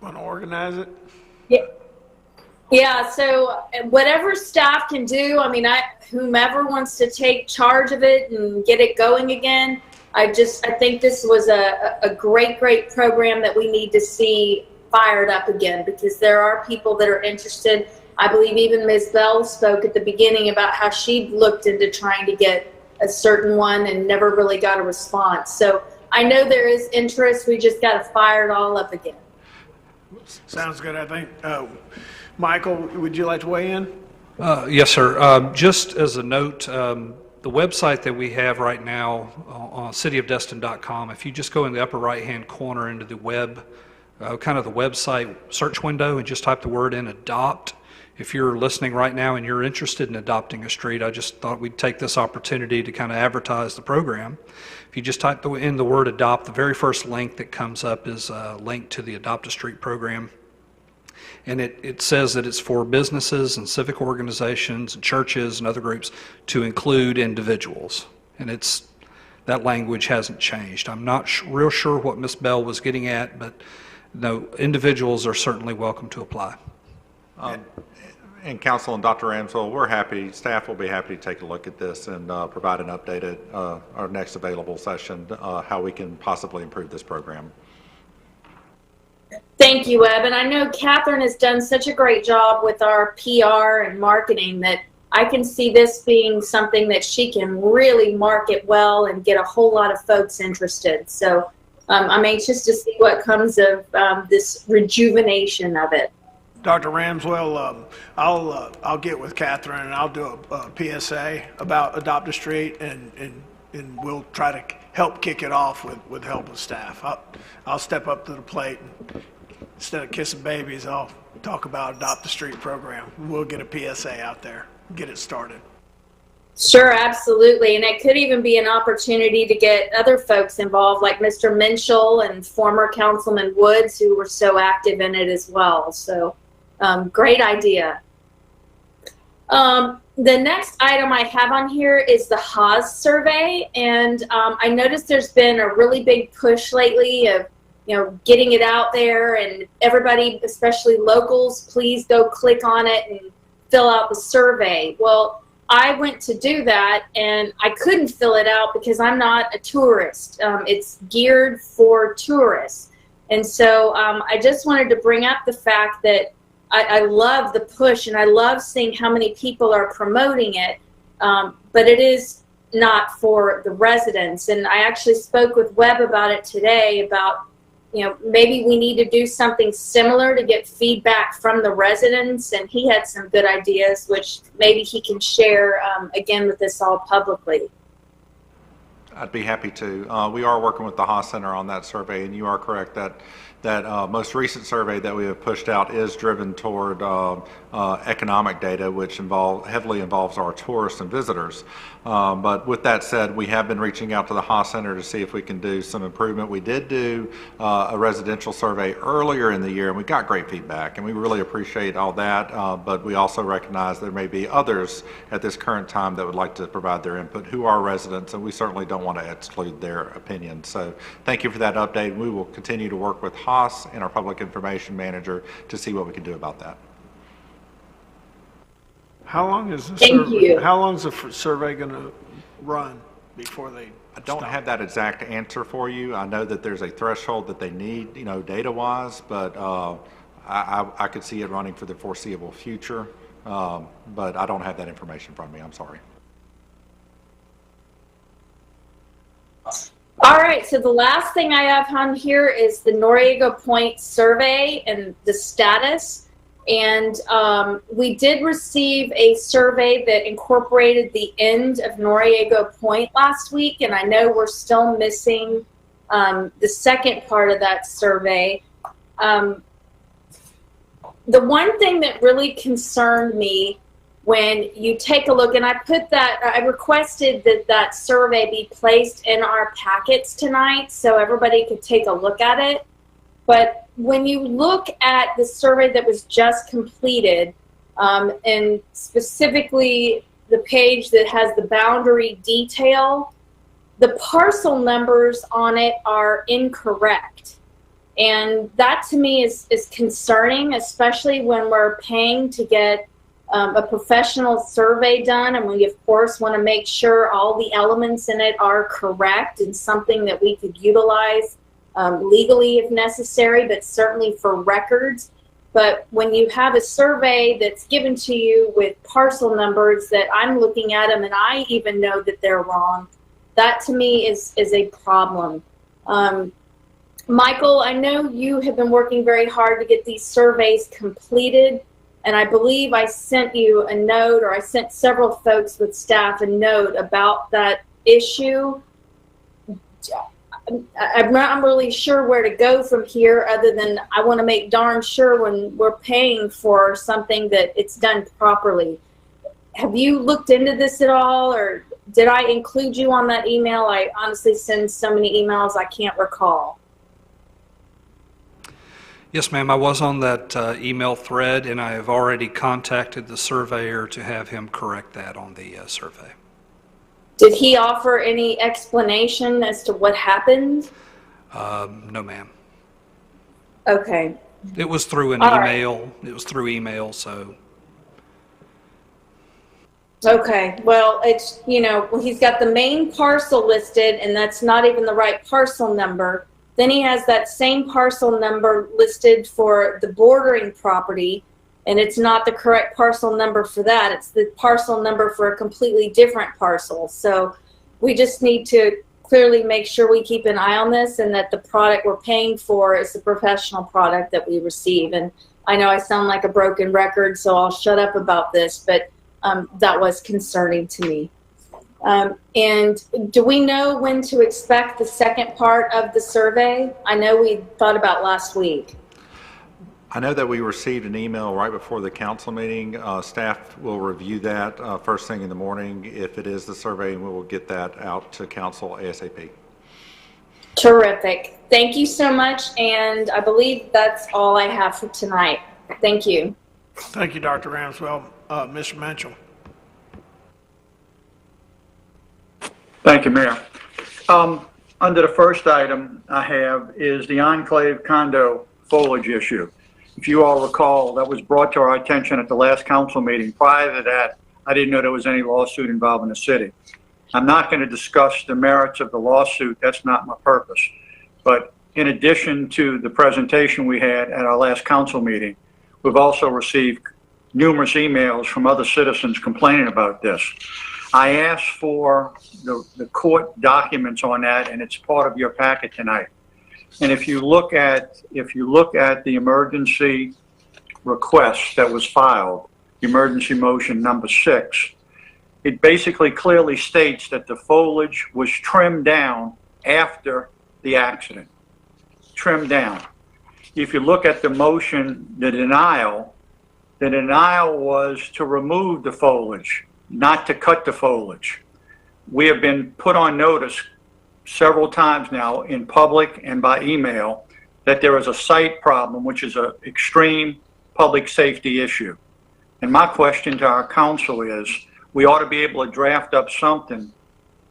Speaker 1: Want to organize it?
Speaker 4: Yeah, so whatever staff can do, I mean, whomever wants to take charge of it and get it going again, I think this was a great program that we need to see fired up again, because there are people that are interested. I believe even Ms. Bell spoke at the beginning about how she looked into trying to get a certain one and never really got a response. So I know there is interest. We just got to fire it all up again.
Speaker 1: Sounds good, I think. Michael, would you like to weigh in?
Speaker 5: Yes, sir. Just as a note, the website that we have right now on cityofdestin.com, if you just go in the upper right-hand corner into the web, kind of the website search window, and just type the word in adopt. If you're listening right now and you're interested in adopting a street, I just thought we'd take this opportunity to kind of advertise the program. If you just type in the word adopt, the very first link that comes up is a link to the Adopt a Street program. And it says that it's for businesses and civic organizations and churches and other groups to include individuals. And that language hasn't changed. I'm not real sure what Ms. Bell was getting at, but no, individuals are certainly welcome to apply.
Speaker 7: And Council and Dr. Ramswell, staff will be happy to take a look at this and provide an update at our next available session, how we can possibly improve this program.
Speaker 4: Thank you, Webb. And I know Catherine has done such a great job with our PR and marketing that I can see this being something that she can really market well and get a whole lot of folks interested. So I'm anxious to see what comes of this rejuvenation of it.
Speaker 1: Dr. Ramswell, I'll get with Catherine and I'll do a PSA about Adopt a Street, and we'll try to help kick it off with help of staff. I'll step up to the plate, and instead of kissing babies, I'll talk about Adopt a Street program. We'll get a PSA out there, get it started.
Speaker 4: Sure, absolutely. And it could even be an opportunity to get other folks involved, like Mr. Minshall and former Councilman Woods, who were so active in it as well. So great idea. The next item I have on here is the Haas survey. And I noticed there's been a really big push lately of getting it out there, and everybody, especially locals, please go click on it and fill out the survey. Well, I went to do that and I couldn't fill it out because I'm not a tourist. It's geared for tourists. And so I just wanted to bring up the fact that I love the push and I love seeing how many people are promoting it, but it is not for the residents. And I actually spoke with Webb about it today about, maybe we need to do something similar to get feedback from the residents, and he had some good ideas, which maybe he can share again with us all publicly.
Speaker 7: I'd be happy to. We are working with the Haas Center on that survey, and you are correct that most recent survey that we have pushed out is driven toward economic data, which heavily involves our tourists and visitors. But with that said, we have been reaching out to the Haas Center to see if we can do some improvement. We did do a residential survey earlier in the year, and we got great feedback, and we really appreciate all that. But we also recognize there may be others at this current time that would like to provide their input who are residents, and we certainly don't want to exclude their opinion. So thank you for that update. We will continue to work with Haas and our public information manager to see what we can do about that.
Speaker 1: How long is the
Speaker 4: Thank
Speaker 1: survey?
Speaker 4: you.
Speaker 1: How long is the survey going to run before they?
Speaker 7: I don't have that exact answer for you. I know that there's a threshold that they need, data-wise, but I could see it running for the foreseeable future, but I don't have that information from me. I'm sorry.
Speaker 4: All right, so the last thing I have on here is the Noriega Point survey and the status. And we did receive a survey that incorporated the end of Noriega Point last week, and I know we're still missing the second part of that survey. The one thing that really concerned me when you take a look, and I requested that survey be placed in our packets tonight so everybody could take a look at it. But when you look at the survey that was just completed, and specifically the page that has the boundary detail, the parcel numbers on it are incorrect. And that to me is concerning, especially when we're paying to get a professional survey done, and we of course want to make sure all the elements in it are correct and something that we could utilize legally if necessary, but certainly for records. But when you have a survey that's given to you with parcel numbers that I'm looking at them and I even know that they're wrong, that to me is a problem. Michael, I know you have been working very hard to get these surveys completed, and I believe I sent you a note, or I sent several folks with staff a note about that issue. I'm not really sure where to go from here, other than I want to make darn sure when we're paying for something that it's done properly. Have you looked into this at all, or did I include you on that email? I honestly send so many emails I can't recall.
Speaker 5: Yes, ma'am, I was on that email thread, and I have already contacted the surveyor to have him correct that on the survey.
Speaker 4: Did he offer any explanation as to what happened?
Speaker 5: No, ma'am.
Speaker 4: Okay.
Speaker 5: It was through an
Speaker 4: All
Speaker 5: email.
Speaker 4: right.
Speaker 5: It was through email, so.
Speaker 4: Okay, well, it's, he's got the main parcel listed, and that's not even the right parcel number. Then he has that same parcel number listed for the bordering property, and it's not the correct parcel number for that. It's the parcel number for a completely different parcel. So we just need to clearly make sure we keep an eye on this, and that the product we're paying for is the professional product that we receive. And I know I sound like a broken record, so I'll shut up about this, but that was concerning to me. And do we know when to expect the second part of the survey? I know we thought about last week.
Speaker 7: I know that we received an email right before the council meeting. Staff will review that first thing in the morning. If it is the survey, we will get that out to council ASAP.
Speaker 4: Terrific. Thank you so much, and I believe that's all I have for tonight. Thank you.
Speaker 1: Thank you, Dr. Ramswell. Mr. Mitchell.
Speaker 6: Thank you, Mayor. under the first item I have is the Enclave condo foliage issue. If you all recall, that was brought to our attention at the last council meeting. Prior to that, I didn't know there was any lawsuit involving the city. I'm not going to discuss the merits of the lawsuit. That's not my purpose. But in addition to the presentation we had at our last council meeting, we've also received numerous emails from other citizens complaining about this. I asked for the court documents on that, and it's part of your packet tonight. And if you look at the emergency request that was filed, emergency motion number 6, it basically clearly states that the foliage was trimmed down after the accident. Trimmed down. If you look at the motion, the denial was to remove the foliage, not to cut the foliage. We have been put on notice several times now in public and by email that there is a site problem, which is an extreme public safety issue. And my question to our council is, we ought to be able to draft up something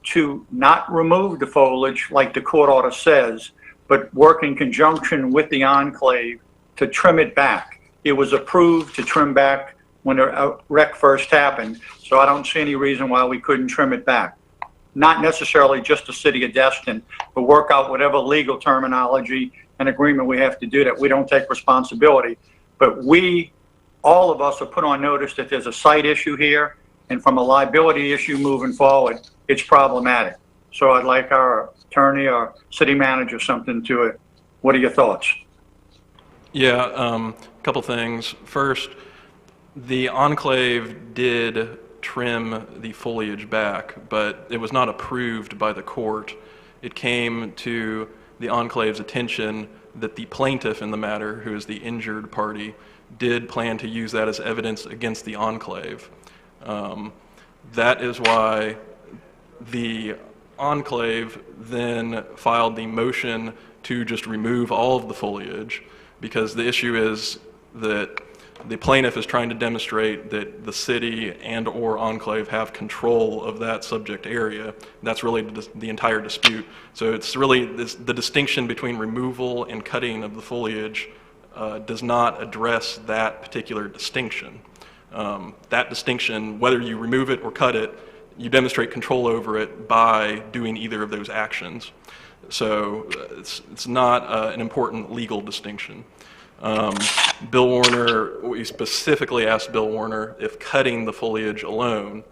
Speaker 6: to not remove the foliage like the court order says, but work in conjunction with the Enclave to trim it back. It was approved to trim back when the wreck first happened, so I don't see any reason why we couldn't trim it back. Not necessarily just the city of Destin, but work out whatever legal terminology and agreement we have to do that. We don't take responsibility, but all of us are put on notice that there's a site issue here, and from a liability issue moving forward, it's problematic. So I'd like our attorney or city manager something to it. What are your thoughts?
Speaker 12: Yeah, a couple things. First, the Enclave did trim the foliage back, but it was not approved by the court. It came to the Enclave's attention that the plaintiff in the matter, who is the injured party, did plan to use that as evidence against the Enclave. That is why the Enclave then filed the motion to just remove all of the foliage, because the issue is that the plaintiff is trying to demonstrate that the city and or Enclave have control of that subject area. That's really the entire dispute. So it's really the distinction between removal and cutting of the foliage does not address that particular distinction. That distinction, whether you remove it or cut it, you demonstrate control over it by doing either of those actions. So it's not an important legal distinction. Bill Warner, we specifically asked Bill Warner if cutting the foliage alone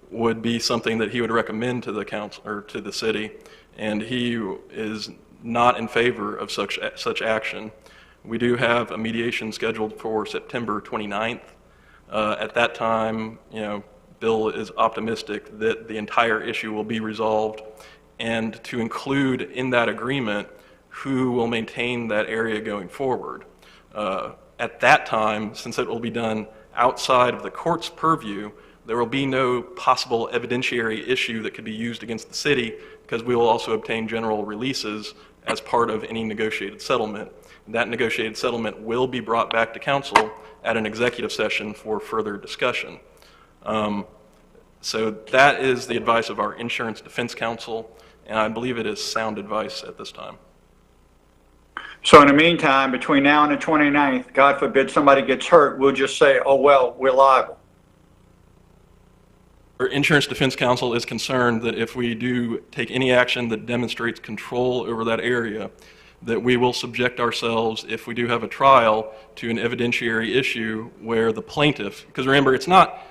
Speaker 12: would be something that he would recommend to the council or to the city, and he is not in favor of such action. We do have a mediation scheduled for September 29th. At that time, Bill is optimistic that the entire issue will be resolved, and to include in that agreement who will maintain that area going forward. At that time, since it will be done outside of the court's purview, there will be no possible evidentiary issue that could be used against the city, because we will also obtain general releases as part of any negotiated settlement. That negotiated settlement will be brought back to council at an executive session for further discussion. So that is the advice of our insurance defense counsel, and I believe it is sound advice at this time.
Speaker 6: So in the meantime, between now and the 29th, God forbid somebody gets hurt, we'll just say, oh, well, we're liable.
Speaker 12: Our insurance defense counsel is concerned that if we do take any action that demonstrates control over that area, that we will subject ourselves, if we do have a trial, to an evidentiary issue where the plaintiff, because remember, it's not,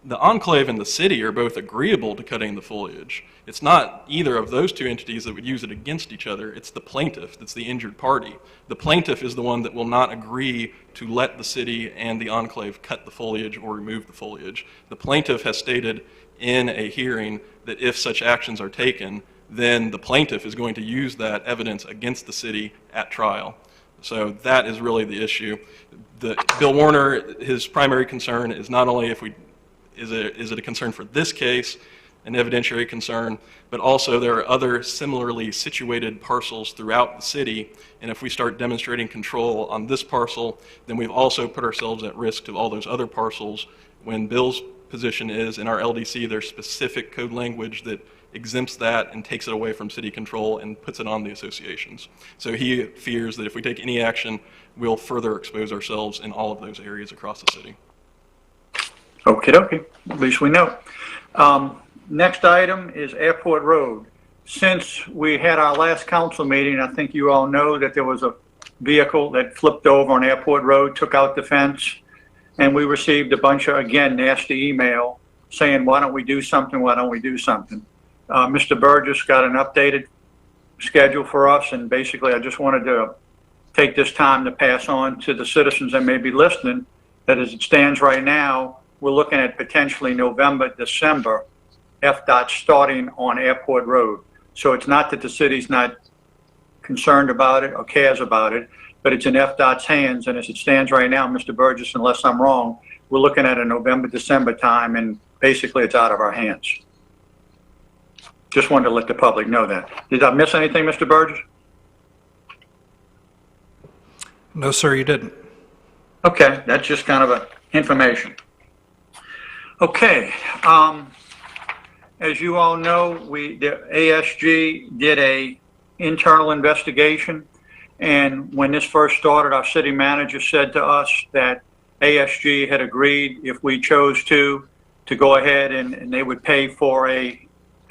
Speaker 12: the Enclave and the city are both agreeable to cutting the foliage. It's not either of those two entities that would use it against each other. It's the plaintiff that's the injured party. The plaintiff is the one that will not agree to let the city and the Enclave cut the foliage or remove the foliage. The plaintiff has stated in a hearing that if such actions are taken, then the plaintiff is going to use that evidence against the city at trial. So that is really the issue. Bill Warner, his primary concern is not only is it a concern for this case, an evidentiary concern, but also there are other similarly situated parcels throughout the city, and if we start demonstrating control on this parcel, then we've also put ourselves at risk to all those other parcels when Bill's position is. In our LDC, there's specific code language that exempts that and takes it away from city control and puts it on the associations. So he fears that if we take any action, we'll further expose ourselves in all of those areas across the city.
Speaker 6: Okie dokie, at least we know. Next item is Airport Road. Since we had our last council meeting, I think you all know that there was a vehicle that flipped over on Airport Road, took out the fence, and we received a bunch of, again, nasty email saying, why don't we do something, why don't we do something? Mr. Burgess got an updated schedule for us, and basically I just wanted to take this time to pass on to the citizens that may be listening that as it stands right now, we're looking at potentially November, December, FDOT starting on Airport Road. So it's not that the city's not concerned about it or cares about it, but it's in FDOT's hands, and as it stands right now, Mr. Burgess, unless I'm wrong, we're looking at a November, December time, and basically it's out of our hands. Just wanted to let the public know that. Did I miss anything, Mr. Burgess?
Speaker 5: No, sir, you didn't.
Speaker 6: Okay, that's just kind of a information. Okay, as you all know, the ASG did a internal investigation, and when this first started, our city manager said to us that ASG had agreed if we chose to go ahead and they would pay for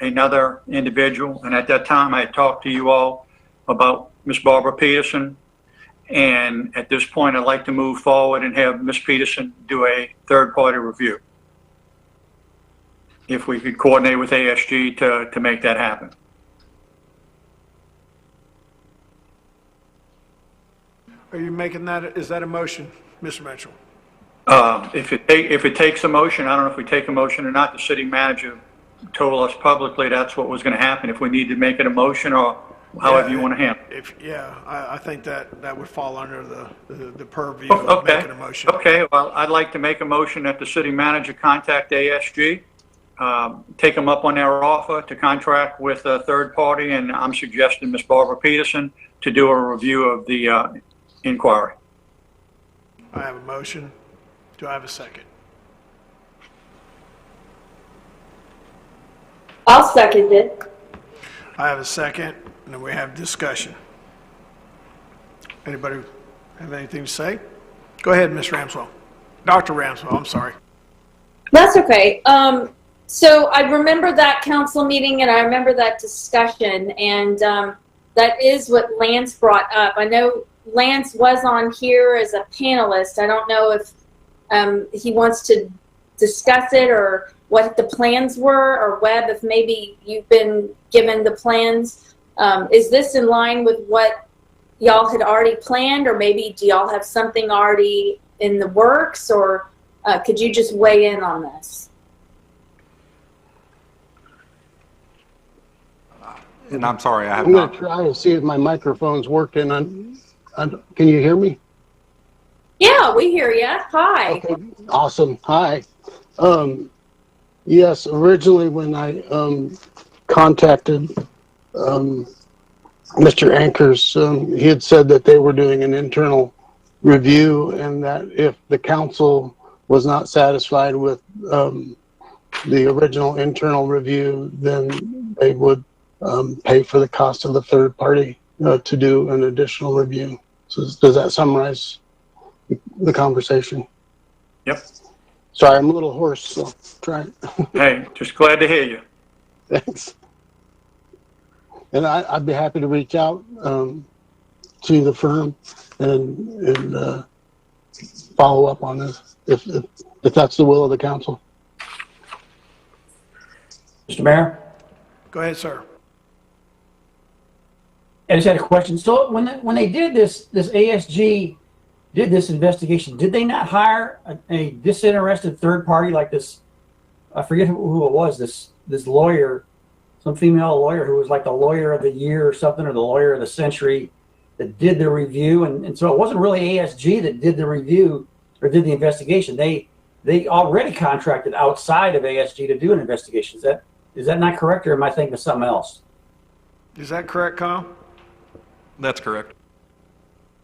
Speaker 6: another individual. And at that time, I had talked to you all about Miss Barbara Peterson. And at this point, I'd like to move forward and have Miss Peterson do a third-party review. If we could coordinate with ASG to make that happen.
Speaker 1: Are you making that, is that a motion, Mr. Mitchell?
Speaker 6: If it takes a motion, I don't know if we take a motion or not. The city manager told us publicly that's what was going to happen. If we need to make it a motion or however you want to handle it.
Speaker 1: I think that would fall under the purview of making a motion.
Speaker 6: Okay, well, I'd like to make a motion that the city manager contact ASG, take them up on their offer to contract with a third party, and I'm suggesting Ms. Barbara Peterson to do a review of the inquiry.
Speaker 1: I have a motion. Do I have a second?
Speaker 4: I'll second it.
Speaker 1: I have a second, and then we have discussion. Anybody have anything to say? Go ahead, Ms. Ramswell. Dr. Ramswell, I'm sorry.
Speaker 4: That's okay. So I remember that council meeting and I remember that discussion, and that is what Lance brought up. I know Lance was on here as a panelist. I don't know if he wants to discuss it or what the plans were, or Webb, if maybe you've been given the plans. Is this in line with what y'all had already planned, or maybe do y'all have something already in the works, or could you just weigh in on this?
Speaker 7: And I'm sorry,
Speaker 9: I'm going to try and see if my microphone's working. Can you hear me?
Speaker 4: Yeah, we hear you. Hi.
Speaker 9: Okay, awesome. Hi. Yes, originally when I contacted Mr. Ankers, he had said that they were doing an internal review, and that if the council was not satisfied with the original internal review, then they would pay for the cost of the third party to do an additional review. So does that summarize the conversation?
Speaker 6: Yep.
Speaker 9: Sorry, I'm a little hoarse, so try it.
Speaker 6: Hey, just glad to hear you.
Speaker 9: Thanks. And I'd be happy to reach out to the firm and follow up on this if that's the will of the council.
Speaker 3: Mr. Mayor?
Speaker 1: Go ahead, sir.
Speaker 3: I just had a question. So when they did this ASG did this investigation, did they not hire a disinterested third party like this? I forget who it was. This lawyer, some female lawyer who was like the lawyer of the year or something, or the lawyer of the century, that did the review. And so it wasn't really ASG that did the review or did the investigation. They already contracted outside of ASG to do an investigation. Is that not correct, or am I thinking of something else?
Speaker 1: Is that correct, Kyle?
Speaker 12: That's correct.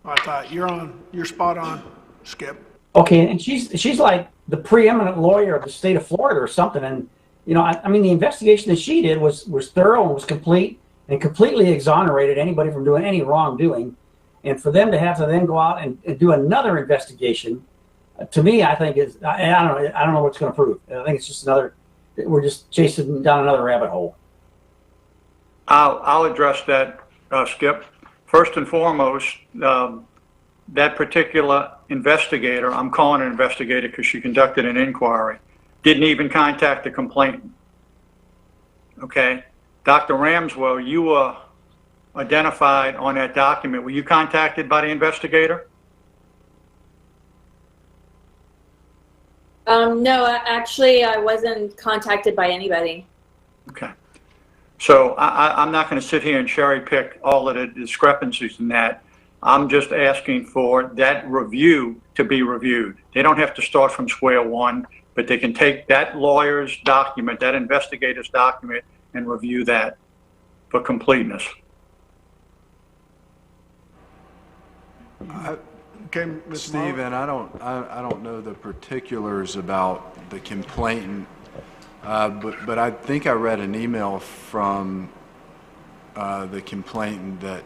Speaker 1: I thought you're spot on, Skip.
Speaker 3: Okay, and she's like the preeminent lawyer of the state of Florida or something. And you know, I mean, the investigation that she did was thorough and was complete and completely exonerated anybody from doing any wrongdoing. And for them to have to then go out and do another investigation, to me, I think is I don't know what's going to prove. I think it's just we're just chasing down another rabbit hole.
Speaker 6: I'll address that, Skip. First and foremost, that particular investigator, I'm calling an investigator because she conducted an inquiry, didn't even contact the complainant. Okay? Dr. Ramswell, you were identified on that document. Were you contacted by the investigator?
Speaker 2: No, actually, I wasn't contacted by anybody.
Speaker 6: Okay. So I'm not going to sit here and cherry pick all of the discrepancies in that. I'm just asking for that review to be reviewed. They don't have to start from square one, but they can take that lawyer's document, that investigator's document, and review that for completeness.
Speaker 1: Okay, Mr.
Speaker 18: Stephen, I don't know the particulars about the complainant, but I think I read an email from the complainant that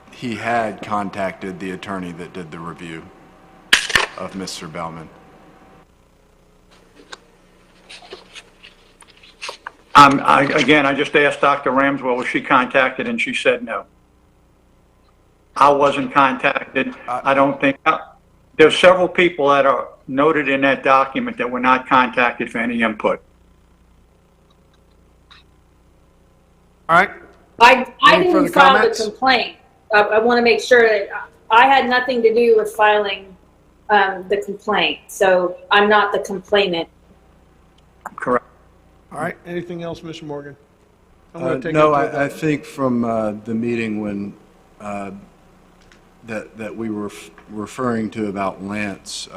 Speaker 18: he had contacted the attorney that did the review of Mr. Bellman.
Speaker 6: Again, I just asked Dr. Ramswell, was she contacted, and she said no. I wasn't contacted. I don't think. There's several people that are noted in that document that were not contacted for any input.
Speaker 1: All right.
Speaker 2: I
Speaker 1: Any further
Speaker 2: didn't file
Speaker 1: comments?
Speaker 2: the complaint. I want to make sure that I had nothing to do with filing the complaint. So I'm not the complainant.
Speaker 6: Correct.
Speaker 1: All right. Anything else, Mr. Morgan?
Speaker 18: No, I think from the meeting when that we were referring to about Lance,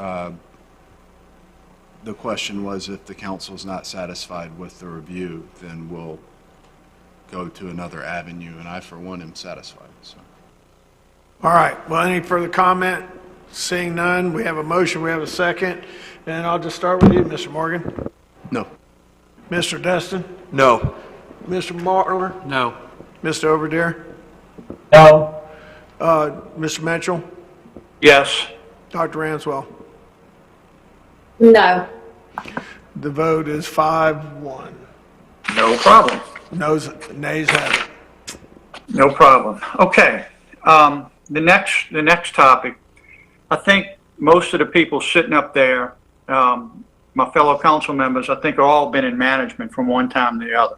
Speaker 18: the question was if the council is not satisfied with the review, then we'll go to another avenue, and I, for one, am satisfied. So.
Speaker 1: All right. Well, any further comment? Seeing none, we have a motion, we have a second, and I'll just start with you, Mr. Morgan.
Speaker 18: No.
Speaker 1: Mr. Destin?
Speaker 15: No.
Speaker 1: Mr. Marler?
Speaker 10: No.
Speaker 1: Mr. Overdeer?
Speaker 3: No.
Speaker 1: Mr. Mitchell?
Speaker 6: Yes.
Speaker 1: Dr. Ranswell?
Speaker 2: No.
Speaker 1: The vote is 5-1.
Speaker 6: No problem.
Speaker 1: Nays have it.
Speaker 6: No problem. Okay. The next topic, I think most of the people sitting up there, my fellow council members, I think are all been in management from one time to the other.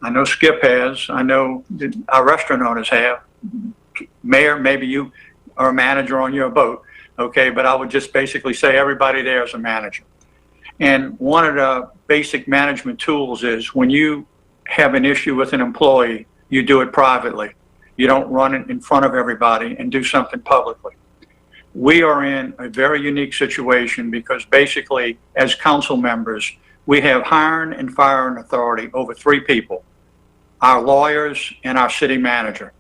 Speaker 6: I know Skip has. I know our restaurant owners have. Mayor, maybe you are a manager on your boat, okay? But I would just basically say everybody there is a manager. And one of the basic management tools is when you have an issue with an employee, you do it privately. You don't run it in front of everybody and do something publicly. We are in a very unique situation because basically, as council members, we have hiring and firing authority over 3 people, our lawyers and our city manager.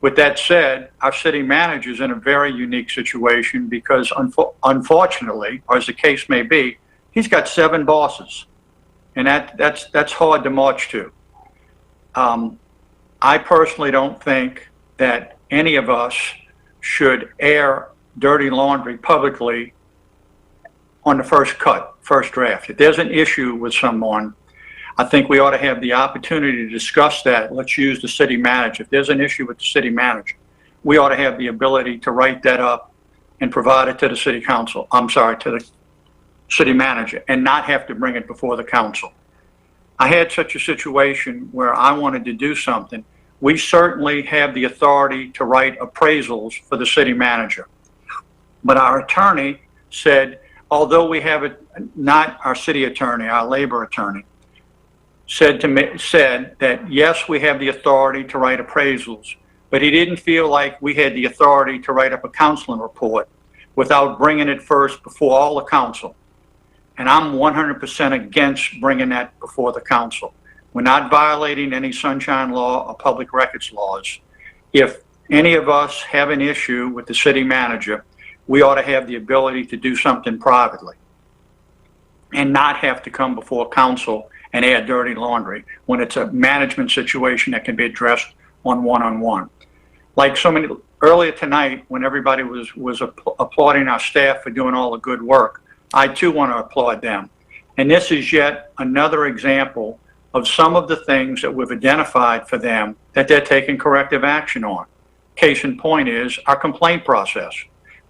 Speaker 6: With that said, our city manager is in a very unique situation because unfortunately, or as the case may be, he's got 7 bosses, and that's hard to march to. I personally don't think that any of us should air dirty laundry publicly on the first draft. If there's an issue with someone, I think we ought to have the opportunity to discuss that. Let's use the city manager. If there's an issue with the city manager, we ought to have the ability to write that up and provide it to the city council. I'm sorry, to the city manager, and not have to bring it before the council. I had such a situation where I wanted to do something. We certainly have the authority to write appraisals for the city manager. But our attorney said, although we have it, not our city attorney, our labor attorney, said that yes, we have the authority to write appraisals, but he didn't feel like we had the authority to write up a counseling report without bringing it first before all the council. And I'm 100% against bringing that before the council. We're not violating any sunshine law or public records laws. If any of us have an issue with the city manager, we ought to have the ability to do something privately and not have to come before council and air dirty laundry when it's a management situation that can be addressed on one-on-one. Like so many, earlier tonight when everybody was applauding our staff for doing all the good work, I too want to applaud them. And this is yet another example of some of the things that we've identified for them that they're taking corrective action on. Case in point is our complaint process.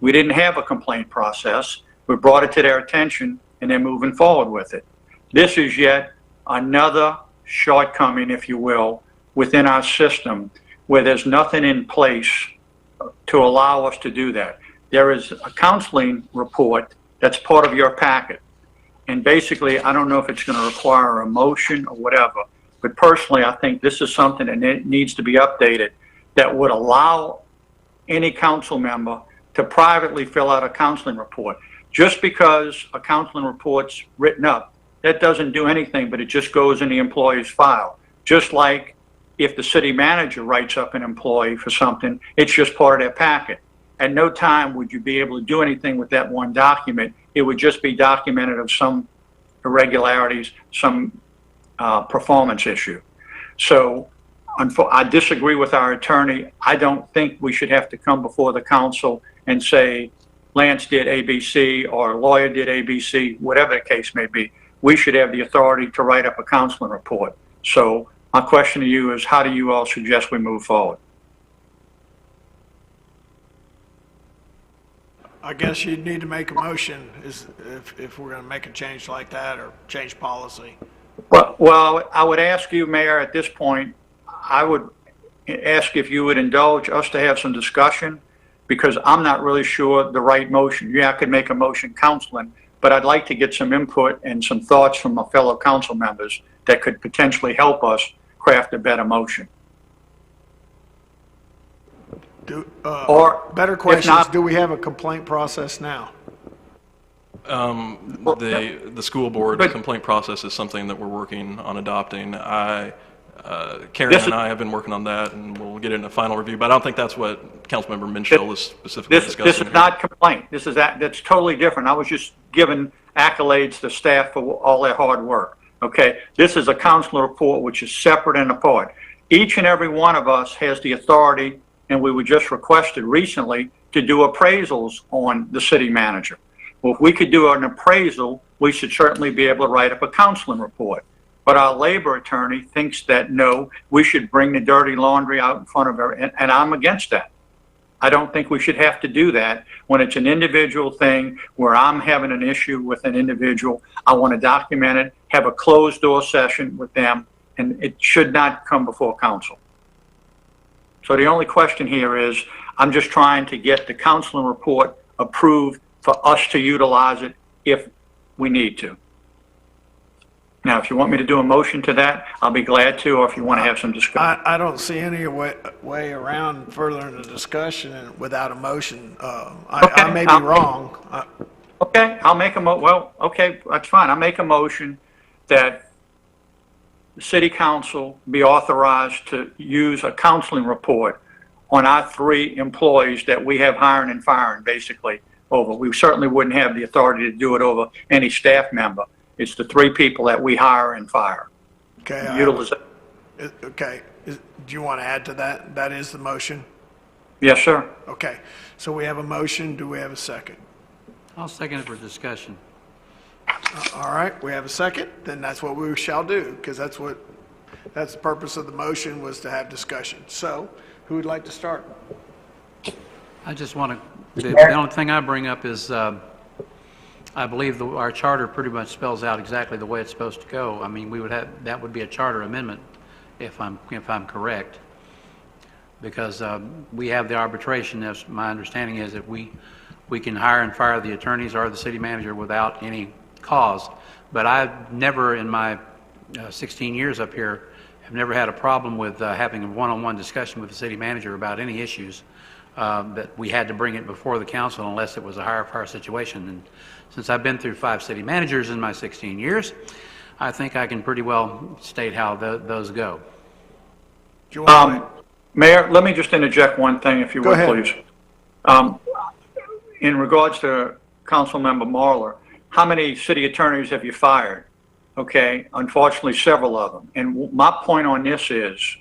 Speaker 6: We didn't have a complaint process. We brought it to their attention and they're moving forward with it. This is yet another shortcoming, if you will, within our system where there's nothing in place to allow us to do that. There is a counseling report that's part of your packet. And basically, I don't know if it's going to require a motion or whatever, but personally, I think this is something that needs to be updated that would allow any council member to privately fill out a counseling report. Just because a counseling report's written up, that doesn't do anything, but it just goes in the employee's file. Just like if the city manager writes up an employee for something, it's just part of their packet. At no time would you be able to do anything with that one document. It would just be documented of some irregularities, some performance issue. So I disagree with our attorney. I don't think we should have to come before the council and say, Lance did ABC or a lawyer did ABC, whatever the case may be. We should have the authority to write up a counseling report. So my question to you is, how do you all suggest we move forward?
Speaker 1: I guess you'd need to make a motion if we're going to make a change like that or change policy.
Speaker 6: Well, I would ask you, Mayor, at this point, I would ask if you would indulge us to have some discussion, because I'm not really sure the right motion. Yeah, I could make a motion counseling, but I'd like to get some input and some thoughts from my fellow council members that could potentially help us craft a better motion.
Speaker 1: Or better question is,
Speaker 6: not,
Speaker 1: do we have a complaint process now?
Speaker 12: The school board complaint process is something that we're working on adopting. Karen and I have been working on that, and we'll get it in a final review. But I don't think that's what Councilmember Minshall is specifically discussing.
Speaker 6: This is not complaint. That's totally different. I was just giving accolades to staff for all their hard work. Okay, this is a council report which is separate and apart. Each and every one of us has the authority, and we were just requested recently to do appraisals on the city manager. Well, if we could do an appraisal, we should certainly be able to write up a counseling report. But our labor attorney thinks that, no, we should bring the dirty laundry out in front of her, and I'm against that. I don't think we should have to do that when it's an individual thing where I'm having an issue with an individual. I want to document it, have a closed-door session with them, and it should not come before council. So the only question here is, I'm just trying to get the counseling report approved for us to utilize it if we need to. Now, if you want me to do a motion to that, I'll be glad to, or if you want to have some discussion.
Speaker 1: I don't see any way around furthering the discussion without a motion. I may be wrong.
Speaker 6: Okay, I'll make a okay, that's fine. I'll make a motion that the city council be authorized to use a counseling report on our 3 employees that we have hiring and firing, basically, over. We certainly wouldn't have the authority to do it over any staff member. It's the 3 people that we hire and fire.
Speaker 1: Okay. Okay. Do you want to add to that? That is the motion?
Speaker 6: Yes, sir.
Speaker 1: Okay. So we have a motion. Do we have a second?
Speaker 10: I'll second it for discussion.
Speaker 1: All right. We have a second. Then that's what we shall do, because that's the purpose of the motion, was to have discussion. So who would like to start?
Speaker 10: I just want to, the only thing I bring up is I believe our charter pretty much spells out exactly the way it's supposed to go. I mean, that would be a charter amendment if I'm correct, because we have the arbitration. As my understanding is that we can hire and fire the attorneys or the city manager without any cause. But I've never, in my 16 years up here, have never had a problem with having a one-on-one discussion with the city manager about any issues that we had to bring it before the council unless it was a hire-fire situation. And since I've been through 5 city managers in my 16 years, I think I can pretty well state how those go.
Speaker 6: Mayor, let me just interject one thing, if you would, please. in regards to Councilmember Marler, how many city attorneys have you fired? Okay, unfortunately, several of them. And my point on this is,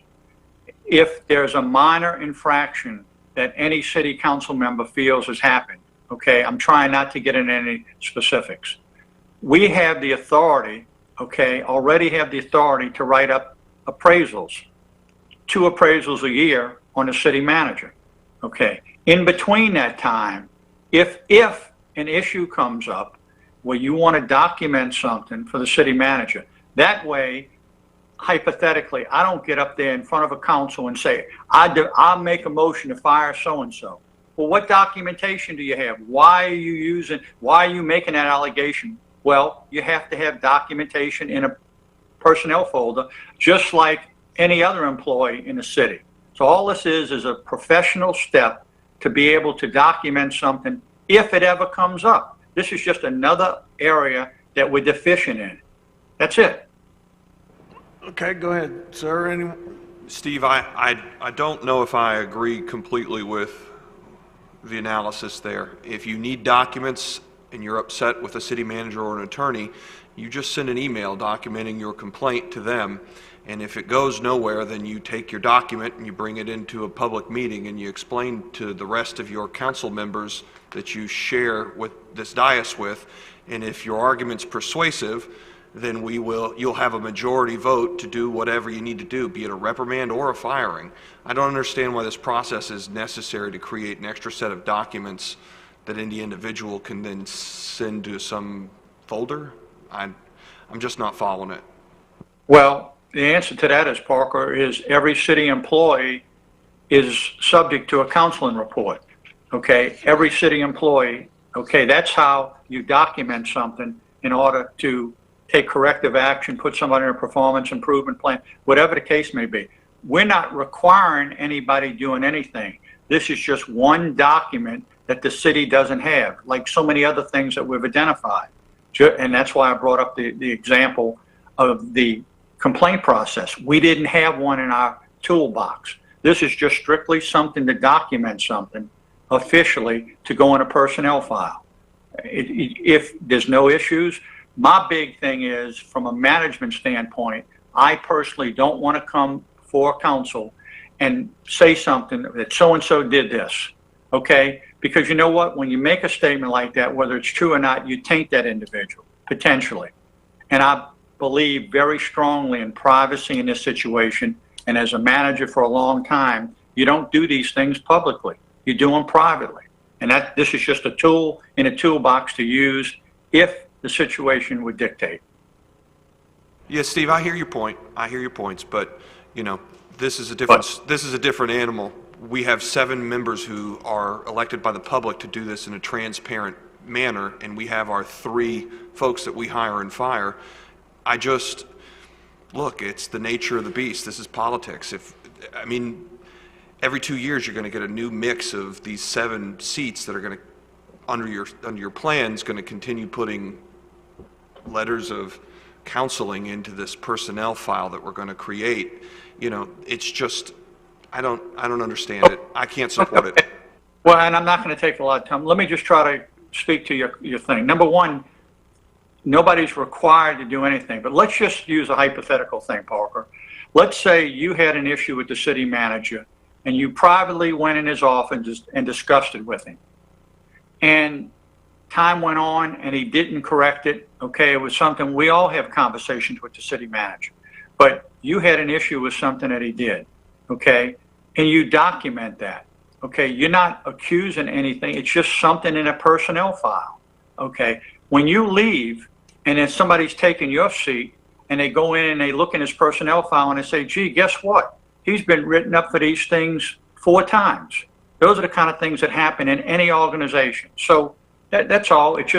Speaker 6: if there's a minor infraction that any city council member feels has happened, okay, I'm trying not to get into any specifics. We have the authority, okay, already have the authority to write up appraisals, 2 appraisals a year on the city manager, okay. In between that time, if an issue comes up where you want to document something for the city manager, that way, hypothetically, I don't get up there in front of a council and say, I'll make a motion to fire so-and-so. Well, what documentation do you have? Why are you making that allegation? Well, you have to have documentation in a personnel folder, just like any other employee in the city. So all this is a professional step to be able to document something if it ever comes up. This is just another area that we're deficient in. That's it.
Speaker 1: Okay, go ahead, sir.
Speaker 15: Steve, I don't know if I agree completely with the analysis there. If you need documents and you're upset with a city manager or an attorney, you just send an email documenting your complaint to them. And if it goes nowhere, then you take your document and you bring it into a public meeting and you explain to the rest of your council members that you share with this dais with. And if your argument's persuasive, then you'll have a majority vote to do whatever you need to do, be it a reprimand or a firing. I don't understand why this process is necessary to create an extra set of documents that any individual can then send to some folder. I'm just not following it.
Speaker 6: Well, the answer to that is, Parker, is every city employee is subject to a counseling report. Okay, every city employee. Okay, that's how you document something in order to take corrective action, put somebody in a performance improvement plan, whatever the case may be. We're not requiring anybody doing anything. This is just one document that the city doesn't have, like so many other things that we've identified. And that's why I brought up the example of the complaint process. We didn't have one in our toolbox. This is just strictly something to document something officially to go in a personnel file. If there's no issues, my big thing is, from a management standpoint, I personally don't want to come before council and say something that so-and-so did this, okay? Because you know what? When you make a statement like that, whether it's true or not, you taint that individual, potentially. And I believe very strongly in privacy in this situation, and as a manager for a long time, you don't do these things publicly. You do them privately. And this is just a tool in a toolbox to use if the situation would dictate.
Speaker 15: Yeah, Steve, I hear your point. I hear your points, but you know, this is a different animal. We have 7 members who are elected by the public to do this in a transparent manner, and we have our 3 folks that we hire and fire. Look, it's the nature of the beast. This is politics. Every 2 years you're going to get a new mix of these 7 seats that are going to, under your plans, going to continue putting letters of counseling into this personnel file that we're going to create. You know, it's just, I don't understand it. I can't support it.
Speaker 6: Well, and I'm not going to take a lot of time. Let me just try to speak to your thing. Number one, nobody's required to do anything, but let's just use a hypothetical thing, Parker. Let's say you had an issue with the city manager and you privately went in his office and discussed it with him. And time went on and he didn't correct it. Okay, it was something, we all have conversations with the city manager, but you had an issue with something that he did, okay? And you document that, okay? You're not accusing anything, it's just something in a personnel file, okay? When you leave and then somebody's taking your seat and they go in and they look in his personnel file and they say, gee, guess what? He's been written up for these things 4 times. Those are the kind of things that happen in any organization. So that's all. It's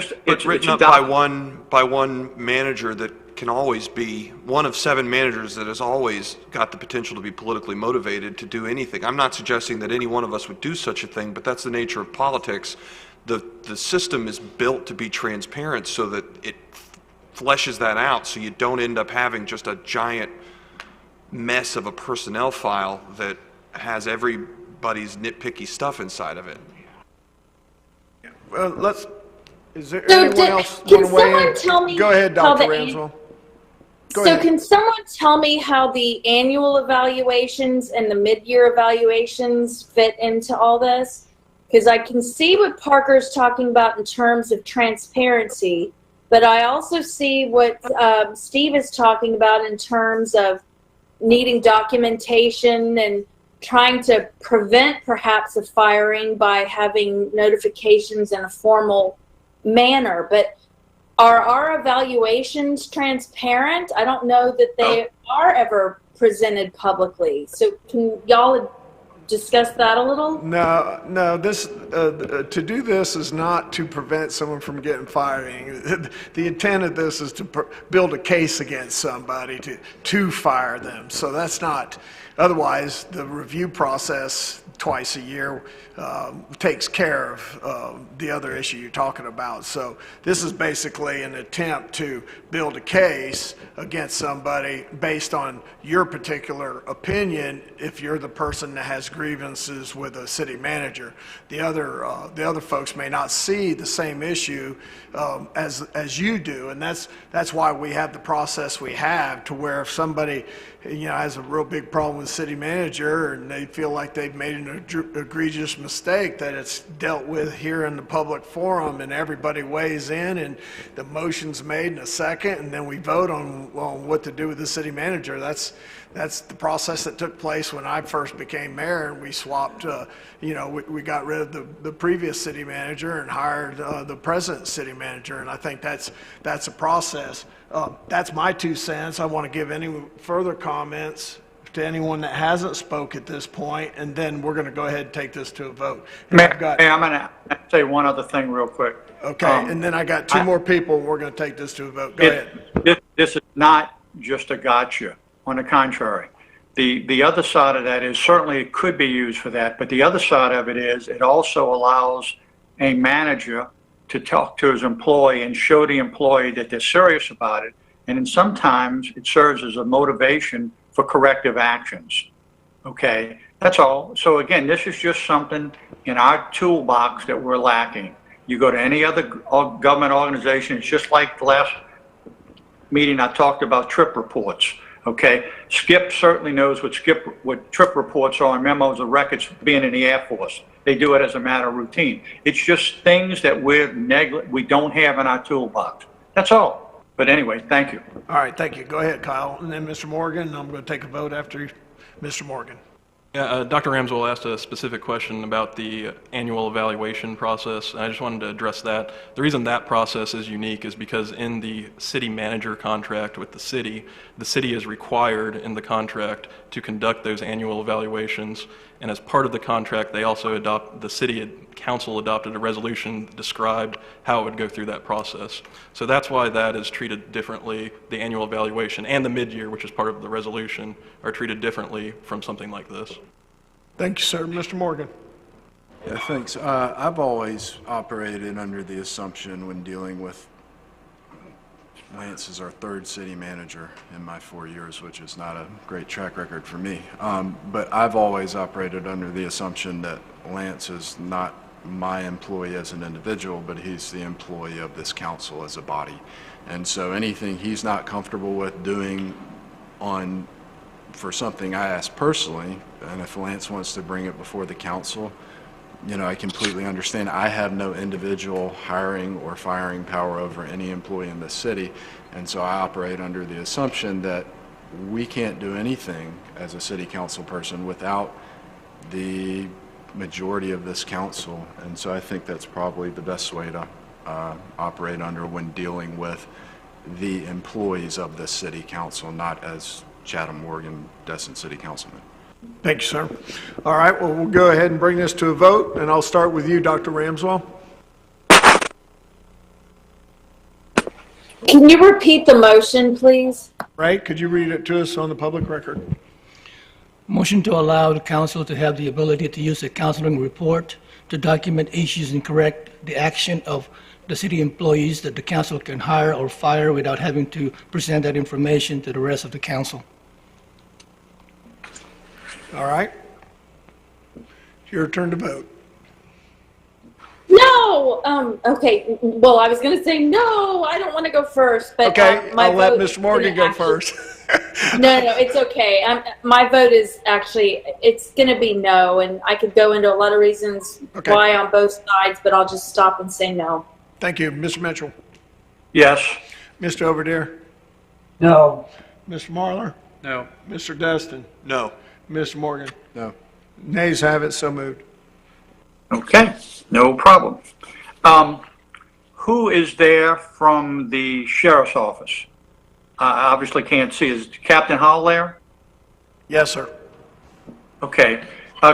Speaker 15: written up by one manager that can always be one of 7 managers that has always got the potential to be politically motivated to do anything. I'm not suggesting that any one of us would do such a thing, but that's the nature of politics. The system is built to be transparent so that it fleshes that out, so you don't end up having just a giant mess of a personnel file that has everybody's nitpicky stuff inside of it.
Speaker 1: Well, is there
Speaker 2: So
Speaker 1: anyone else
Speaker 2: can
Speaker 1: want to weigh
Speaker 2: someone
Speaker 1: in?
Speaker 2: tell me
Speaker 1: Go ahead,
Speaker 2: how
Speaker 1: Dr.
Speaker 2: the
Speaker 1: Ramswell. Go
Speaker 2: So
Speaker 1: ahead.
Speaker 2: can someone tell me how the annual evaluations and the mid-year evaluations fit into all this? Because I can see what Parker's talking about in terms of transparency, but I also see what Steve is talking about in terms of needing documentation and trying to prevent perhaps a firing by having notifications in a formal manner. But are our evaluations transparent? I don't know that they are ever presented publicly. So can y'all discuss that a little?
Speaker 1: No. This to do this is not to prevent someone from getting fired. The intent of this is to build a case against somebody to fire them. So that's not. Otherwise, the review process twice a year takes care of the other issue you're talking about. So this is basically an attempt to build a case against somebody based on your particular opinion if you're the person that has grievances with a city manager. The other folks may not see the same issue as you do, and that's why we have the process we have, to where if somebody has a real big problem with the city manager and they feel like they've made an egregious mistake, that it's dealt with here in the public forum and everybody weighs in and the motion's made in a second and then we vote on what to do with the city manager. That's the process that took place when I first became mayor, and we swapped, we got rid of the previous city manager and hired the present city manager, and I think that's a process. That's my 2 cents. I want to give any further comments to anyone that hasn't spoke at this point, and then we're going to go ahead and take this to a vote. And
Speaker 6: I'm going to say one other thing real quick.
Speaker 1: Okay, and then I got 2 more people, and we're going to take this to a vote. Go ahead.
Speaker 6: This is not just a gotcha. On the contrary, the other side of that is certainly it could be used for that, but the other side of it is it also allows a manager to talk to his employee and show the employee that they're serious about it, and then sometimes it serves as a motivation for corrective actions. Okay, that's all. So again, this is just something in our toolbox that we're lacking. You go to any other government organization, it's just like the last meeting I talked about trip reports. Okay, Skip certainly knows what trip reports are and memos of records being in the Air Force. They do it as a matter of routine. It's just things that we don't have in our toolbox. That's all. But anyway, thank you.
Speaker 1: All right, thank you. Go ahead, Kyle. And then Mr. Morgan, I'm going to take a vote after Mr. Morgan.
Speaker 12: Yeah, Dr. Ramswell asked a specific question about the annual evaluation process, and I just wanted to address that. The reason that process is unique is because in the city manager contract with the city is required in the contract to conduct those annual evaluations, and as part of the contract, the city council adopted a resolution that described how it would go through that process. So that's why that is treated differently. The annual evaluation and the mid-year, which is part of the resolution, are treated differently from something like this.
Speaker 1: Thank you, sir. Mr. Morgan.
Speaker 18: Yeah, thanks. I've always operated under the assumption when dealing with Lance is our 3rd city manager in my 4 years, which is not a great track record for me. But I've always operated under the assumption that Lance is not my employee as an individual, but he's the employee of this council as a body. And so anything he's not comfortable with doing for something I ask personally, and if Lance wants to bring it before the council, I completely understand. I have no individual hiring or firing power over any employee in this city, and so I operate under the assumption that we can't do anything as a city council person without the majority of this council, and so I think that's probably the best way to operate under when dealing with the employees of the city council, not as Chatham, Morgan, Destin City Councilman.
Speaker 1: Thank you, sir. All right, well, we'll go ahead and bring this to a vote, and I'll start with you, Dr. Ramswell.
Speaker 2: Can you repeat the motion, please?
Speaker 1: Right, could you read it to us on the public record?
Speaker 13: Motion to allow the council to have the ability to use a counseling report to document issues and correct the action of the city employees that the council can hire or fire without having to present that information to the rest of the council.
Speaker 1: All right. Your turn to vote.
Speaker 2: No. Okay. Well, I was going to say no. I don't want to go first, but
Speaker 1: Okay,
Speaker 2: my
Speaker 1: I'll let
Speaker 2: vote
Speaker 1: Mr. Morgan go first.
Speaker 2: No, it's okay. My vote is actually, it's going to be no, and I could go into a lot of reasons why on both sides, but I'll just stop and say no.
Speaker 1: Thank you. Mr. Mitchell?
Speaker 6: Yes.
Speaker 1: Mr. Overdeer?
Speaker 3: No.
Speaker 1: Mr. Marler?
Speaker 10: No.
Speaker 1: Mr. Destin?
Speaker 18: No.
Speaker 1: Mr. Morgan?
Speaker 18: No.
Speaker 1: Nays have it, so moved.
Speaker 6: Okay, no problem. Who is there from the sheriff's office? I obviously can't see. Is Captain Hall there?
Speaker 1: Yes, sir.
Speaker 6: Okay.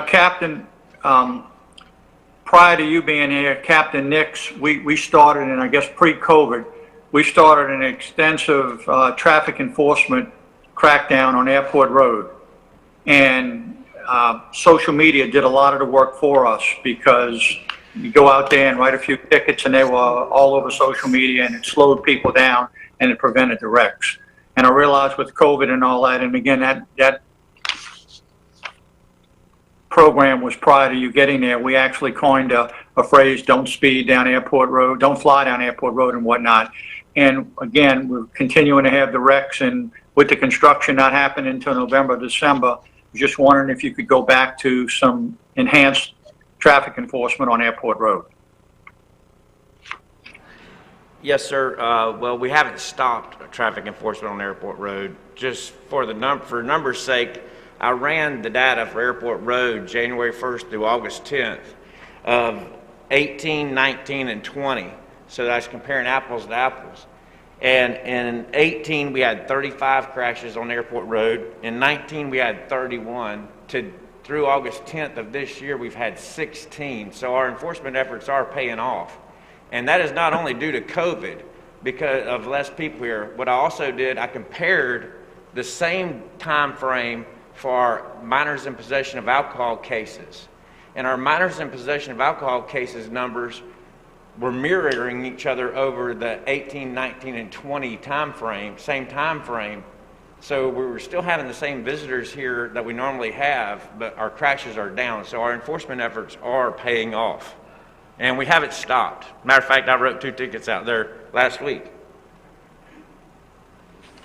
Speaker 6: Captain, prior to you being here, Captain Nix, we started, and I guess pre-COVID, we started an extensive traffic enforcement crackdown on Airport Road. And social media did a lot of the work for us because you go out there and write a few tickets and they were all over social media, and it slowed people down and it prevented the wrecks. And I realized with COVID and all that, and again, that program was prior to you getting there. We actually coined a phrase, don't speed down Airport Road, don't fly down Airport Road and whatnot. And again, we're continuing to have the wrecks, and with the construction not happening until November, December, just wondering if you could go back to some enhanced traffic enforcement on Airport Road.
Speaker 14: Yes, sir. Well, we haven't stopped traffic enforcement on Airport Road. Just for for numbers' sake, I ran the data for Airport Road January 1st through August 10th of 18, 19, and 20. So that I was comparing apples to apples. And in 18, we had 35 crashes on Airport Road. In 19, we had 31. Through August 10th of this year, we've had 16. So our enforcement efforts are paying off. And that is not only due to COVID, because of less people here. What I also did, I compared the same time frame for our minors in possession of alcohol cases. And our minors in possession of alcohol cases numbers were mirroring each other over the 18, 19, and 20 time frame, same time frame. So we were still having the same visitors here that we normally have, but our crashes are down. So our enforcement efforts are paying off. And we haven't stopped. Matter of fact, I wrote 2 tickets out there last week.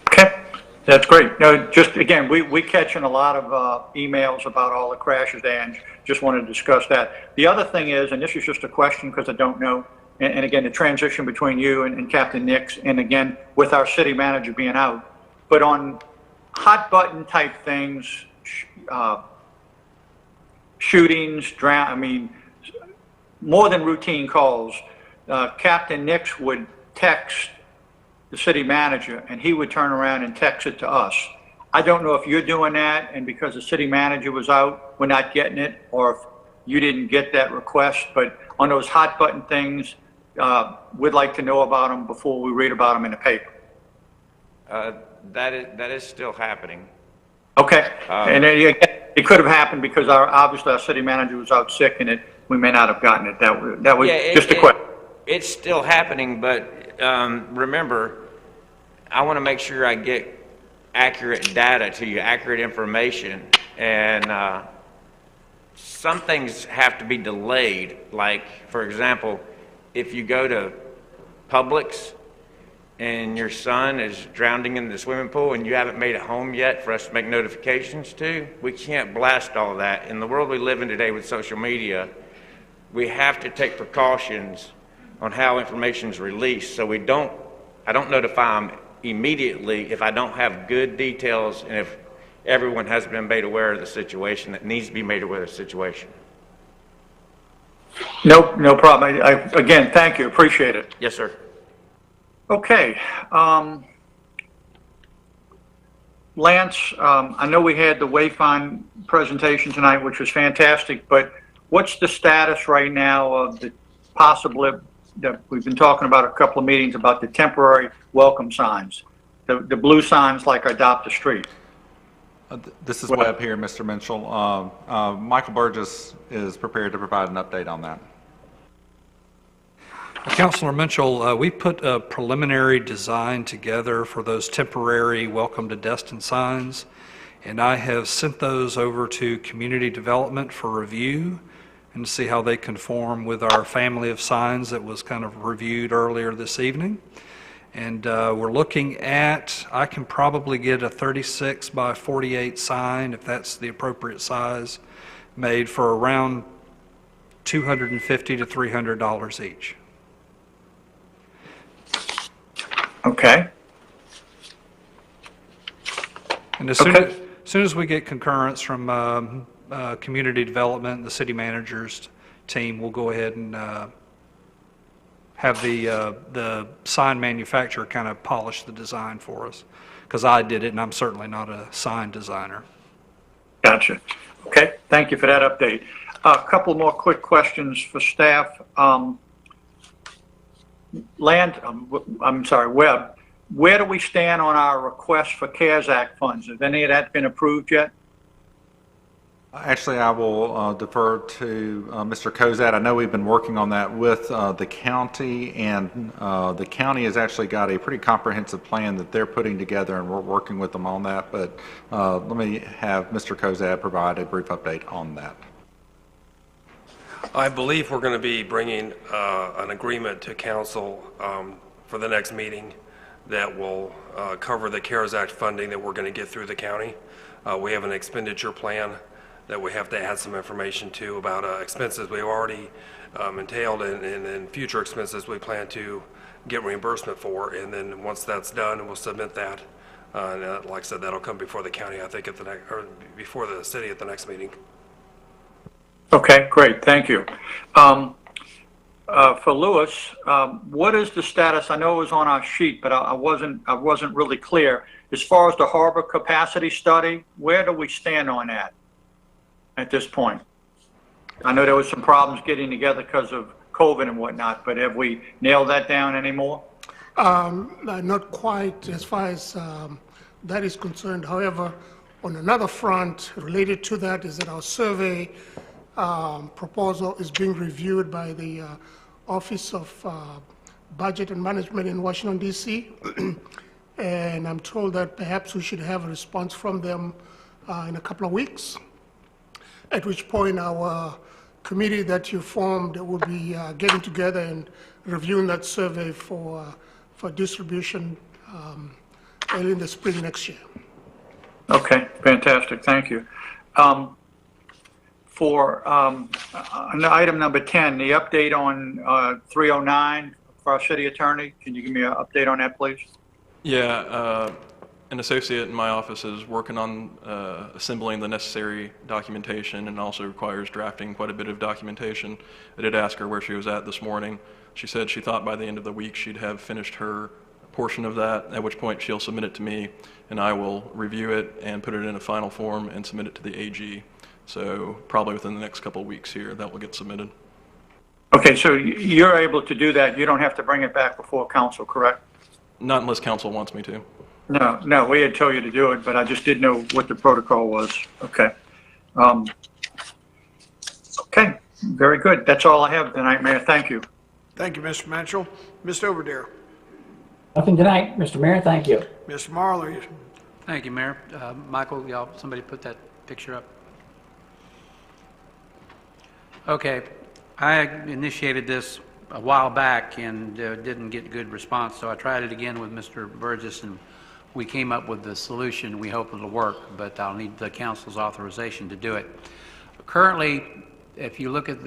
Speaker 6: Okay, that's great. No, just again, we catching a lot of emails about all the crashes, and just wanted to discuss that. The other thing is, and this is just a question because I don't know, and again, the transition between you and Captain Nix, and again, with our city manager being out, but on hot button type things, shootings, more than routine calls, Captain Nix would text the city manager, and he would turn around and text it to us. I don't know if you're doing that, and because the city manager was out, we're not getting it, or if you didn't get that request, but on those hot button things, we'd like to know about them before we read about them in the paper.
Speaker 14: That is still happening.
Speaker 6: Okay, and it could have happened because obviously our city manager was out sick, and we may not have gotten it. That was just a question.
Speaker 14: It's still happening, but remember, I want to make sure I get accurate data to you, accurate information, and some things have to be delayed. Like, for example, if you go to Publix and your son is drowning in the swimming pool and you haven't made it home yet for us to make notifications to, we can't blast all that. In the world we live in today with social media, we have to take precautions on how information is released. So I don't notify them immediately if I don't have good details and if everyone has been made aware of the situation that needs to be made aware of the situation.
Speaker 6: No problem. Again, thank you. Appreciate it.
Speaker 14: Yes, sir.
Speaker 6: Okay. Lance, I know we had the Wayfind presentation tonight, which was fantastic, but what's the status right now of the possible, that we've been talking about a couple of meetings about the temporary welcome signs, the blue signs like Adopt a Street?
Speaker 7: This is Webb here, Mr. Mitchell. Michael Burgess is prepared to provide an update on that.
Speaker 5: Councilor Mitchell, we put a preliminary design together for those temporary Welcome to Destin signs, and I have sent those over to Community Development for review, and to see how they conform with our family of signs that was kind of reviewed earlier this evening. And we're looking at, I can probably get a 36 by 48 sign, if that's the appropriate size, made for around $250 to $300 each.
Speaker 6: Okay.
Speaker 5: And as soon as we get concurrence from community development and the city manager's team, we'll go ahead and have the sign manufacturer kind of polish the design for us, because I did it and I'm certainly not a sign designer.
Speaker 6: Gotcha. Okay, thank you for that update. A couple more quick questions for staff. Webb, where do we stand on our request for CARES Act funds? Has any of that been approved yet?
Speaker 7: Actually, I will defer to Mr. Kozad. I know we've been working on that with the county, and the county has actually got a pretty comprehensive plan that they're putting together, and we're working with them on that. But let me have Mr. Kozad provide a brief update on that.
Speaker 17: I believe we're going to be bringing an agreement to council for the next meeting that will cover the CARES Act funding that we're going to get through the county. We have an expenditure plan that we have to add some information to about expenses we've already entailed and future expenses we plan to get reimbursement for. And then once that's done, we'll submit that. And like I said, that'll come before the county, I think, at the next, or before the city at the next meeting.
Speaker 6: Okay, great, thank you. For Lewis, what is the status? I know it was on our sheet, but I wasn't really clear. As far as the harbor capacity study, where do we stand on that at this point? I know there was some problems getting together because of COVID and whatnot, but have we nailed that down anymore?
Speaker 16: Not quite as far as that is concerned. However, on another front related to that is that our survey proposal is being reviewed by the Office of Budget and Management in Washington, D.C. And I'm told that perhaps we should have a response from them in a couple of weeks, at which point our committee that you formed will be getting together and reviewing that survey for distribution early in the spring next year.
Speaker 6: Okay, fantastic, thank you. For item number 10, the update on 309 for our city attorney, can you give me an update on that, please?
Speaker 12: Yeah, an associate in my office is working on assembling the necessary documentation, and also requires drafting quite a bit of documentation. I did ask her where she was at this morning. She said she thought by the end of the week she'd have finished her portion of that, at which point she'll submit it to me, and I will review it and put it in a final form and submit it to the AG. So probably within the next couple of weeks here, that will get submitted.
Speaker 6: Okay, so you're able to do that. You don't have to bring it back before council, correct?
Speaker 12: Not unless council wants me to.
Speaker 6: No, we had told you to do it, but I just didn't know what the protocol was. Okay. Okay, very good. That's all I have tonight, Mayor. Thank you.
Speaker 1: Thank you, Mr. Mitchell. Mr. Overdeer.
Speaker 3: Nothing tonight, Mr. Mayor. Thank you.
Speaker 1: Mr. Marler.
Speaker 10: Thank you, Mayor. Michael, y'all, somebody put that picture up. Okay, I initiated this a while back and didn't get good response, so I tried it again with Mr. Burgess, and we came up with the solution. We hope it'll work, but I'll need the council's authorization to do it. Currently, if you look at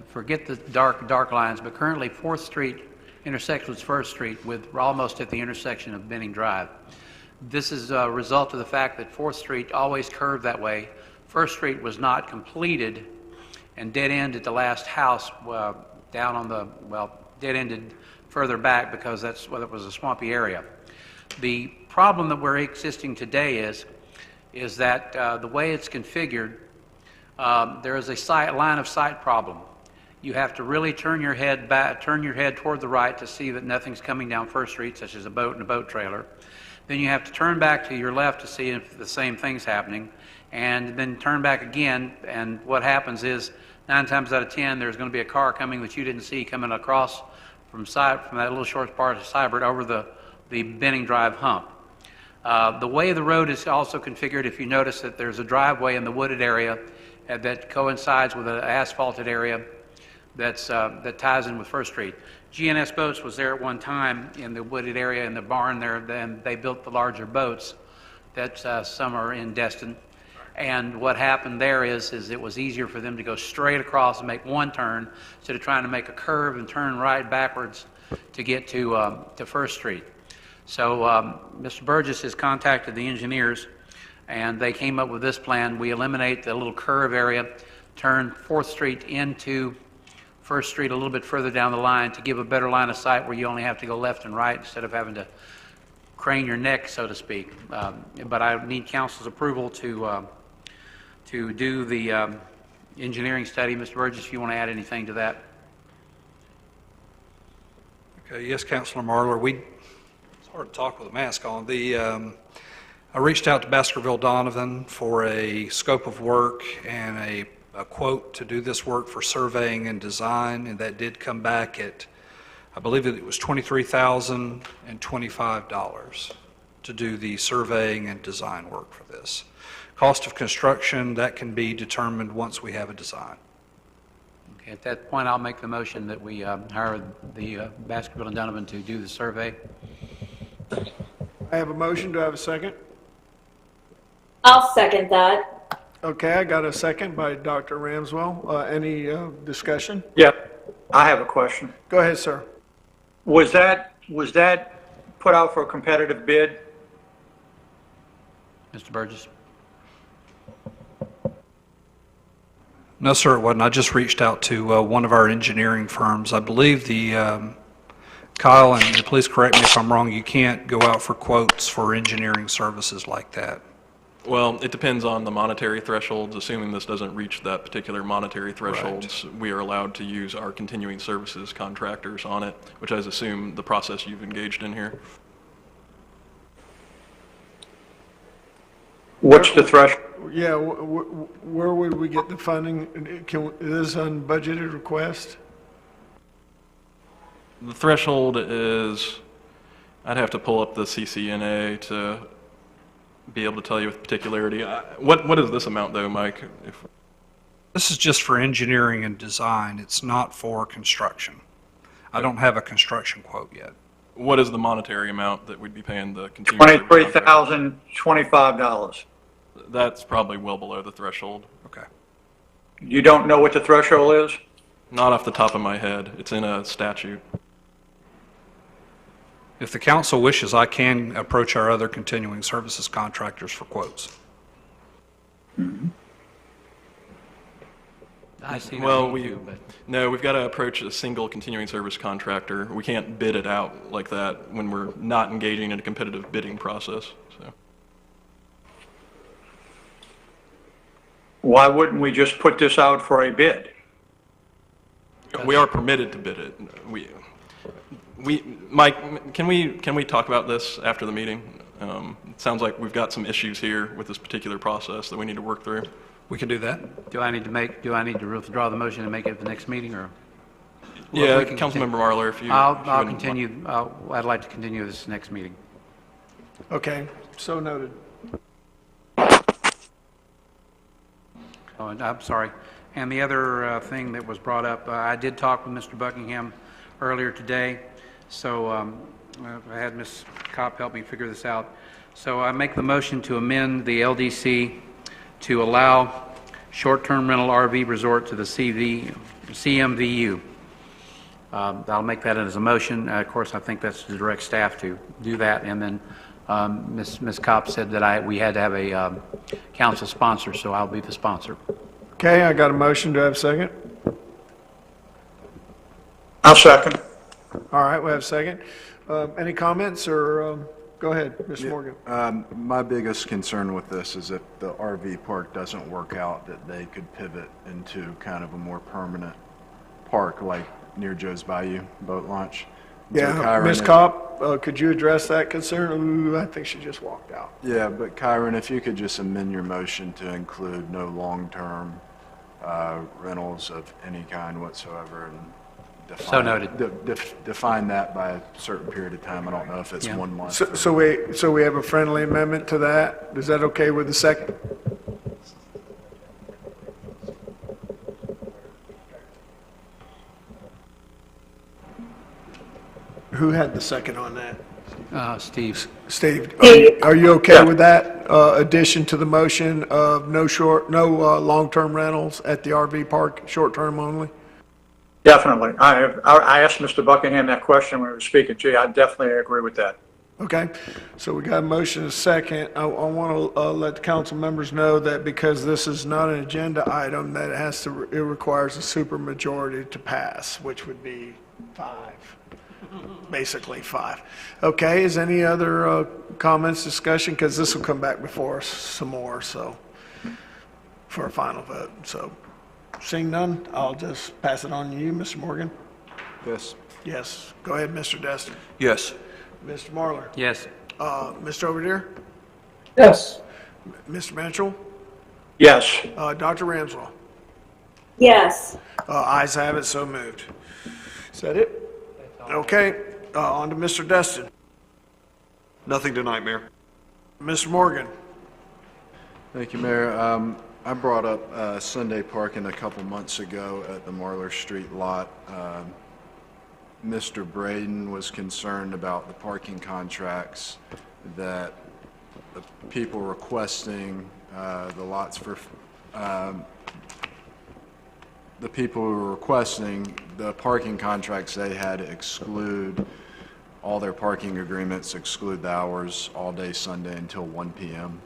Speaker 10: forget the dark lines, but currently 4th Street intersects with 1st Street. We're almost at the intersection of Benning Drive. This is a result of the fact that 4th Street always curved that way. 1st Street was not completed and dead-end at the last house down on the, dead-ended further back because it was a swampy area. The problem that we're existing today is that the way it's configured, there is a line of sight problem. You have to really turn your head toward the right to see that nothing's coming down 1st Street, such as a boat and a boat trailer. Then you have to turn back to your left to see if the same thing's happening, and then turn back again, and what happens is 9 times out of 10 there's going to be a car coming that you didn't see coming across from that little short part of Cybert over the Benning Drive hump. The way the road is also configured, if you notice that there's a driveway in the wooded area
Speaker 3: that coincides with an asphalted area that ties in with First Street. GNS Boats was there at one time in the wooded area in the barn there, then they built the larger boats that some are in Destin. And what happened there is it was easier for them to go straight across and make one turn instead of trying to make a curve and turn right backwards to get to First Street. So Mr. Burgess has contacted the engineers, and they came up with this plan. We eliminate the little curve area, turn 4th Street into First Street a little bit further down the line to give a better line of sight where you only have to go left and right instead of having to crane your neck, so to speak. But I need council's approval to do the engineering study. Mr. Burgess, if you want to add anything to that.
Speaker 5: Okay, yes, Councilor Marler. It's hard to talk with a mask on. I reached out to Baskerville Donovan for a scope of work and a quote to do this work for surveying and design, and that did come back at, I believe it was $23,025 to do the surveying and design work for this. Cost of construction, that can be determined once we have a design.
Speaker 3: Okay, at that point, I'll make the motion that we hire the Baskerville and Donovan to do the survey.
Speaker 1: I have a motion. Do I have a second?
Speaker 2: I'll second that.
Speaker 1: Okay, I got a second by Dr. Ramswell. Any discussion?
Speaker 6: Yeah, I have a question.
Speaker 1: Go ahead, sir.
Speaker 6: Was that put out for a competitive bid?
Speaker 3: Mr. Burgess?
Speaker 5: No, sir, it wasn't. I just reached out to one of our engineering firms. I believe Kyle, and please correct me if I'm wrong, you can't go out for quotes for engineering services like that.
Speaker 12: Well, it depends on the monetary thresholds. Assuming this doesn't reach that particular monetary thresholds, right, we are allowed to use our continuing services contractors on it, which I assume the process you've engaged in here.
Speaker 6: What's the threshold?
Speaker 1: Yeah, where would we get the funding? Is this unbudgeted request?
Speaker 12: The threshold is, I'd have to pull up the CCNA to be able to tell you with particularity. What is this amount though, Mike?
Speaker 5: This is just for engineering and design. It's not for construction. I don't have a construction quote yet.
Speaker 12: What is the monetary amount that we'd be paying the continuing?
Speaker 6: $23,025.
Speaker 12: That's probably well below the threshold.
Speaker 5: Okay.
Speaker 6: You don't know what the threshold is?
Speaker 12: Not off the top of my head. It's in a statute.
Speaker 5: If the council wishes, I can approach our other continuing services contractors for quotes.
Speaker 12: Mm-hmm.
Speaker 3: I see.
Speaker 12: Well, we've got to approach a single continuing service contractor. We can't bid it out like that when we're not engaging in a competitive bidding process. So.
Speaker 6: Why wouldn't we just put this out for a bid?
Speaker 12: We are permitted to bid it. Mike, can we talk about this after the meeting? It sounds like we've got some issues here with this particular process that we need to work through.
Speaker 5: We can do that.
Speaker 3: Do I need to withdraw the motion and make it at the next meeting, or?
Speaker 12: Yeah, Councilmember Marler, if you.
Speaker 3: I'll continue. I'd like to continue this next meeting.
Speaker 1: Okay, so noted.
Speaker 3: Oh, and I'm sorry. And the other thing that was brought up, I did talk with Mr. Buckingham earlier today, so I had Ms. Kopp help me figure this out. So I make the motion to amend the LDC to allow short-term rental RV resort to the CMVU. I'll make that as a motion. Of course, I think that's to direct staff to do that. And then Ms. Kopp said that we had to have a council sponsor, so I'll be the sponsor.
Speaker 1: Okay, I got a motion. Do I have a second?
Speaker 6: I'll second.
Speaker 1: All right, we have a second. Any comments, or go ahead, Mr. Morgan.
Speaker 18: My biggest concern with this is if the RV park doesn't work out, that they could pivot into kind of a more permanent park like near Joe's Bayou boat launch.
Speaker 1: Yeah, Ms. Kopp, could you address that concern? Ooh, I think she just walked out.
Speaker 18: Yeah, but Kyron, if you could just amend your motion to include no long-term rentals of any kind whatsoever, and define,
Speaker 3: so noted.
Speaker 18: Define that by a certain period of time. I don't know if it's 1 month.
Speaker 1: So we have a friendly amendment to that. Is that okay with the second? who had the second on that?
Speaker 10: Steve.
Speaker 1: Steve, are you okay with that addition to the motion of no long-term rentals at the RV park, short-term only?
Speaker 6: Definitely. I asked Mr. Buckingham that question when we were speaking. Gee, I definitely agree with that.
Speaker 1: Okay, so we got a motion and a second. I want to let the council members know that because this is not an agenda item, that it requires a supermajority to pass, which would be 5. Basically 5. Okay, is any other comments, discussion? Because this will come back before us some more, so, for a final vote. So, seeing none, I'll just pass it on to you, Mr. Morgan.
Speaker 18: Yes.
Speaker 1: Yes. Go ahead, Mr. Destin.
Speaker 15: Yes.
Speaker 1: Mr. Marlar.
Speaker 10: Yes.
Speaker 1: Mr. Overdeer.
Speaker 3: Yes.
Speaker 1: Mr. Mitchell.
Speaker 6: Yes.
Speaker 1: Dr. Ramswell.
Speaker 2: Yes.
Speaker 1: Ayes have it, so moved. Is that it? Okay, on to Mr. Destin.
Speaker 15: Nothing tonight, Mayor.
Speaker 1: Mr. Morgan.
Speaker 18: Thank you, Mayor. I brought up Sunday parking a couple months ago at the Marlar Street lot. Mr. Braden was concerned about the parking contracts that the people requesting the lots for the people who were requesting the parking contracts they had exclude all their parking agreements, exclude the hours all day Sunday until 1 p.m.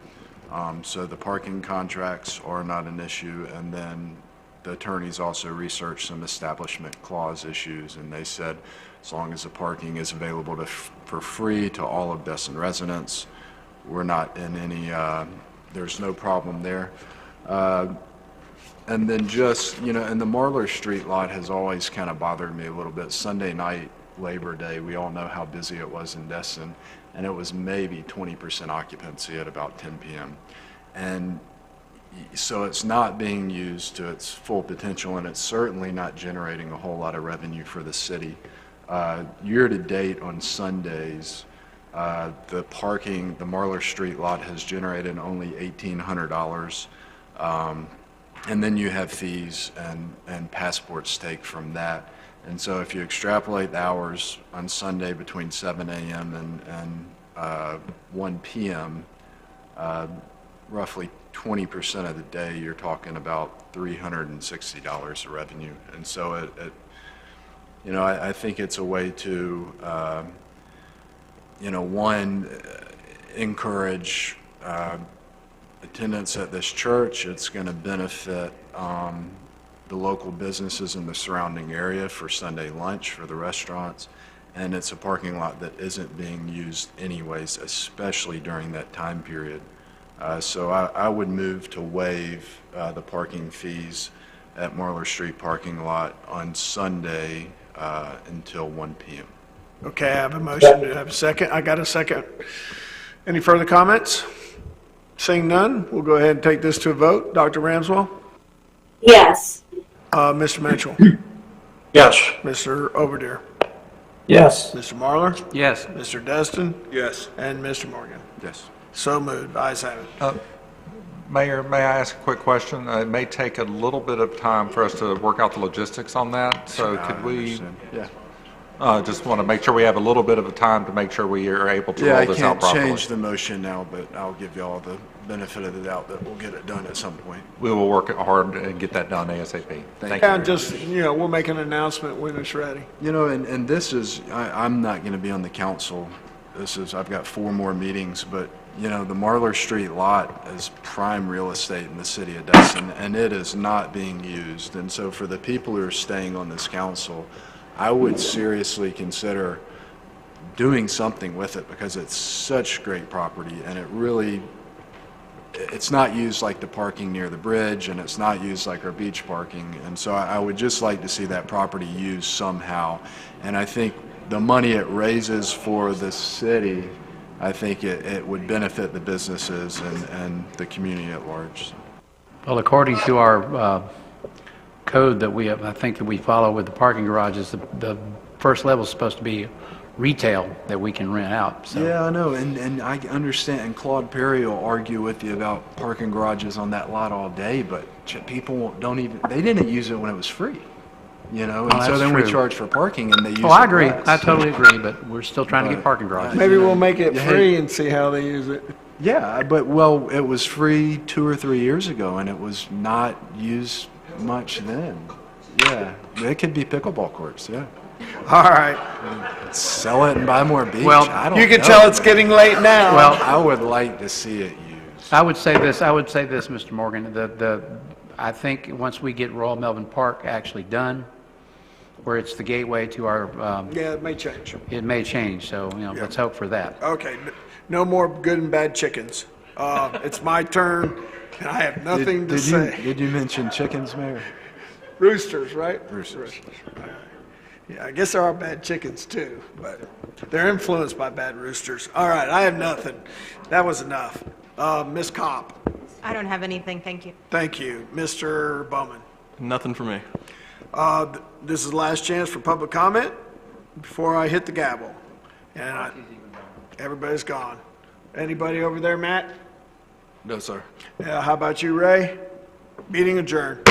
Speaker 18: So the parking contracts are not an issue, and then the attorneys also researched some establishment clause issues, and they said as long as the parking is available for free to all of Destin residents, we're not in any, there's no problem there. And then just, and the Marlar Street lot has always kind of bothered me a little bit. Sunday night, Labor Day, we all know how busy it was in Destin, and it was maybe 20% occupancy at about 10 p.m. And so it's not being used to its full potential, and it's certainly not generating a whole lot of revenue for the city. Year to date on Sundays, the Marlar Street lot has generated only $1,800. And then you have fees and passports take from that. And so if you extrapolate the hours on Sunday between 7 a.m. and 1 p.m., roughly 20% of the day, you're talking about $360 of revenue. And so I think it's a way to, one, encourage attendance at this church. It's going to benefit the local businesses in the surrounding area for Sunday lunch for the restaurants, and it's a parking lot that isn't being used anyways, especially during that time period. So I would move to waive the parking fees at Marlar Street parking lot on Sunday until 1 p.m.
Speaker 1: Okay, I have a motion. Do I have a second? I got a second. Any further comments? Seeing none, we'll go ahead and take this to a vote. Dr. Ramswell?
Speaker 2: Yes.
Speaker 1: Mr. Mitchell?
Speaker 6: Yes.
Speaker 1: Mr. Overdeer?
Speaker 3: Yes.
Speaker 1: Mr. Marlar?
Speaker 10: Yes.
Speaker 1: Mr. Destin?
Speaker 15: Yes.
Speaker 1: And Mr. Morgan?
Speaker 18: Yes.
Speaker 1: So moved. Ayes have it.
Speaker 7: Mayor, may I ask a quick question? It may take a little bit of time for us to work out the logistics on that, so could we?
Speaker 18: Yeah.
Speaker 7: Just want to make sure we have a little bit of time to make sure we are able to roll this out properly.
Speaker 18: Yeah, I can't change the motion now, but I'll give you all the benefit of the doubt that we'll get it done at some point.
Speaker 7: We will work hard and get that done ASAP. Thank
Speaker 1: And
Speaker 7: you.
Speaker 1: just, we'll make an announcement when it's ready.
Speaker 18: And this is, I'm not going to be on the council. I've got 4 more meetings, but, the Marlar Street lot is prime real estate in the city of Destin, and it is not being used. And so for the people who are staying on this council, I would seriously consider doing something with it because it's such great property, and it's not used like the parking near the bridge, and it's not used like our beach parking. And so I would just like to see that property used somehow. And I think the money it raises for the city, I think it would benefit the businesses and the community at large.
Speaker 10: Well, according to our code that I think that we follow with the parking garages, the first level is supposed to be retail that we can rent out. So.
Speaker 18: Yeah, I know, and I understand, and Claude Perry will argue with you about parking garages on that lot all day, but people they didn't use it when it was free. you know,
Speaker 10: Oh,
Speaker 18: and so
Speaker 10: that's
Speaker 18: then we
Speaker 10: true.
Speaker 18: charge for parking and they use
Speaker 10: Oh, I
Speaker 18: it
Speaker 10: agree.
Speaker 18: less.
Speaker 10: I totally agree, but we're still trying to get parking garages.
Speaker 1: Maybe we'll make it
Speaker 18: Yeah,
Speaker 1: free and see how they use it.
Speaker 18: Yeah, but, well, it was free 2 or 3 years ago, and it was not used much then. Yeah, it could be pickleball courts, yeah.
Speaker 1: All right.
Speaker 18: Sell it and buy more beach.
Speaker 10: Well,
Speaker 18: I don't
Speaker 1: You can
Speaker 18: know,
Speaker 1: tell it's
Speaker 18: man.
Speaker 1: getting late now.
Speaker 10: Well,
Speaker 18: I would like to see it used.
Speaker 10: I would say this, Mr. Morgan, I think once we get Royal Melbourne Park actually done, where it's the gateway to our,
Speaker 1: Yeah, it may change.
Speaker 10: it may change, so, let's hope for that.
Speaker 1: Okay, no more good and bad chickens. It's my turn, and I have nothing to say.
Speaker 18: Did you mention chickens, Mayor?
Speaker 1: Roosters, right?
Speaker 18: Roosters.
Speaker 1: Yeah, I guess there are bad chickens too, but they're influenced by bad roosters. All right, I have nothing. That was enough. Ms. Kopp,
Speaker 8: I don't have anything, thank you.
Speaker 1: thank you. Mr. Bowman,
Speaker 12: Nothing for me.
Speaker 1: this is the last chance for public comment before I hit the gavel. And everybody's gone. Anybody over there, Matt?
Speaker 12: No, sir.
Speaker 1: How about you, Ray? Meeting adjourned.